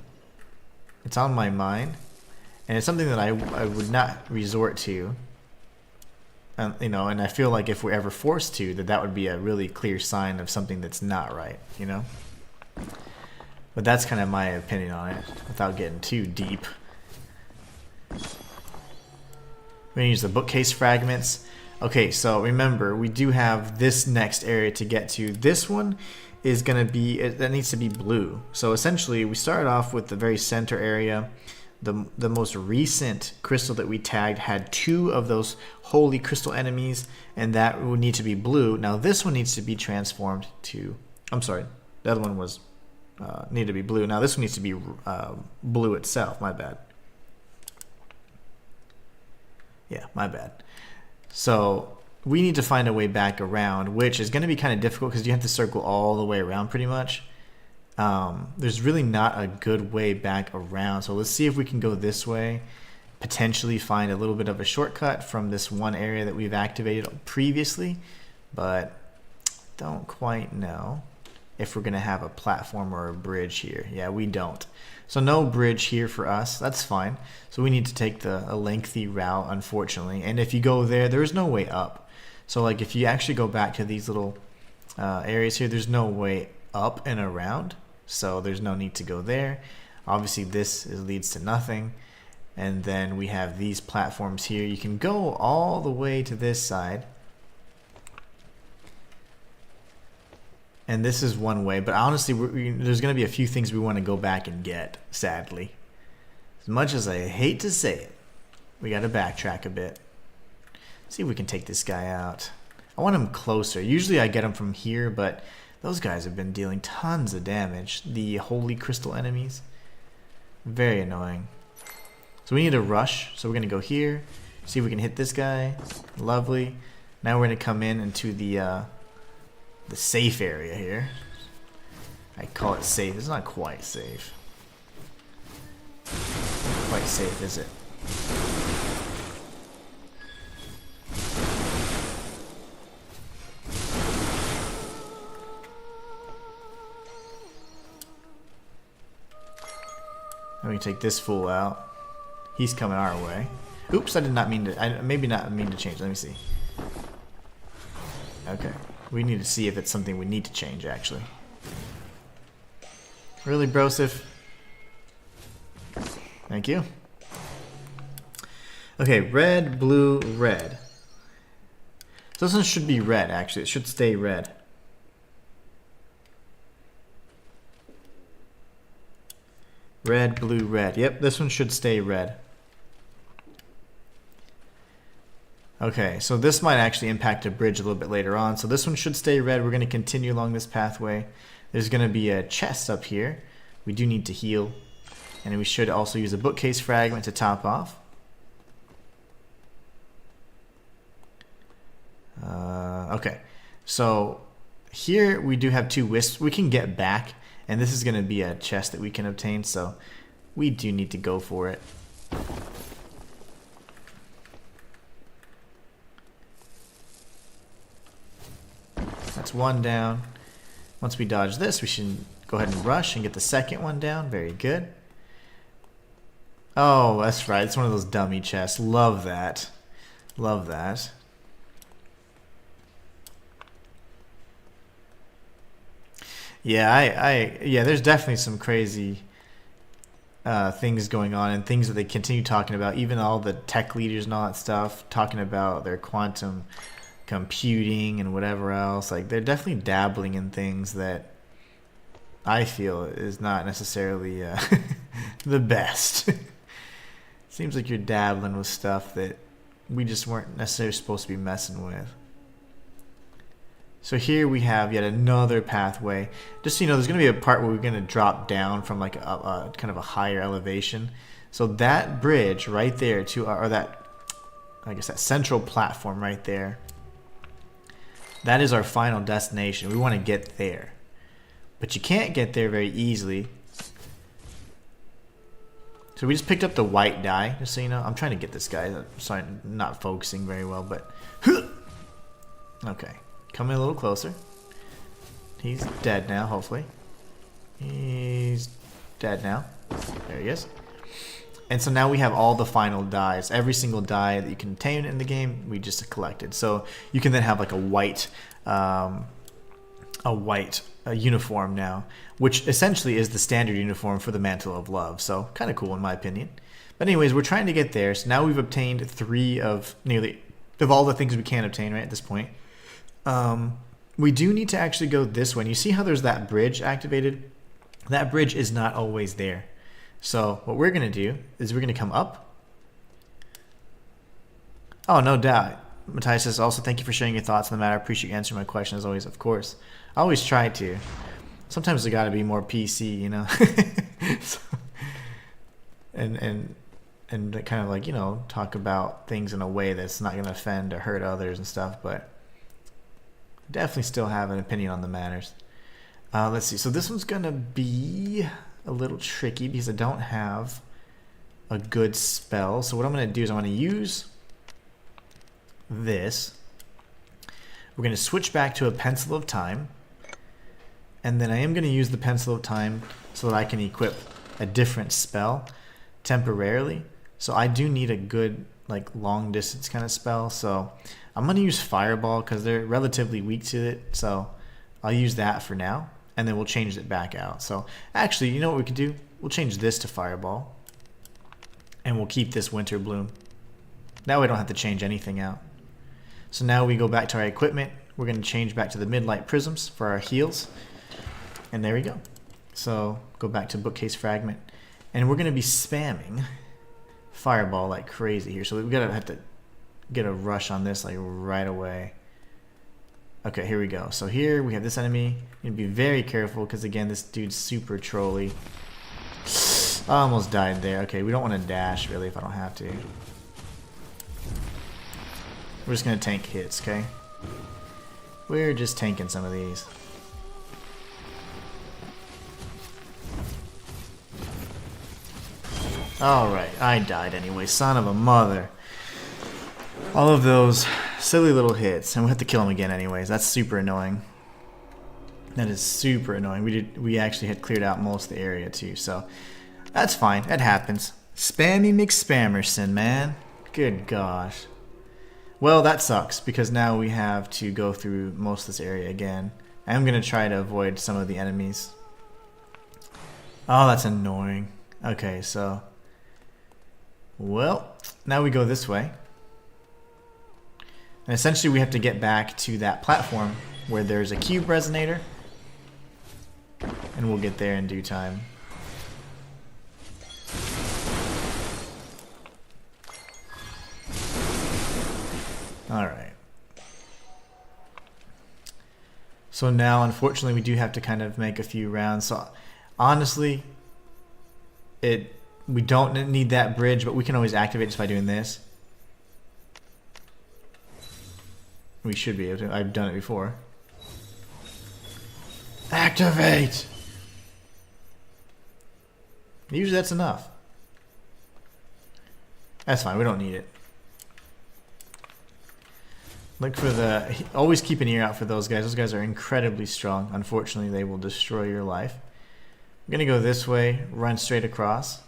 it's on my mind, and it's something that I would not resort to. And I feel like if we're ever forced to, that would be a really clear sign of something that's not right, But that's kind of my opinion on it, without getting too deep. We're going to use the bookcase fragments. Okay, so remember, we do have this next area to get to. This one is going to be, that needs to be blue. So essentially, we started off with the very center area. The most recent crystal that we tagged had 2 of those holy crystal enemies, and that would need to be blue. Now this one needs to be transformed to, I'm sorry, the other one was need to be blue. Now this one needs to be blue itself. My bad. Yeah, my bad. So we need to find a way back around, which is going to be kind of difficult because you have to circle all the way around pretty much. There's really not a good way back around. So let's see if we can go this way, potentially find a little bit of a shortcut from this one area that we've activated previously, but don't quite know if we're going to have a platform or a bridge here. Yeah, we don't. So no bridge here for us. That's fine. So we need to take a lengthy route, unfortunately. And if you go there, there's no way up. So like if you actually go back to these little areas here, there's no way up and around. So there's no need to go there. Obviously this leads to nothing. And then we have these platforms here. You can go all the way to this side. And this is one way, but honestly, there's going to be a few things we want to go back and get, sadly. As much as I hate to say it, we got to backtrack a bit. See if we can take this guy out. I want him closer. Usually I get him from here, but those guys have been dealing tons of damage. The holy crystal enemies. Very annoying. So we need to rush. So we're going to go here. See if we can hit this guy. Lovely. Now we're going to come in into the safe area here. I call it safe. It's not quite safe. Not quite safe, is it? Let me take this fool out. He's coming our way. Oops, I did not mean to. Maybe not mean to change. Let me see. Okay. We need to see if it's something we need to change, actually. Really, Broseph? Thank you. Okay, red, blue, red. So this one should be red, actually. It should stay red. Red, blue, red. Yep, this one should stay red. Okay, so this might actually impact a bridge a little bit later on. So this one should stay red. We're going to continue along this pathway. There's going to be a chest up here. We do need to heal. And we should also use a bookcase fragment to top off. Okay, so here we do have 2 wisps. We can get back, and this is going to be a chest that we can obtain. So we do need to go for it. That's one down. Once we dodge this, we should go ahead and rush and get the second one down. Very good. Oh, that's right. It's one of those dummy chests. Love that. Love that. Yeah, yeah, there's definitely some crazy things going on and things that they continue talking about. Even all the tech leaders and all that stuff talking about their quantum computing and whatever else. Like, they're definitely dabbling in things that I feel is not necessarily the best. Seems like you're dabbling with stuff that we just weren't necessarily supposed to be messing with. So here we have yet another pathway. Just so you know, there's going to be a part where we're going to drop down from like a kind of a higher elevation. So that bridge right there to, or that, I guess that central platform right there, that is our final destination. We want to get there. But you can't get there very easily. So we just picked up the white die, just so you know. I'm trying to get this guy. Sorry, not focusing very well, but... Okay. Coming a little closer. He's dead now, hopefully. He's dead now. There he is. And so now we have all the final dies. Every single die that you can obtain in the game, we just collected. So you can then have like a white uniform now, which essentially is the standard uniform for the Mantle of Love. So kind of cool in my opinion. But anyways, we're trying to get there. So now we've obtained 3 of nearly of all the things we can obtain right at this point. We do need to actually go this way. And you see how there's that bridge activated? That bridge is not always there. So what we're going to do is we're going to come up. Oh, no doubt. Matthias says, also thank you for sharing your thoughts on the matter. I appreciate you answering my question as always, of course. I always try to. Sometimes I got to be more PC, you know. So, and kind of like, you know, talk about things in a way that's not going to offend or hurt others and stuff, but definitely still have an opinion on the matters. Let's see. So this one's going to be a little tricky because I don't have a good spell. So what I'm going to do is I'm going to use this. We're going to switch back to a Pencil of Time. And then I am going to use the Pencil of Time so that I can equip a different spell temporarily. So I do need a good like long distance kind of spell. So I'm going to use Fireball because they're relatively weak to it. So I'll use that for now. And then we'll change it back out. So actually, you know what we could do? We'll change this to Fireball. And we'll keep this Winter Bloom. Now we don't have to change anything out. So now we go back to our equipment. We're going to change back to the Midlight Prisms for our heals. And there we go. So go back to Bookcase Fragment. And we're going to be spamming Fireball like crazy here. So we're going to have to get a rush on this like right away. Okay, here we go. So here we have this enemy. You need to be very careful because again, this dude's super trolly. I almost died there. Okay, we don't want to dash really if I don't have to. We're just going to tank hits, okay? We're just tanking some of these. Alright, I died anyway. Son of a mother. All of those silly little hits. And we'll have to kill him again anyways. That's super annoying. That is super annoying. We actually had cleared out most of the area too. So that's fine. That happens. Spammy McSpammerson, man. Good gosh. Well, that sucks because now we have to go through most of this area again. I'm going to try to avoid some of the enemies. Oh, that's annoying. Okay, so... Well, now we go this way. And essentially we have to get back to that platform where there's a cube resonator. And we'll get there in due time. Alright. So now, unfortunately, we do have to kind of make a few rounds. So, honestly, we don't need that bridge, but we can always activate just by doing this. We should be able to. I've done it before. Activate! Usually that's enough. That's fine, we don't need it. Look for the... Always keep an ear out for those guys. Those guys are incredibly strong. Unfortunately, they will destroy your life. I'm going to go this way, run straight across.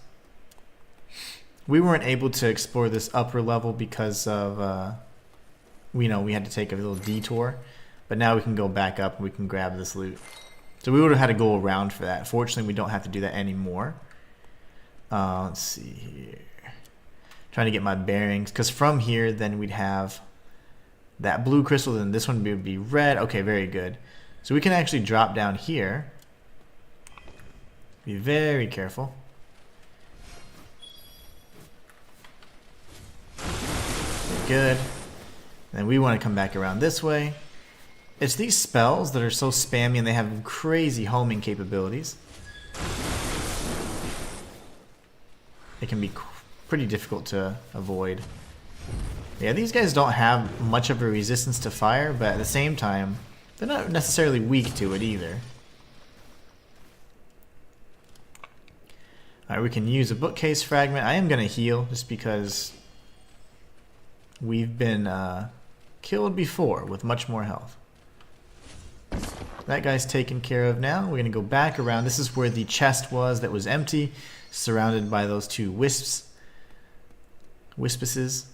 We weren't able to explore this upper level because of, we had to take a little detour. But now we can go back up and we can grab this loot. So we would have had to go around for that. Fortunately, we don't have to do that anymore. Let's see here. Trying to get my bearings. Because from here, then we'd have that blue crystal. Then this one would be red. Okay, very good. So we can actually drop down here. Be very careful. Good. And then we want to come back around this way. It's these spells that are so spammy and they have crazy homing capabilities. It can be pretty difficult to avoid. Yeah, these guys don't have much of a resistance to fire, but at the same time, they're not necessarily weak to it either. Alright, we can use a bookcase fragment. I am going to heal just because we've been killed before with much more health. That guy's taken care of now. We're going to go back around. This is where the chest was that was empty, surrounded by those two wisps. Wispises.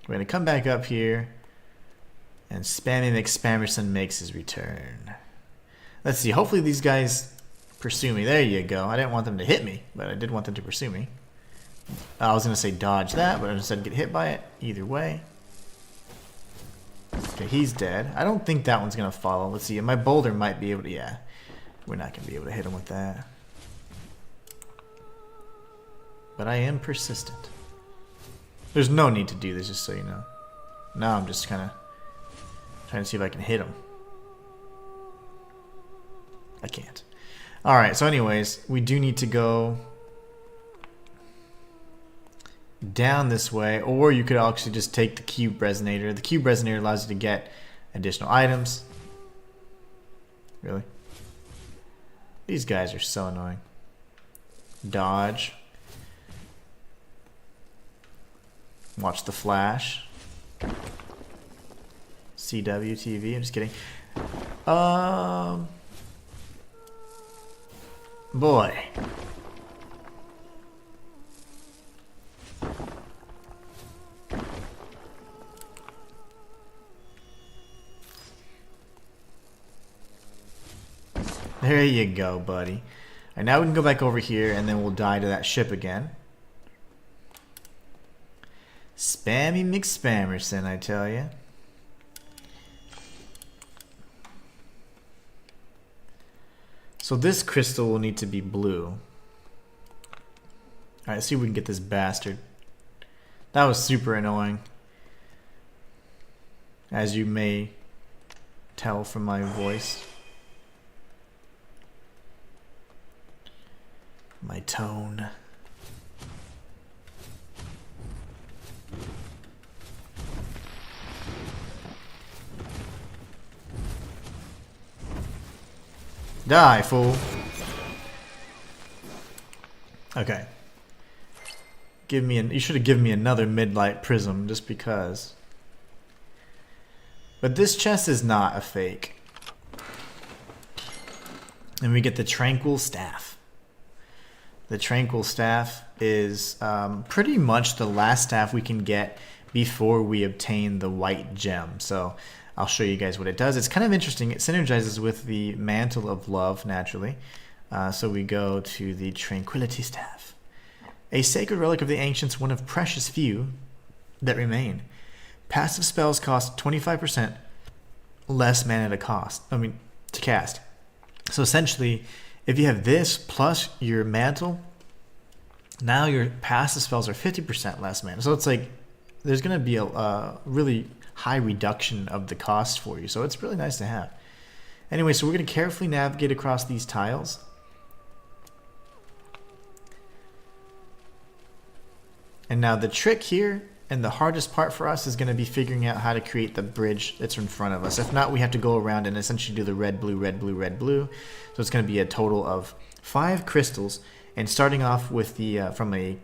We're going to come back up here, and Spammy McSpammerson makes his return. Let's see. Hopefully these guys pursue me. There you go. I didn't want them to hit me, but I did want them to pursue me. I was going to say dodge that, but I instead get hit by it. Either way. Okay, he's dead. I don't think that one's going to follow. Let's see. My boulder might be able to... Yeah. We're not going to be able to hit him with that. But I am persistent. There's no need to do this, just so you know. Now I'm just kind of trying to see if I can hit him. I can't. Alright, so anyways, we do need to go down this way, or you could actually just take the CUBE Resonator. The CUBE Resonator allows you to get additional items. Really? These guys are so annoying. Dodge. Watch the flash. CWTV, I'm just kidding. Boy. There you go, buddy. Alright, now we can go back over here and then we'll die to that ship again. Spammy McSpammerson, I tell ya. So this crystal will need to be blue. Alright, let's see if we can get this bastard. That was super annoying. As you may tell from my voice. My tone. Die, fool. Okay. You should have given me another midlight prism just because. But this chest is not a fake. And we get the Tranquil Staff. The Tranquil Staff is pretty much the last staff we can get before we obtain the white gem. So I'll show you guys what it does. It's kind of interesting. It synergizes with the Mantle of Love, naturally. So we go to the Tranquility Staff. A sacred relic of the ancients, one of precious few that remain. Passive spells cost 25% less mana to cast. So essentially, if you have this plus your mantle, now your passive spells are 50% less mana. So it's like there's going to be a really high reduction of the cost for you. So it's really nice to have. Anyway, so we're going to carefully navigate across these tiles. And now the trick here and the hardest part for us is going to be figuring out how to create the bridge that's in front of us. If not, we have to go around and essentially do the red, blue, red, blue, red, blue. So it's going to be a total of 5 crystals. And starting off with the from a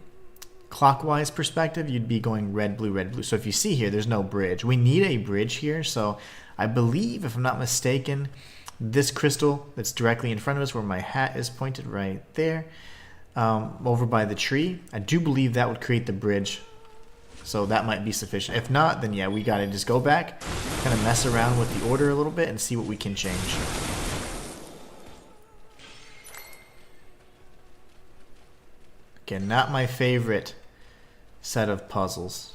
clockwise perspective, you'd be going red, blue, red, blue. So if you see here, there's no bridge. We need a bridge here. So I believe, if I'm not mistaken, this crystal that's directly in front of us where my hat is pointed right there, over by the tree. I do believe that would create the bridge. So that might be sufficient. If not, then yeah, we gotta just go back, kind of mess around with the order a little bit and see what we can change. Again, not my favorite set of puzzles.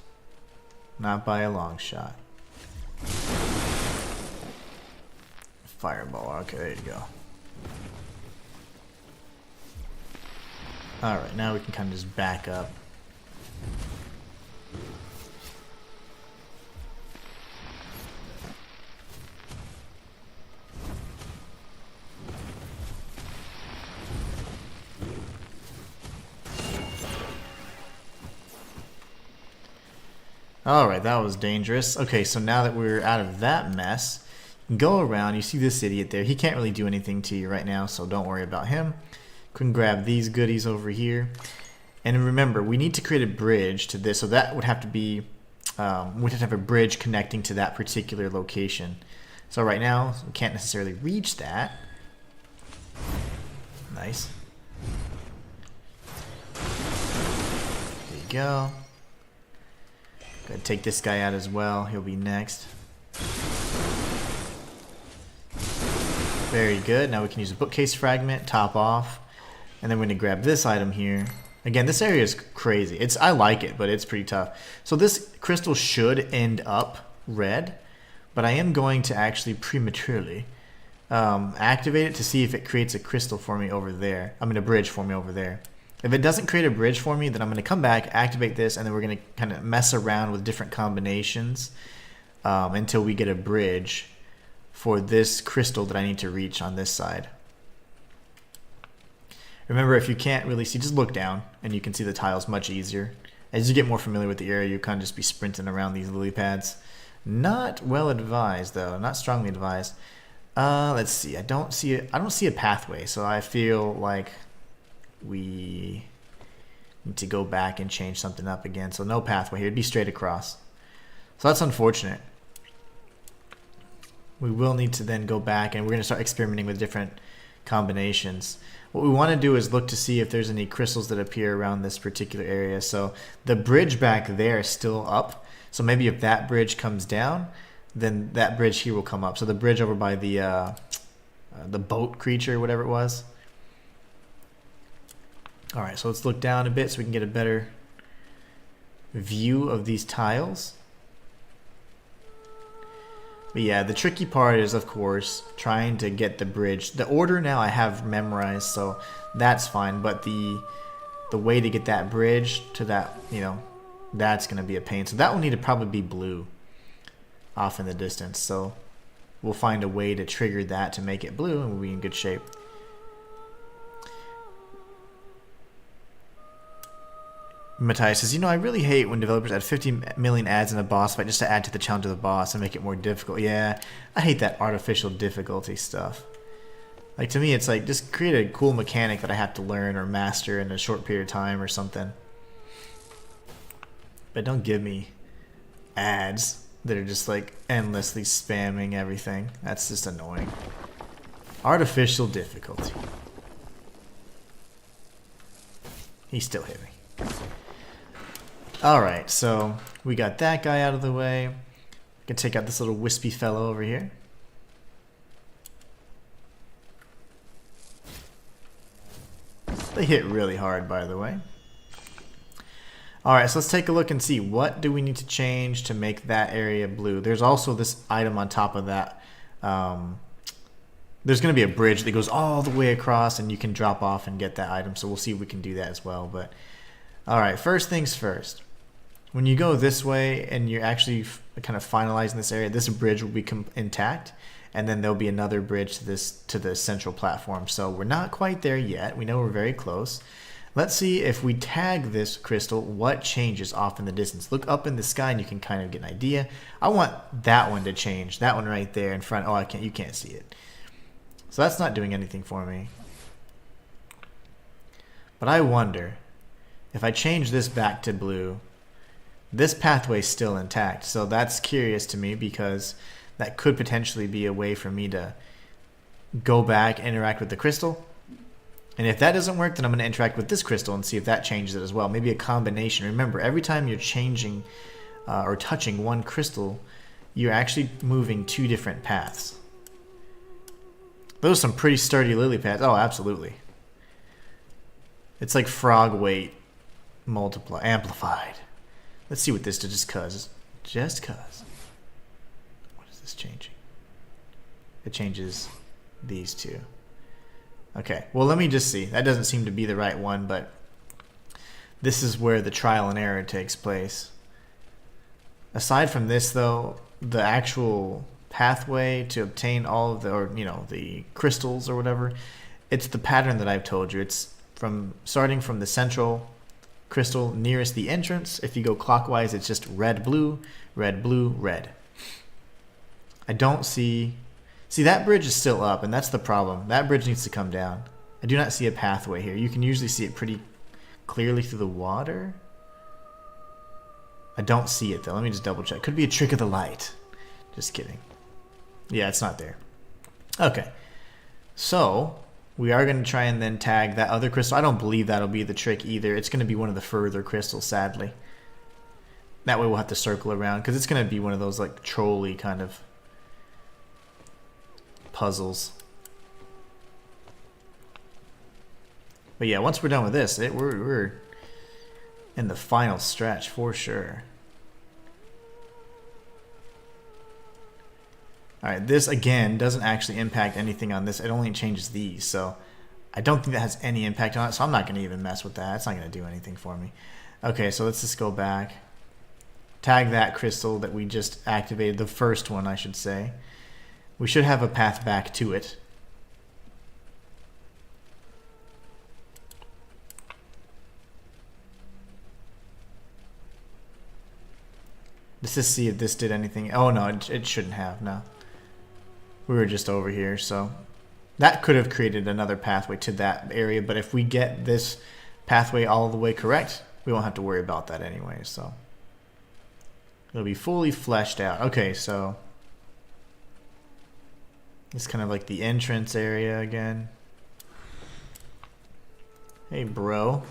Not by a long shot. Fireball, okay, there you go. Alright, now we can kind of just back up. Alright, that was dangerous. Okay, so now that we're out of that mess, you can go around, you see this idiot there. He can't really do anything to you right now, so don't worry about him. Can grab these goodies over here. And remember, we need to create a bridge to this, so that would have to be, we'd have to have a bridge connecting to that particular location. So right now, we can't necessarily reach that. Nice. There you go. Gotta take this guy out as well. He'll be next. Very good. Now we can use a bookcase fragment, top off. And then we're gonna grab this item here. Again, this area is crazy. I like it, but it's pretty tough. So this crystal should end up red, but I am going to actually prematurely activate it to see if it creates a crystal for me over there. I mean, a bridge for me over there. If it doesn't create a bridge for me, then I'm going to come back, activate this, and then we're going to kind of mess around with different combinations until we get a bridge for this crystal that I need to reach on this side. Remember, if you can't really see, just look down, and you can see the tiles much easier. As you get more familiar with the area, you kind of just be sprinting around these lily pads. Not well advised, though. Not strongly advised. Let's see. I don't see a pathway, so I feel like we need to go back and change something up again. So no pathway here. It'd be straight across. So that's unfortunate. We will need to then go back, and we're going to start experimenting with different combinations. What we want to do is look to see if there's any crystals that appear around this particular area. So the bridge back there is still up. So maybe if that bridge comes down, then that bridge here will come up. So the bridge over by the boat creature, whatever it was. Alright, so let's look down a bit so we can get a better view of these tiles. But yeah, the tricky part is, of course, trying to get the bridge. The order now I have memorized, so that's fine. But the way to get that bridge to that, you know, that's going to be a pain. So that will need to probably be blue off in the distance. So we'll find a way to trigger that to make it blue, and we'll be in good shape. Matthias says, you know, I really hate when developers add 50 million ads in a boss fight just to add to the challenge of the boss and make it more difficult. Yeah, I hate that artificial difficulty stuff. Like, to me, it's like, just create a cool mechanic that I have to learn or master in a short period of time or something. But don't give me ads that are just, like, endlessly spamming everything. That's just annoying. Artificial difficulty. He still hit me. Alright, so we got that guy out of the way. We can take out this little wispy fellow over here. They hit really hard, by the way. Alright, so let's take a look and see what do we need to change to make that area blue. There's also this item on top of that. There's going to be a bridge that goes all the way across, and you can drop off and get that item. So we'll see if we can do that as well. But alright, first things first. When you go this way and you're actually kind of finalizing this area, this bridge will be intact, and then there'll be another bridge to the central platform. So we're not quite there yet. We know we're very close. Let's see if we tag this crystal, what changes off in the distance. Look up in the sky and you can kind of get an idea. I want that one to change. That one right there in front. Oh, you can't see it. So that's not doing anything for me. But I wonder if I change this back to blue, this pathway's still intact. So that's curious to me, because that could potentially be a way for me to go back, interact with the crystal, And if that doesn't work, then I'm going to interact with this crystal and see if that changes it as well. Maybe a combination. Remember, every time you're changing or touching one crystal, you're actually moving 2 different paths. Those are some pretty sturdy lily pads. Oh, absolutely. It's like frog weight amplified. Let's see what this does just cuz. Just cuz. What is this changing? It changes these 2. Okay, well let me just see. That doesn't seem to be the right one, but this is where the trial and error takes place. Aside from this though, the actual pathway to obtain all of the, or you know, the crystals or whatever, it's the pattern that I've told you. It's from starting from the central crystal nearest the entrance. If you go clockwise, it's just red, blue, red, blue, red. I don't see... See, that bridge is still up, and that's the problem. That bridge needs to come down. I do not see a pathway here. You can usually see it pretty clearly through the water. I don't see it, though. Let me just double check. Could be a trick of the light. Just kidding. Yeah, it's not there. Okay. So, we are going to try and then tag that other crystal. I don't believe that'll be the trick either. It's going to be one of the further crystals, sadly. That way we'll have to circle around, because it's going to be one of those, like, trolley kind of puzzles. But yeah, once we're done with this, we're in the final stretch for sure. Alright, this again doesn't actually impact anything on this. It only changes these, so I don't think that has any impact on it, so I'm not going to even mess with that. It's not going to do anything for me. Okay, so let's just go back. Tag that crystal that we just activated, the first one I should say. We should have a path back to it. Let's just see if this did anything. Oh no, it shouldn't have, no. We were just over here, so that could have created another pathway to that area, but if we get this pathway all the way correct, we won't have to worry about that anyway, so it'll be fully fleshed out. Okay, so it's kind of like the entrance area again. Hey, bro.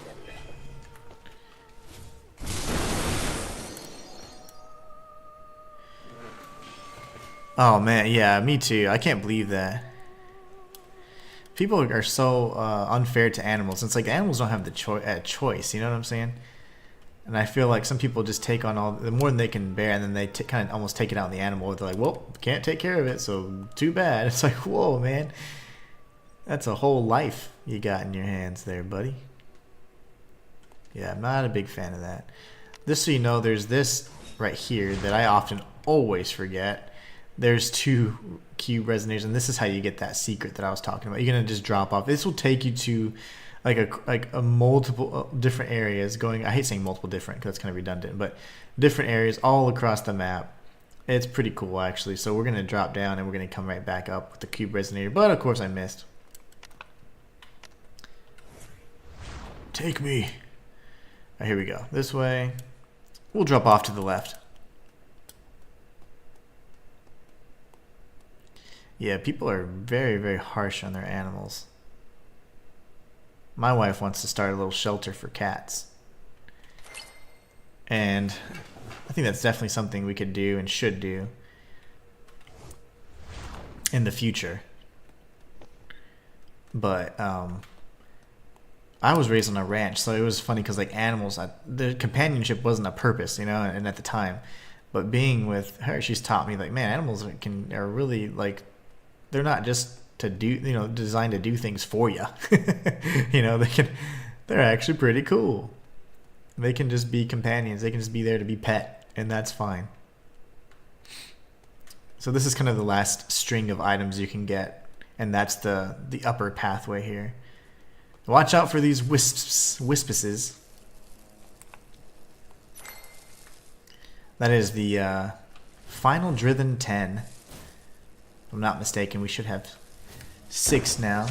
Oh, man. Yeah, me too. I can't believe that. People are so unfair to animals. It's like animals don't have the choice. You know what I'm saying? And I feel like some people just take on all the more than they can bear, and then they kind of almost take it out on the animal. They're like, well, can't take care of it, so too bad. It's like, whoa, man. That's a whole life you got in your hands there, buddy. Yeah, I'm not a big fan of that. Just so you know, there's this right here that I often always forget. There's 2 cube resonators, and this is how you get that secret that I was talking about. You're going to just drop off. This will take you to like a multiple different areas going. I hate saying multiple different because that's kind of redundant, but different areas all across the map. It's pretty cool actually. So we're gonna drop down and we're gonna come right back up with the cube resonator, but of course I missed. Take me. All right, here we go. This way. We'll drop off to the left. Yeah, people are very, very harsh on their animals. My wife wants to start a little shelter for cats. And I think that's definitely something we could do and should do in the future. But I was raised on a ranch, so it was funny because like animals, the companionship wasn't a purpose, you know, and at the time. But being with her, she's taught me like, man, animals are really like, they're not just to do, you know, designed to do things for you. You know, they're actually pretty cool. They can just be companions. They can just be there to be pet, and that's fine. So this is kind of the last string of items you can get, and that's the upper pathway here. Watch out for these wispuses. That is the final Drithen 10. If I'm not mistaken, we should have 6 now.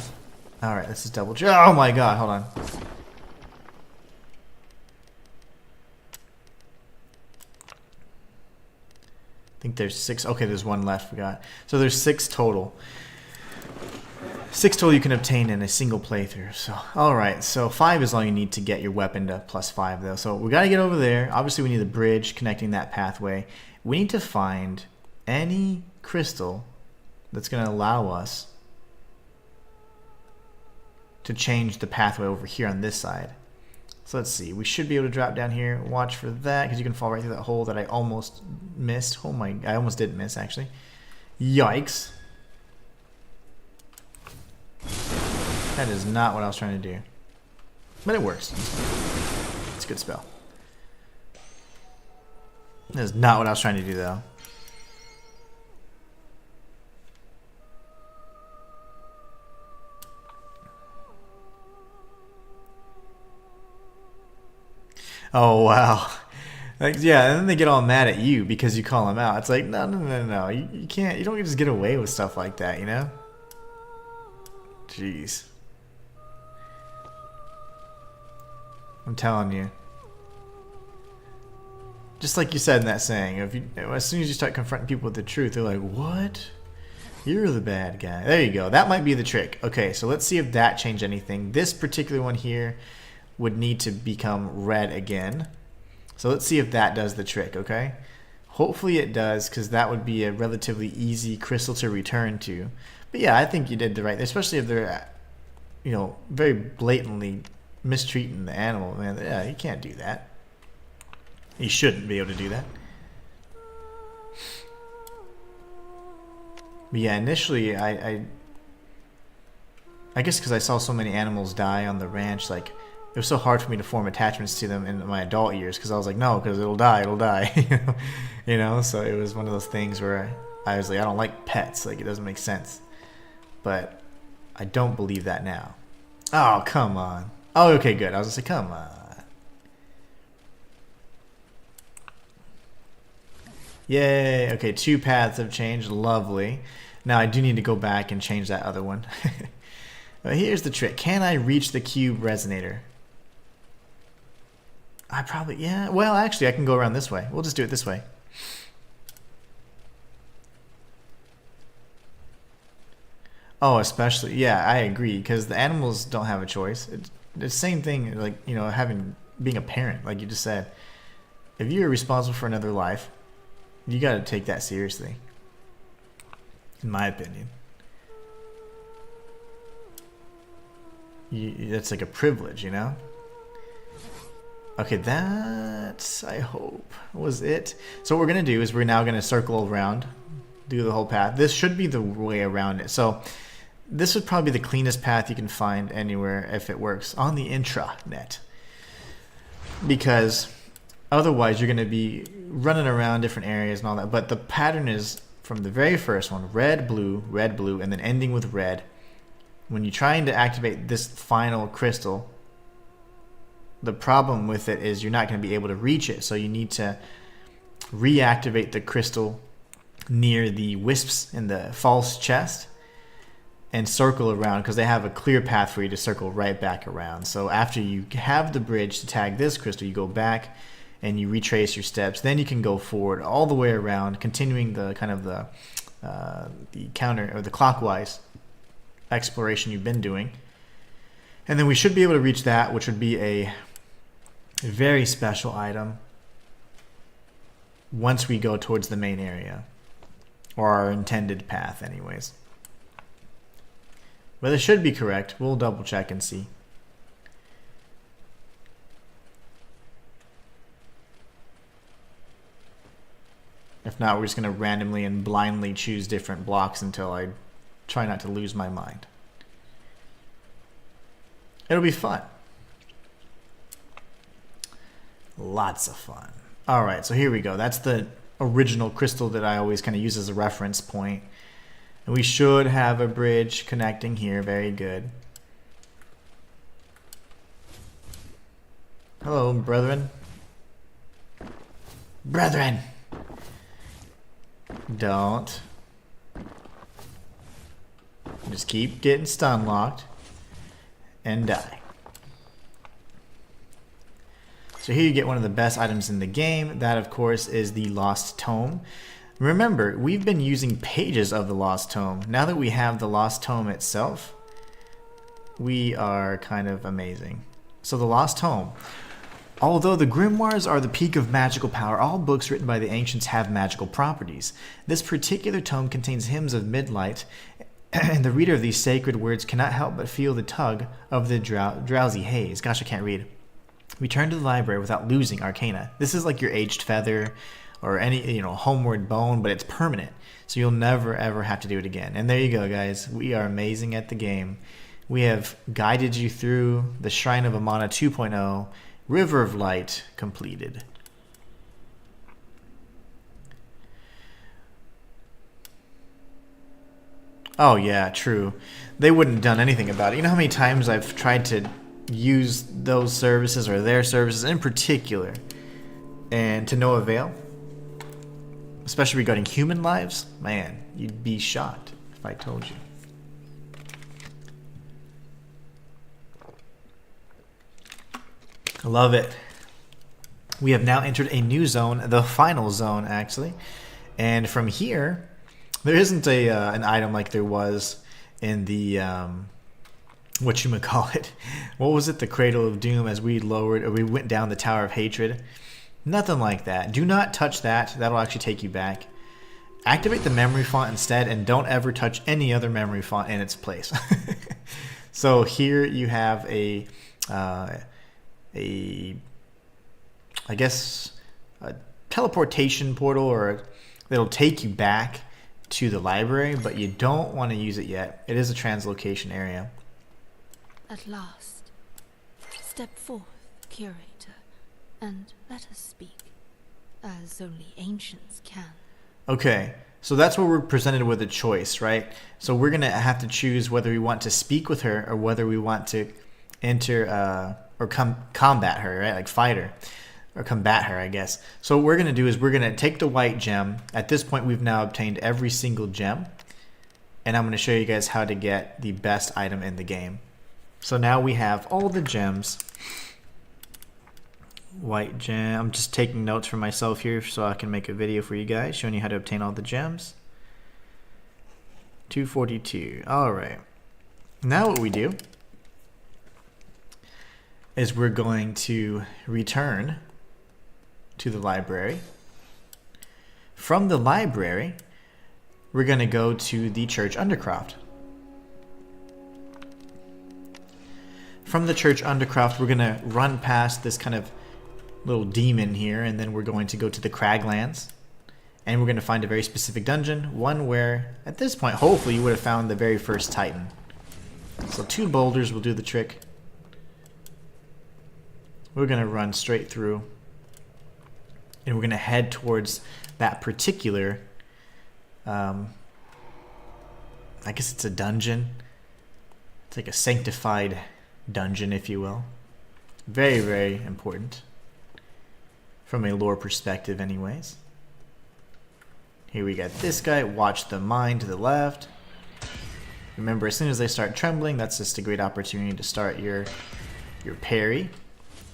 Alright, let's just double check. Oh my god, hold on. I think there's 6. Okay, there's 1 left. We got. So there's 6 total. 6 total you can obtain in a single playthrough. So, alright, so 5 is all you need to get your weapon to +5 though. So we gotta get over there. Obviously we need the bridge connecting that pathway. We need to find any crystal that's gonna allow us to change the pathway over here on this side. So let's see, we should be able to drop down here. Watch for that, because you can fall right through that hole that I almost missed. Oh my, I almost didn't miss actually. Yikes. That is not what I was trying to do. But it works. It's a good spell. That is not what I was trying to do though. Oh wow. Like, yeah, and then they get all mad at you because you call them out. It's like, no. You can't, you don't just get away with stuff like that, you know? Jeez. I'm telling you. Just like you said in that saying, if you, as soon as you start confronting people with the truth, they're like, what? You're the bad guy. There you go. That might be the trick. Okay, so let's see if that changed anything. This particular one here would need to become red again. So let's see if that does the trick, okay? Hopefully it does, because that would be a relatively easy crystal to return to. But yeah, I think you did the right thing, especially if they're, you know, very blatantly mistreating the animal. Man, yeah, you can't do that. You shouldn't be able to do that. But yeah, initially I guess because I saw so many animals die on the ranch, like, it was so hard for me to form attachments to them in my adult years, because I was like, no, because it'll die. You know, so it was one of those things where I was like, I don't like pets, like, it doesn't make sense. But I don't believe that now. Oh, come on. Oh, okay, good. I was just like, come on. Yay. Okay, 2 paths have changed. Lovely. Now I do need to go back and change that other one. But here's the trick. Can I reach the cube resonator? I probably, yeah. Well, actually, I can go around this way. We'll just do it this way. Oh, especially, yeah, I agree, because the animals don't have a choice. It's the same thing, like, you know, being a parent, like you just said. If you're responsible for another life, you got to take that seriously, in my opinion. That's like a privilege, you know? Okay, that, I hope, was it. So what we're going to do is we're now going to circle around, do the whole path. This should be the way around it. So this would probably be the cleanest path you can find anywhere if it works on the intranet. Because otherwise you're going to be running around different areas and all that. But the pattern is from the very first one, red, blue, and then ending with red. When you're trying to activate this final crystal, the problem with it is you're not going to be able to reach it. So you need to reactivate the crystal near the wisps in the false chest and circle around, because they have a clear path for you to circle right back around. So after you have the bridge to tag this crystal, you go back and you retrace your steps. Then you can go forward all the way around, continuing the kind of the counter or the clockwise exploration you've been doing. And then we should be able to reach that, which would be a very special item once we go towards the main area, or our intended path anyways. But it should be correct. We'll double check and see. If not, we're just going to randomly and blindly choose different blocks until I try not to lose my mind. It'll be fun. Lots of fun. Alright, so here we go. That's the original crystal that I always kind of use as a reference point. And we should have a bridge connecting here. Very good. Hello, brethren. Brethren! Don't. Just keep getting stun locked and die. So here you get one of the best items in the game. That, of course, is the Lost Tome. Remember, we've been using pages of the Lost Tome. Now that we have the Lost Tome itself, we are kind of amazing. So the Lost Tome. Although the grimoires are the peak of magical power, all books written by the ancients have magical properties. This particular tome contains hymns of midnight, and the reader of these sacred words cannot help but feel the tug of the drowsy haze. Gosh, I can't read. Return to the library without losing arcana. This is like your aged feather or any, homeward bone, but it's permanent. So you'll never ever have to do it again. And there you go, guys. We are amazing at the game. We have guided you through the Shrine of Amana 2.0, River of Light completed. Oh yeah, true. They wouldn't have done anything about it. You know how many times I've tried to use those services or their services in particular and to no avail? Especially regarding human lives? Man, you'd be shocked if I told you. I love it. We have now entered a new zone, the final zone actually. And from here, there isn't an item like there was in the whatchamacallit. What was it? The Cradle of Doom as we went down the Tower of Hatred. Nothing like that. Do not touch that. That'll actually take you back. Activate the memory font instead, and don't ever touch any other memory font in its place. So here you have a teleportation portal, or that'll take you back to the library, but you don't want to use it yet. It is a translocation area. At last, step forth, Curator, and let us speak, as only ancients can. Okay, so that's where we're presented with a choice, right? So we're going to have to choose whether we want to speak with her or whether we want to enter or combat her, right? Like fight her. Or combat her, I guess. So what we're going to do is we're going to take the white gem. At this point, we've now obtained every single gem. And I'm going to show you guys how to get the best item in the game. So now we have all the gems. White gem. I'm just taking notes for myself here so I can make a video for you guys showing you how to obtain all the gems. 242. Alright. Now what we do is we're going to return to the library. From the library, we're going to go to the Church Undercroft. From the Church Undercroft, we're going to run past this kind of little demon here, and then we're going to go to the Craglands, and we're going to find a very specific dungeon, one where, at this point, hopefully you would have found the very first Titan. So 2 boulders will do the trick. We're going to run straight through, and we're going to head towards that particular, I guess it's a dungeon. It's like a sanctified dungeon, if you will. Very, very important. From a lore perspective, anyways. Here we got this guy. Watch the mine to the left. Remember, as soon as they start trembling, that's just a great opportunity to start your parry.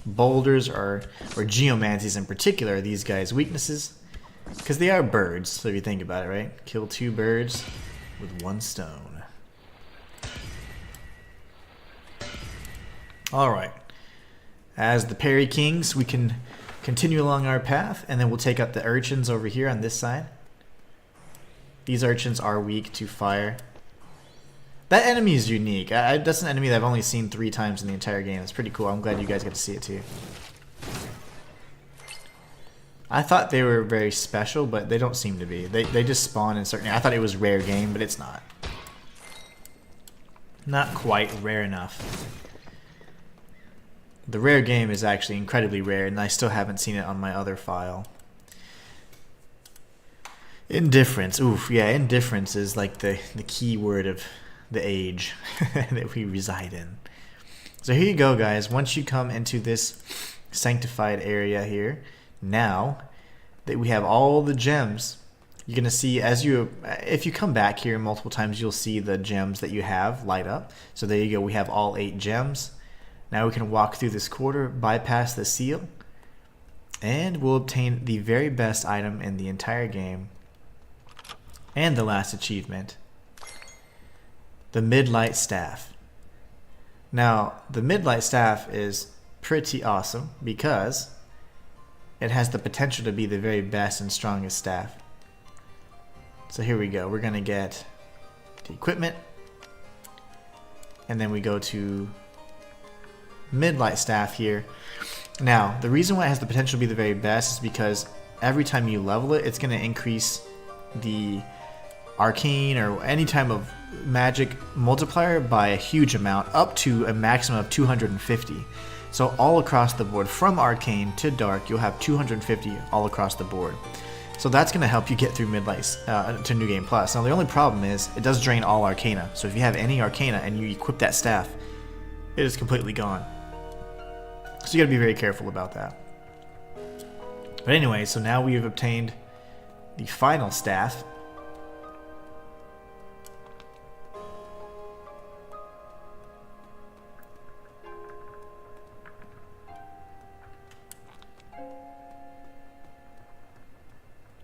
Boulders or geomancies in particular are these guys' weaknesses, because they are birds. So if you think about it, right? Kill 2 birds with 1 stone. Alright. As the parry kings, we can continue along our path, and then we'll take out the urchins over here on this side. These urchins are weak to fire. That enemy is unique. That's an enemy that I've only seen 3 times in the entire game. It's pretty cool. I'm glad you guys get to see it too. I thought they were very special, but they don't seem to be. They just spawn in certain... I thought it was rare game, but it's not. Not quite rare enough. The rare game is actually incredibly rare, and I still haven't seen it on my other file. Indifference. Oof, yeah, indifference is like the key word of the age that we reside in. So here you go, guys. Once you come into this sanctified area here, now that we have all the gems, you're gonna see if you come back here multiple times, you'll see the gems that you have light up. So there you go. We have all 8 gems. Now we can walk through this quarter, bypass the seal, and we'll obtain the very best item in the entire game and the last achievement. The Midlight Staff. Now, the Midlight Staff is pretty awesome because it has the potential to be the very best and strongest staff. So here we go. We're going to get the equipment. And then we go to Midlight Staff here. Now, the reason why it has the potential to be the very best is because every time you level it, it's going to increase the arcane or any type of magic multiplier by a huge amount, up to a maximum of 250. So all across the board, from arcane to dark, you'll have 250 all across the board. So that's going to help you get through Midlight to New Game Plus. Now the only problem is it does drain all Arcana. So if you have any Arcana and you equip that staff, it is completely gone. So you got to be very careful about that. But anyway, so now we have obtained the final staff.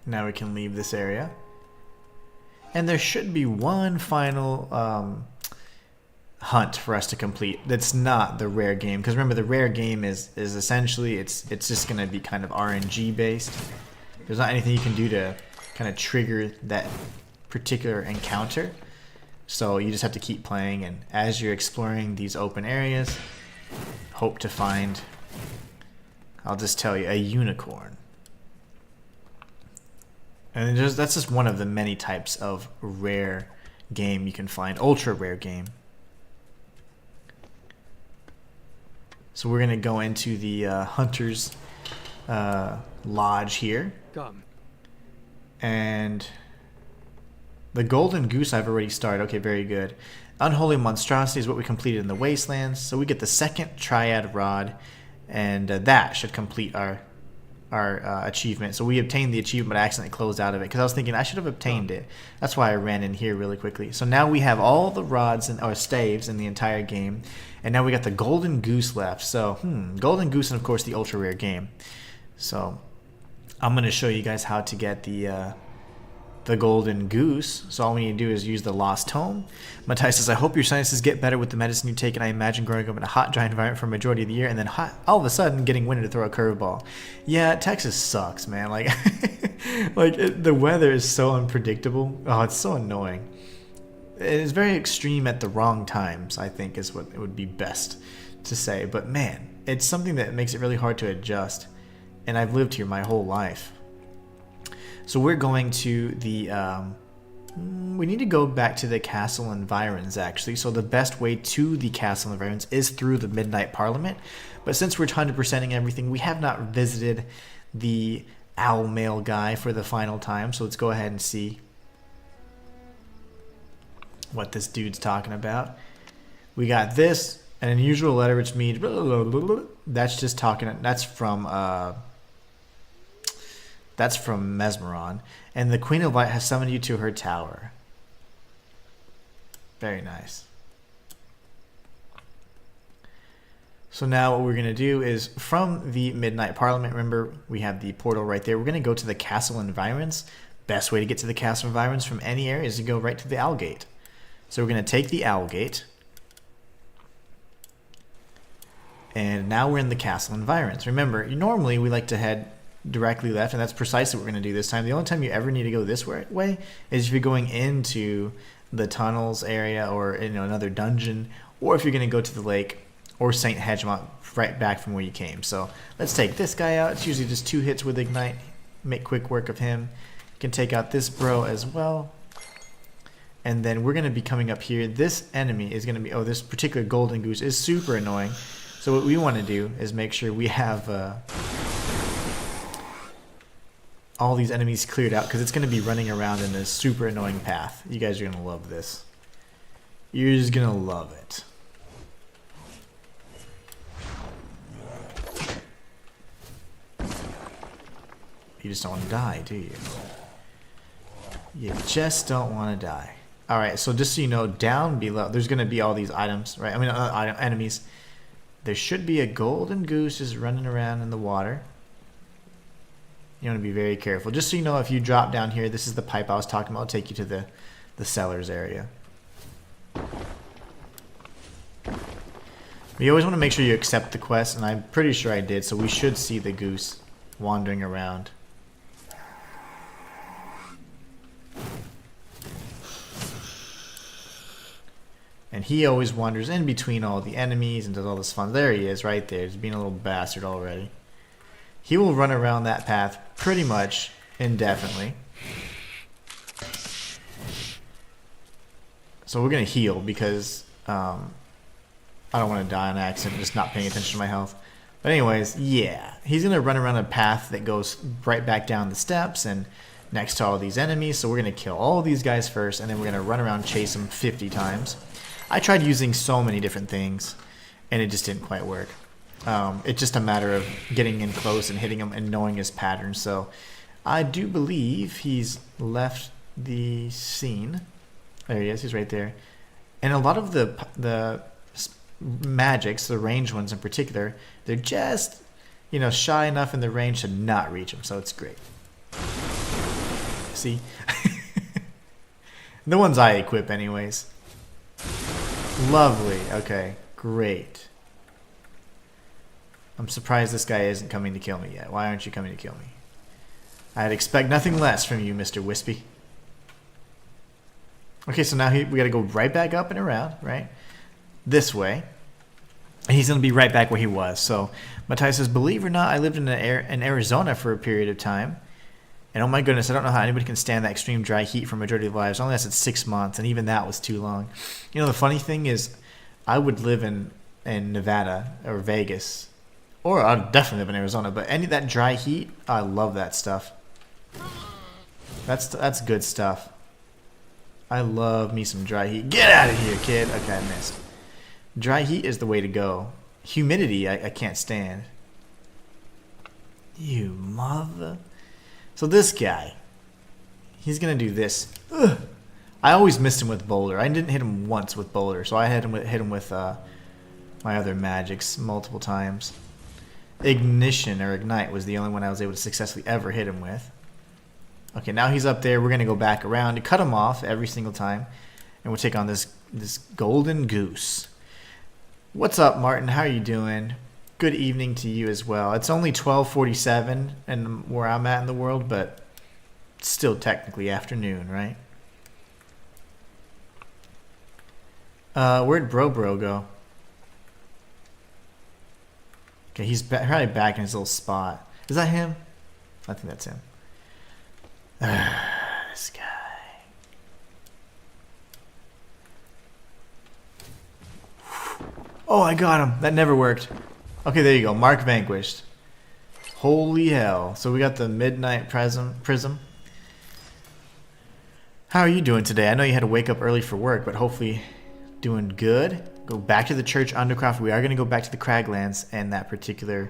Now we can leave this area. And there should be one final hunt for us to complete that's not the rare game. Because remember, the rare game is essentially, it's just going to be kind of RNG based. There's not anything you can do to kind of trigger that particular encounter. So you just have to keep playing. And as you're exploring these open areas, hope to find, I'll just tell you, a unicorn. And that's just one of the many types of rare game you can find. Ultra rare game. So we're going to go into the Hunter's Lodge here. Come. And the Golden Goose I've already started. Okay, very good. Unholy Monstrosity is what we completed in the Wastelands. So we get the second Triad Rod. And that should complete our achievement. So we obtained the achievement, but I accidentally closed out of it because I was thinking I should have obtained it. That's why I ran in here really quickly. So now we have all the rods or staves in the entire game, and now we got the Golden Goose left. So Golden Goose and of course the ultra rare game. So I'm going to show you guys how to get the Golden Goose. So all we need to do is use the Lost Tome. Matthias says, I hope your sinuses get better with the medicine you take, and I imagine growing up in a hot, dry environment for a majority of the year, and then all of a sudden getting winter to throw a curveball. Yeah, Texas sucks, man. Like, the weather is so unpredictable. Oh, it's so annoying. It's very extreme at the wrong times, I think, is what it would be best to say. But man, it's something that makes it really hard to adjust. And I've lived here my whole life. So we're going to the, we need to go back to the castle environs actually. So the best way to the castle environs is through the Midnight Parliament. But since we're 100%ing everything, we have not visited the Owl Male guy for the final time. So let's go ahead and see what this dude's talking about. We got this, an unusual letter which means, that's just talking, that's from Mesmeron. And the Queen of Light has summoned you to her tower. Very nice. So now what we're going to do is from the Midnight Parliament, remember we have the portal right there. We're going to go to the castle environs. Best way to get to the castle environs from any area is to go right to the Owl Gate. So we're going to take the Owl Gate. And now we're in the castle environs. Remember, normally we like to head directly left, and that's precisely what we're going to do this time. The only time you ever need to go this way is if you're going into the tunnels area or another dungeon, or if you're going to go to the lake or St. Hedgemont right back from where you came. So let's take this guy out. It's usually just 2 hits with Ignite. Make quick work of him. You can take out this bro as well. And then we're going to be coming up here. This enemy is going to be, this particular Golden Goose is super annoying. So what we want to do is make sure we have all these enemies cleared out, because it's going to be running around in a super annoying path. You guys are going to love this. You're just going to love it. You just don't want to die, do you? You just don't want to die. Alright, so just so you know, down below, there's going to be all these items, right? I mean, enemies. There should be a Golden Goose just running around in the water. You want to be very careful. Just so you know, if you drop down here, this is the pipe I was talking about. I'll take you to the cellars area. You always want to make sure you accept the quest, and I'm pretty sure I did, so we should see the goose wandering around. And he always wanders in between all the enemies and does all this fun. There he is, right there. He's being a little bastard already. He will run around that path pretty much indefinitely. So we're going to heal because I don't want to die on accident, just not paying attention to my health. But anyways, yeah. He's going to run around a path that goes right back down the steps and next to all these enemies. So we're going to kill all these guys first, and then we're going to run around and chase them 50 times. I tried using so many different things, and it just didn't quite work. It's just a matter of getting in close and hitting him and knowing his pattern. So I do believe he's left the scene. There he is. He's right there. And a lot of the magics, the ranged ones in particular, they're just, you know, shy enough in the range to not reach him. So it's great. See? The ones I equip anyways. Lovely. Okay, great. I'm surprised this guy isn't coming to kill me yet. Why aren't you coming to kill me? I'd expect nothing less from you, Mr. Wispy. Okay, so now we gotta go right back up and around, right? This way. And he's gonna be right back where he was. So Matthias says, believe it or not, I lived in Arizona for a period of time. And oh my goodness, I don't know how anybody can stand that extreme dry heat for a majority of their lives. It only lasted 6 months, and even that was too long. You know, the funny thing is, I would live in Nevada or Vegas, or I'd definitely live in Arizona. But any of that dry heat, I love that stuff. That's good stuff. I love me some dry heat. Get out of here, kid. Okay, I missed. Dry heat is the way to go. Humidity, I can't stand. You mother. So this guy, he's going to do this. Ugh. I always missed him with Boulder. I didn't hit him once with Boulder, so I hit him with my other magics multiple times. Ignition or Ignite was the only one I was able to successfully ever hit him with. Okay, now he's up there. We're going to go back around to cut him off every single time. And we'll take on this golden goose. What's up, Martin? How are you doing? Good evening to you as well. It's only 12:47 and where I'm at in the world, but it's still technically afternoon, right? Where'd Bro go? Okay, he's probably back in his little spot. Is that him? I think that's him. This guy. Oh, I got him. That never worked. Okay, there you go. Mark vanquished. Holy hell. So we got the Midnight Prism. How are you doing today? I know you had to wake up early for work, but hopefully doing good. Go back to the Church Undercroft. We are going to go back to the Craglands and that particular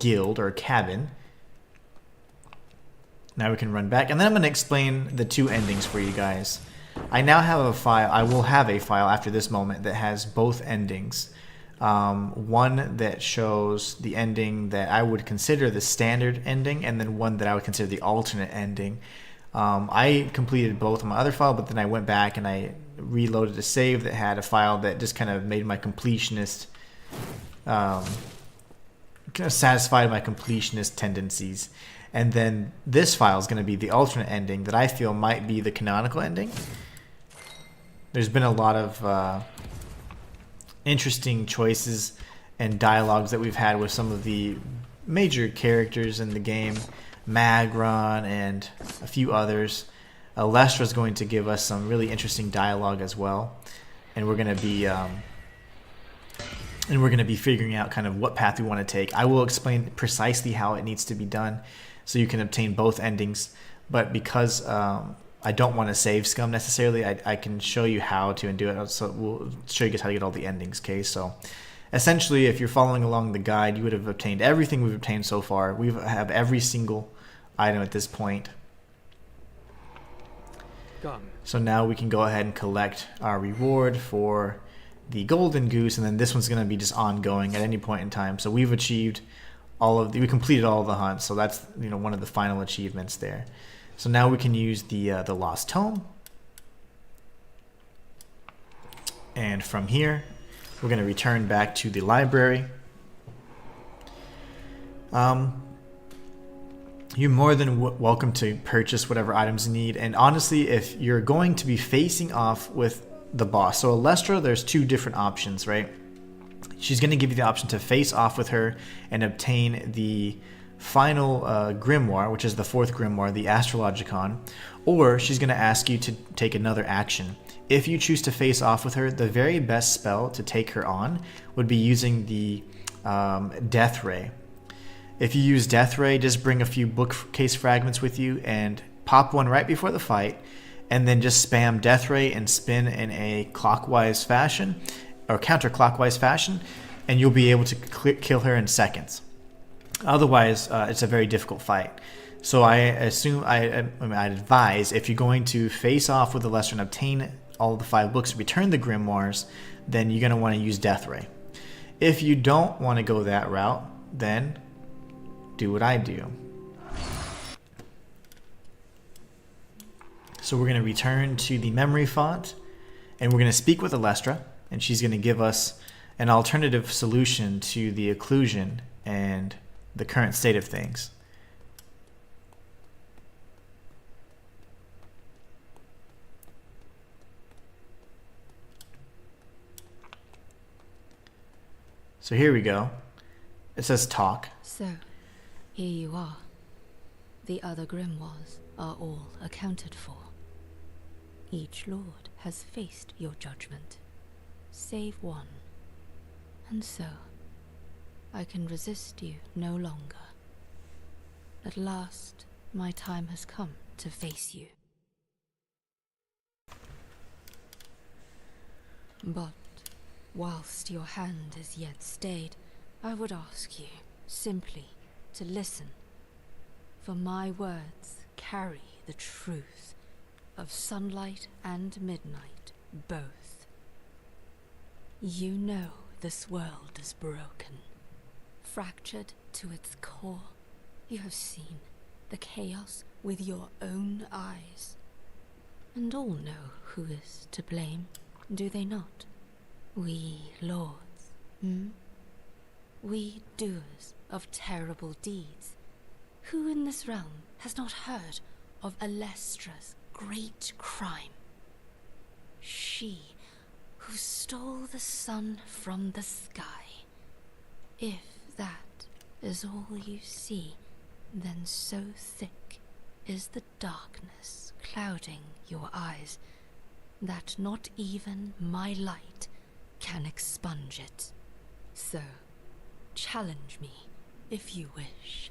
guild or cabin. Now we can run back. And then I'm going to explain the 2 endings for you guys. I now have a file. I will have a file after this moment that has both endings. One that shows the ending that I would consider the standard ending, and then one that I would consider the alternate ending. I completed both on my other file, but then I went back and I reloaded a save that had a file that just kind of made my completionist, kind of satisfied my completionist tendencies. And then this file is going to be the alternate ending that I feel might be the canonical ending. There's been a lot of interesting choices and dialogues that we've had with some of the major characters in the game, Magron and a few others. Lestra's going to give us some really interesting dialogue as well, and we're going to be figuring out kind of what path we want to take. I will explain precisely how it needs to be done, so you can obtain both endings. But because I don't want to save scum necessarily, I can show you how to and do it. So we'll show you guys how to get all the endings, okay? So essentially, if you're following along the guide, you would have obtained everything we've obtained so far. We have every single item at this point. Done. So now we can go ahead and collect our reward for the golden goose, and then this one's going to be just ongoing at any point in time. So we've achieved we completed all of the hunts, so that's, you know, one of the final achievements there. So now we can use the Lost Tome, and from here we're going to return back to the library. You're more than welcome to purchase whatever items you need. And honestly, if you're going to be facing off with the boss, so Alestra, there's two different options, right? She's going to give you the option to face off with her and obtain the final grimoire, which is the fourth grimoire, the Astrologicon, or she's going to ask you to take another action. If you choose to face off with her, the very best spell to take her on would be using the Death Ray. If you use Death Ray, just bring a few bookcase fragments with you and pop one right before the fight, and then just spam Death Ray and spin in a clockwise fashion, or counterclockwise fashion, and you'll be able to kill her in seconds. Otherwise, it's a very difficult fight. So I'd advise, if you're going to face off with the Lesser and obtain all the 5 books, return the grimoires, then you're going to want to use Death Ray. If you don't want to go that route, then do what I do. So we're going to return to the memory font, and we're going to speak with Alestra, and she's going to give us an alternative solution to the occlusion and the current state of things. So here we go. It says talk. So, here you are. The other grimoires are all accounted for. Each lord has faced your judgment, save one. And so, I can resist you no longer. At last, my time has come to face you. But, whilst your hand is yet stayed, I would ask you, simply, to listen. For my words carry the truth of sunlight and midnight, both. You know this world is broken, fractured to its core. You have seen the chaos with your own eyes. And all know who is to blame, do they not? We lords, We doers of terrible deeds. Who in this realm has not heard of Alestra's great crime? She who stole the sun from the sky. If that is all you see, then so thick is the darkness clouding your eyes that not even my light can expunge it. So, challenge me if you wish.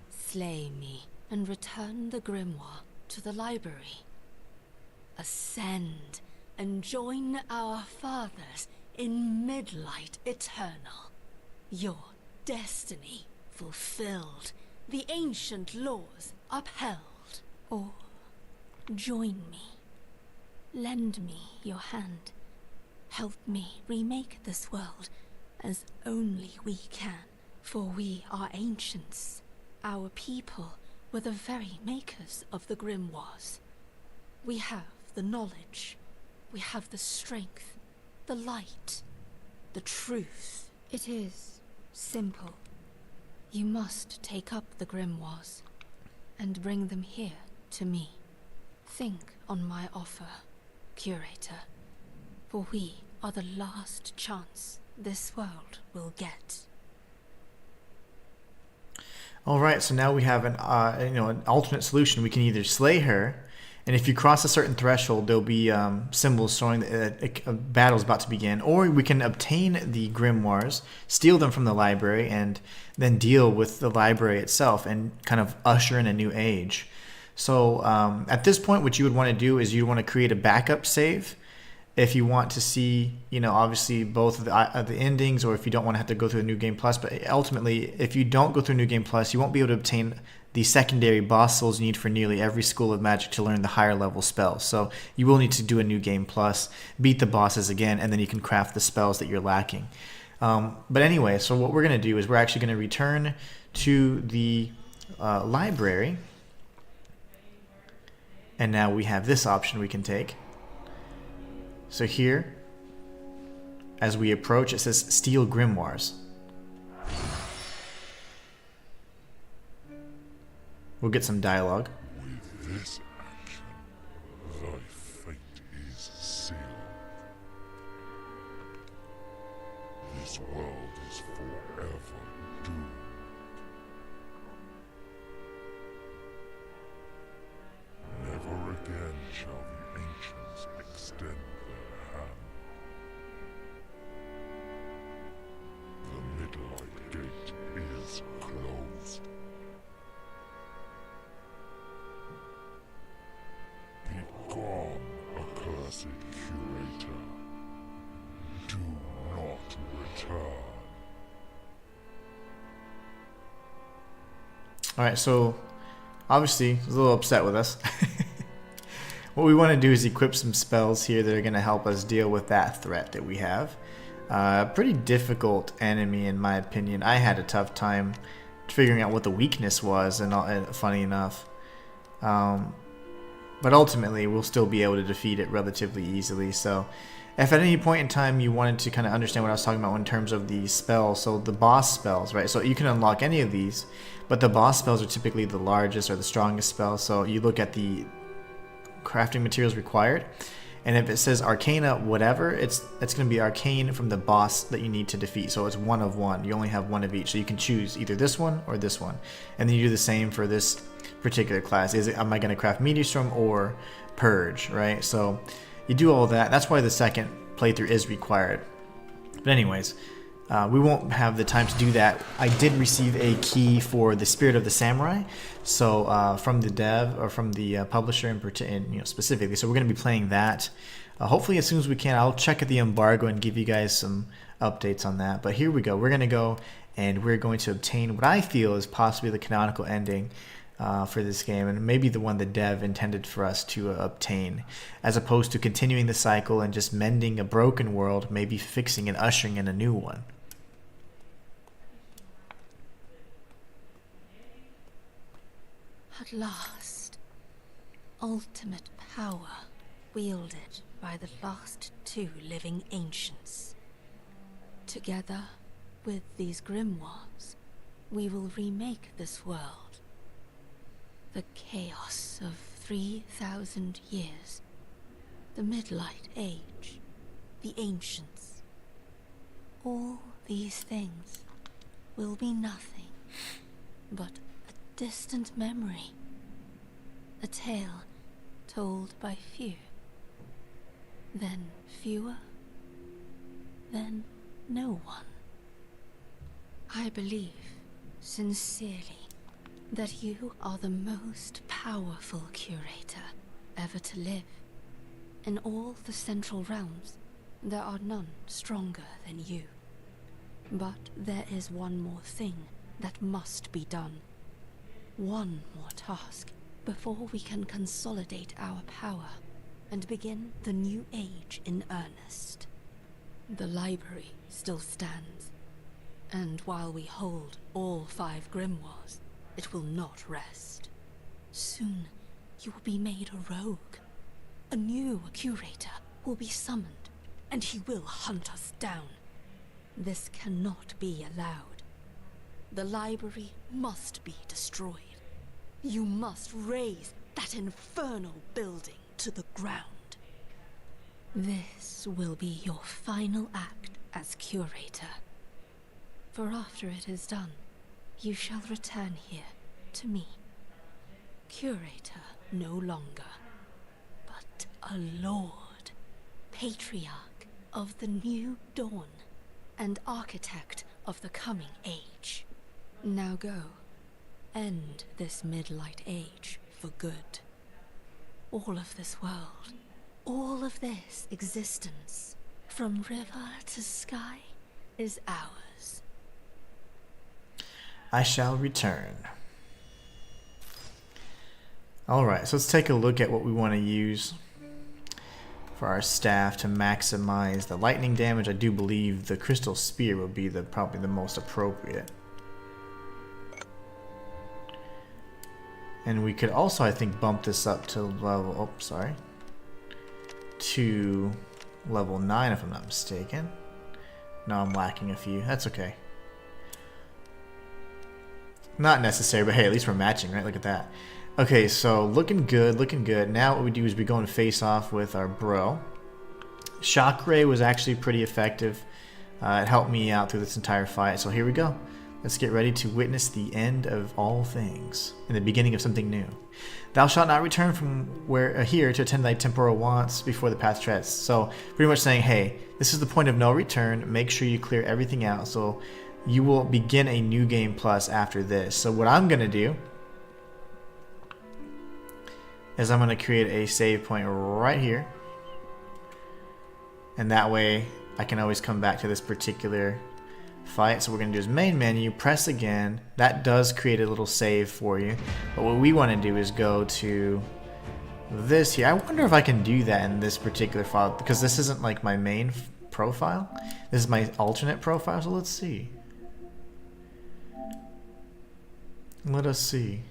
Slay me and return the grimoire to the library. Ascend and join our fathers in midlight eternal. Your destiny fulfilled, the ancient laws upheld. Or join me. Lend me your hand. Help me remake this world as only we can. For we are ancients. Our people were the very makers of the grimoires. We have the knowledge. We have the strength, the light, the truth. It is simple. You must take up the grimoires and bring them here to me. Think on my offer, Curator, for we are the last chance this world will get. All right, so now we have an alternate solution. We can either slay her, and if you cross a certain threshold, there'll be symbols showing that a battle's about to begin. Or we can obtain the grimoires, steal them from the library, and then deal with the library itself and kind of usher in a new age. So at this point, what you would want to do is you'd want to create a backup save if you want to see, obviously both of the endings, or if you don't want to have to go through a New Game Plus. But ultimately, if you don't go through New Game Plus, you won't be able to obtain the secondary boss souls you need for nearly every school of magic to learn the higher level spells. So you will need to do a New Game Plus, beat the bosses again, and then you can craft the spells that you're lacking. But anyway, so what we're going to do is we're actually going to return to the library. And now we have this option we can take. So here, as we approach, it says Steel Grimoires. We'll get some dialogue. With this action, thy fate is sealed. This world is forever doomed. Never again shall the ancients extend their hand. The Midlight Gate is closed. Be gone, accursed Curator. Do not return. Alright, so obviously he's a little upset with us. What we want to do is equip some spells here that are going to help us deal with that threat that we have. Pretty difficult enemy in my opinion. I had a tough time figuring out what the weakness was, and funny enough. But ultimately we'll still be able to defeat it relatively easily. So if at any point in time you wanted to kind of understand what I was talking about in terms of the spells, so the boss spells, right? So you can unlock any of these, but the boss spells are typically the largest or the strongest spells. So you look at the crafting materials required, and if it says Arcana whatever, it's going to be Arcane from the boss that you need to defeat. So it's one of one. You only have one of each, so you can choose either this one or this one, and then you do the same for this particular class. Am I going to craft Meteor Storm or Purge, right? So you do all that. That's why the second playthrough is required. But anyways, we won't have the time to do that. I did receive a key for the Spirit of the Samurai, so from the dev or from the publisher in specifically. So we're going to be playing that. Hopefully as soon as we can. I'll check at the embargo and give you guys some updates on that. But here we go. We're going to go and we're going to obtain what I feel is possibly the canonical ending for this game, and maybe the one the dev intended for us to obtain, as opposed to continuing the cycle and just mending a broken world, maybe fixing and ushering in a new one. At last, ultimate power wielded by the last two living ancients. Together with these grimoires, we will remake this world. The chaos of 3,000 years, the Midlight Age, the ancients. All these things will be nothing but a distant memory, a tale told by few, then fewer, then no one. I believe sincerely that you are the most powerful curator ever to live. In all the central realms, there are none stronger than you. But there is one more thing that must be done. One more task before we can consolidate our power and begin the new age in earnest. The library still stands, and while we hold all 5 grimoires, it will not rest. Soon, you will be made a rogue. A new curator will be summoned, and he will hunt us down. This cannot be allowed. The library must be destroyed. You must raze that infernal building to the ground. This will be your final act as curator. For after it is done, you shall return here to me. Curator no longer, but a lord, patriarch of the new dawn, and architect of the coming age. Now go, end this Midlight Age for good. All of this world, all of this existence, from river to sky, is ours. I shall return. Alright, so let's take a look at what we want to use for our staff to maximize the lightning damage. I do believe the crystal spear will be probably the most appropriate. And we could also, I think, bump this up to to level 9 if I'm not mistaken. No, I'm lacking a few. That's okay. Not necessary, but hey, at least we're matching, right? Look at that. Okay, so looking good, looking good. Now what we do is we go and face off with our bro. Shock Ray was actually pretty effective. It helped me out through this entire fight. So here we go. Let's get ready to witness the end of all things and the beginning of something new. Thou shalt not return from here to attend thy temporal wants before the path treads. So pretty much saying, hey, this is the point of no return. Make sure you clear everything out. So you will begin a new game plus after this. So what I'm going to do is I'm going to create a save point right here. And that way I can always come back to this particular fight. So what we're going to do is main menu, press again. That does create a little save for you. But what we want to do is go to this here. I wonder if I can do that in this particular file, because this isn't like my main profile. This is my alternate profile. So let's see. Let us see.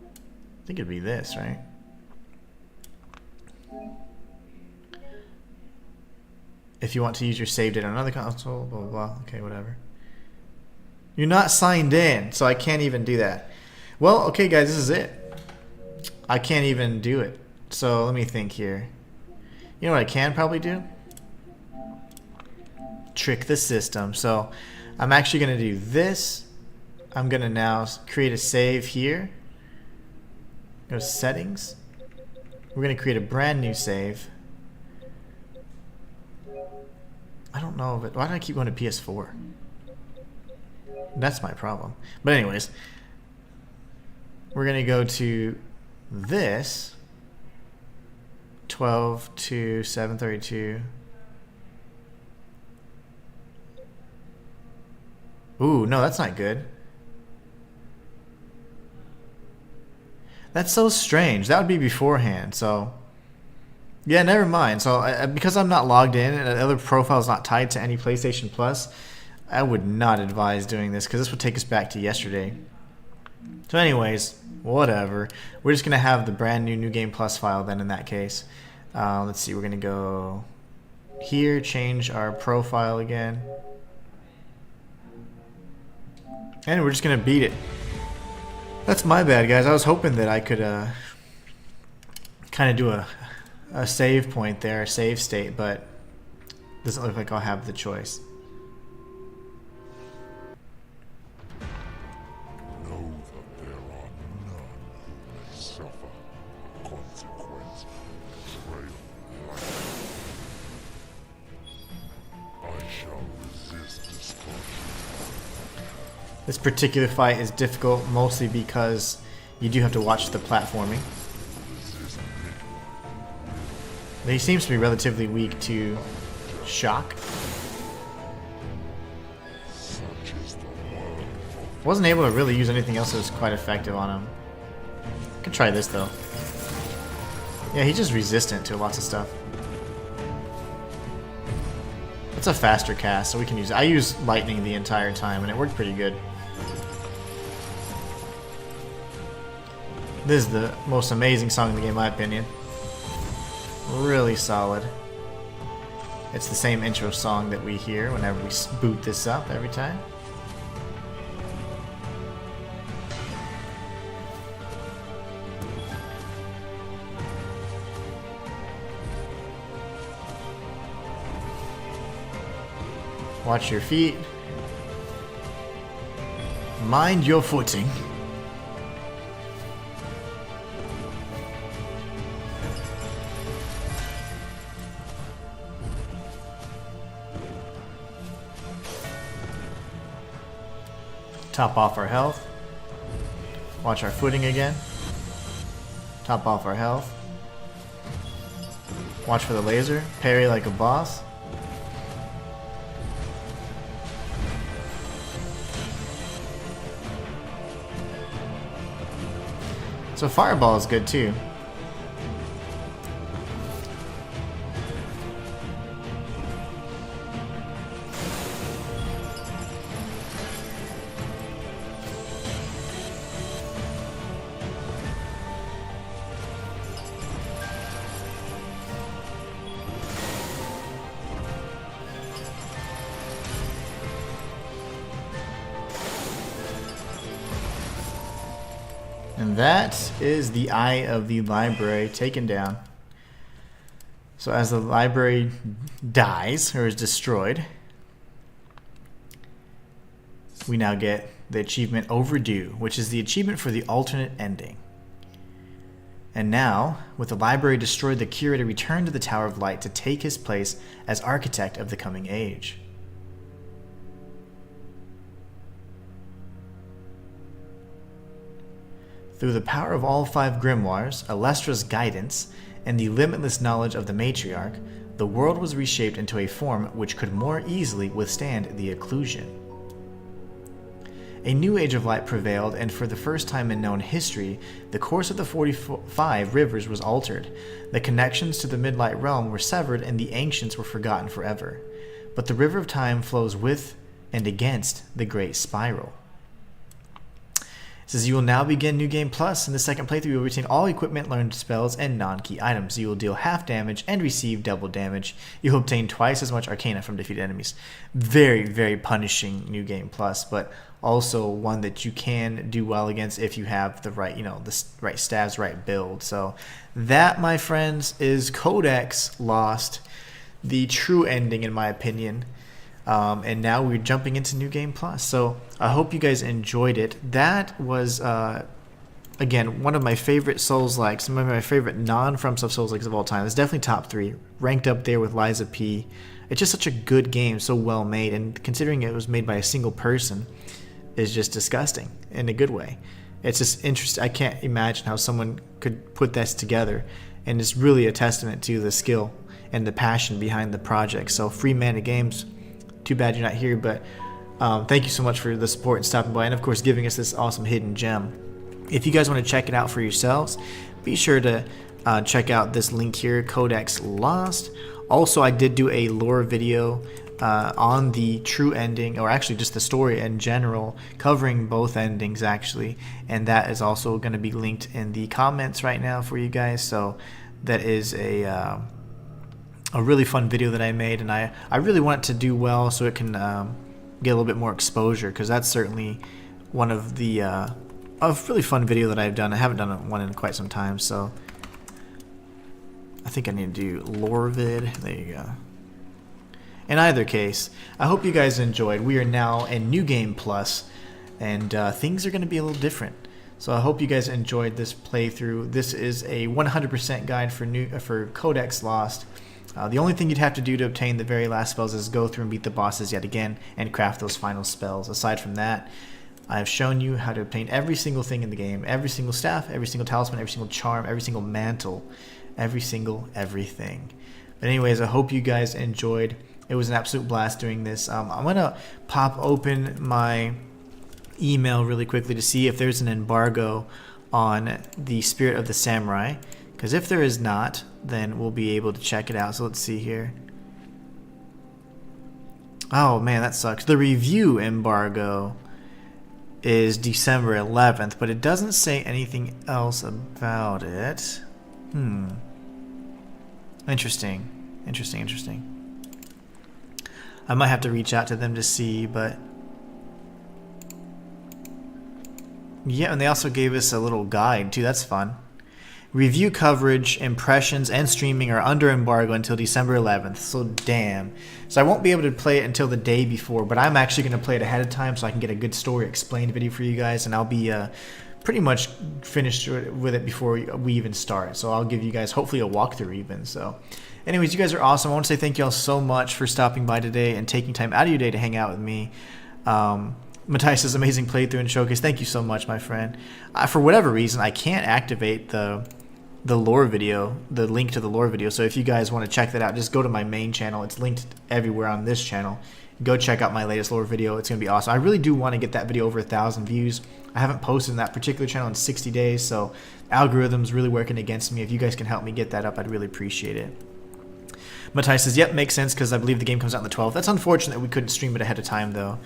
I think it'd be this, right? If you want to use your save data on another console, blah, blah, blah. Okay, whatever. You're not signed in, so I can't even do that. Well, okay, guys, this is it. I can't even do it. So let me think here. You know what I can probably do? Trick the system. So I'm actually going to do this. I'm going to now create a save here. Go to settings. We're going to create a brand new save. I don't know if it, why do I keep going to PS4? That's my problem. But anyways, we're going to go to this 12 to 732. Ooh, no, that's not good. That's so strange. That would be beforehand, so yeah, never mind. So because I'm not logged in and the other profile is not tied to any PlayStation Plus, I would not advise doing this because this would take us back to yesterday. So anyways, whatever. We're just going to have the brand new Game Plus file then in that case. Let's see, we're going to go here, change our profile again. And we're just going to beat it. That's my bad, guys. I was hoping that I could kind of do a save point there, a save state, but doesn't look like I'll have the choice. Know that there are none who may suffer the consequence of betrayal like you. I shall resist destruction. This particular fight is difficult mostly because you do have to watch the platforming. He seems to be relatively weak to shock. Wasn't able to really use anything else that was quite effective on him. Could try this though. Yeah, he's just resistant to lots of stuff. It's a faster cast, so we can use it. I used lightning the entire time and it worked pretty good. This is the most amazing song in the game, in my opinion. Really solid. It's the same intro song that we hear whenever we boot this up every time. Watch your feet. Mind your footing. Top off our health. Watch our footing again. Top off our health. Watch for the laser. Parry like a boss. So fireball is good too. And that is the eye of the library taken down. So as the library dies, or is destroyed, we now get the achievement Overdue, which is the achievement for the alternate ending. And now, with the library destroyed, the Curator returned to the Tower of Light to take his place as architect of the coming age. Through the power of all 5 grimoires, Alestra's guidance, and the limitless knowledge of the matriarch, the world was reshaped into a form which could more easily withstand the occlusion. A new age of light prevailed, and for the first time in known history, the course of the 45 rivers was altered. The connections to the Midlight realm were severed, and the ancients were forgotten forever. But the river of time flows with and against the Great Spiral. It says you will now begin New Game Plus. In the second playthrough, you will retain all equipment, learned spells, and non-key items. You will deal half damage and receive double damage. You will obtain twice as much Arcana from defeated enemies. Very, very punishing New Game Plus, but also one that you can do well against if you have the right, the right stats, right build. So that, my friends, is Codex Lost, the true ending in my opinion. And now we're jumping into New Game Plus. So I hope you guys enjoyed it. That was, again, one of my favorite Souls-likes, some of my favorite non-FromSoft Souls-likes of all time. It's definitely top 3, ranked up there with Lies of P. It's just such a good game, so well made, and considering it was made by a single person, is just disgusting in a good way. It's just interesting. I can't imagine how someone could put this together, and it's really a testament to the skill and the passion behind the project. So Free Mana Games, too bad you're not here, but thank you so much for the support and stopping by, and of course giving us this awesome hidden gem. If you guys want to check it out for yourselves, be sure to check out this link here, Codex Lost. Also, I did do a lore video on the true ending, or actually just the story in general, covering both endings actually, and that is also going to be linked in the comments right now for you guys. So that is a really fun video that I made, and I really want it to do well so it can get a little bit more exposure, because that's certainly one of the a really fun video that I've done. I haven't done one in quite some time, so I think I need to do lore vid. There you go. In either case, I hope you guys enjoyed. We are now in New Game Plus, and things are going to be a little different. So I hope you guys enjoyed this playthrough. This is a 100% guide for Codex Lost. The only thing you'd have to do to obtain the very last spells is go through and beat the bosses yet again and craft those final spells. Aside from that, I have shown you how to obtain every single thing in the game, every single staff, every single talisman, every single charm, every single mantle, every single everything. But anyways, I hope you guys enjoyed. It was an absolute blast doing this. I'm going to pop open my email really quickly to see if there's an embargo on the Spirit of the Samurai. Because if there is not, then we'll be able to check it out. So let's see here. Oh man, that sucks. The review embargo is December 11th, but it doesn't say anything else about it. Interesting. Interesting. I might have to reach out to them to see, but yeah, and they also gave us a little guide too. That's fun. Review coverage, impressions, and streaming are under embargo until December 11th. So damn. So I won't be able to play it until the day before, but I'm actually going to play it ahead of time so I can get a good story explained video for you guys, and I'll be pretty much finished with it before we even start. So I'll give you guys hopefully a walkthrough even. So anyways, you guys are awesome. I want to say thank you all so much for stopping by today and taking time out of your day to hang out with me. Matthias' amazing playthrough and showcase. Thank you so much, my friend. For whatever reason, I can't activate the lore video, the link to the lore video. So if you guys want to check that out, just go to my main channel. It's linked everywhere on this channel. Go check out my latest lore video. It's going to be awesome. I really do want to get that video over 1,000 views. I haven't posted in that particular channel in 60 days, so algorithm's really working against me. If you guys can help me get that up, I'd really appreciate it. Matthias says, yep, makes sense because I believe the game comes out on the 12th. That's unfortunate we couldn't stream it ahead of time, though.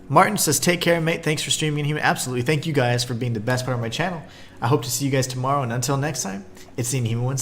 Martin says, take care, mate. Thanks for streaming Inhuman. Absolutely. Thank you guys for being the best part of my channel. I hope to see you guys tomorrow, and until next time, it's the Inhuman one.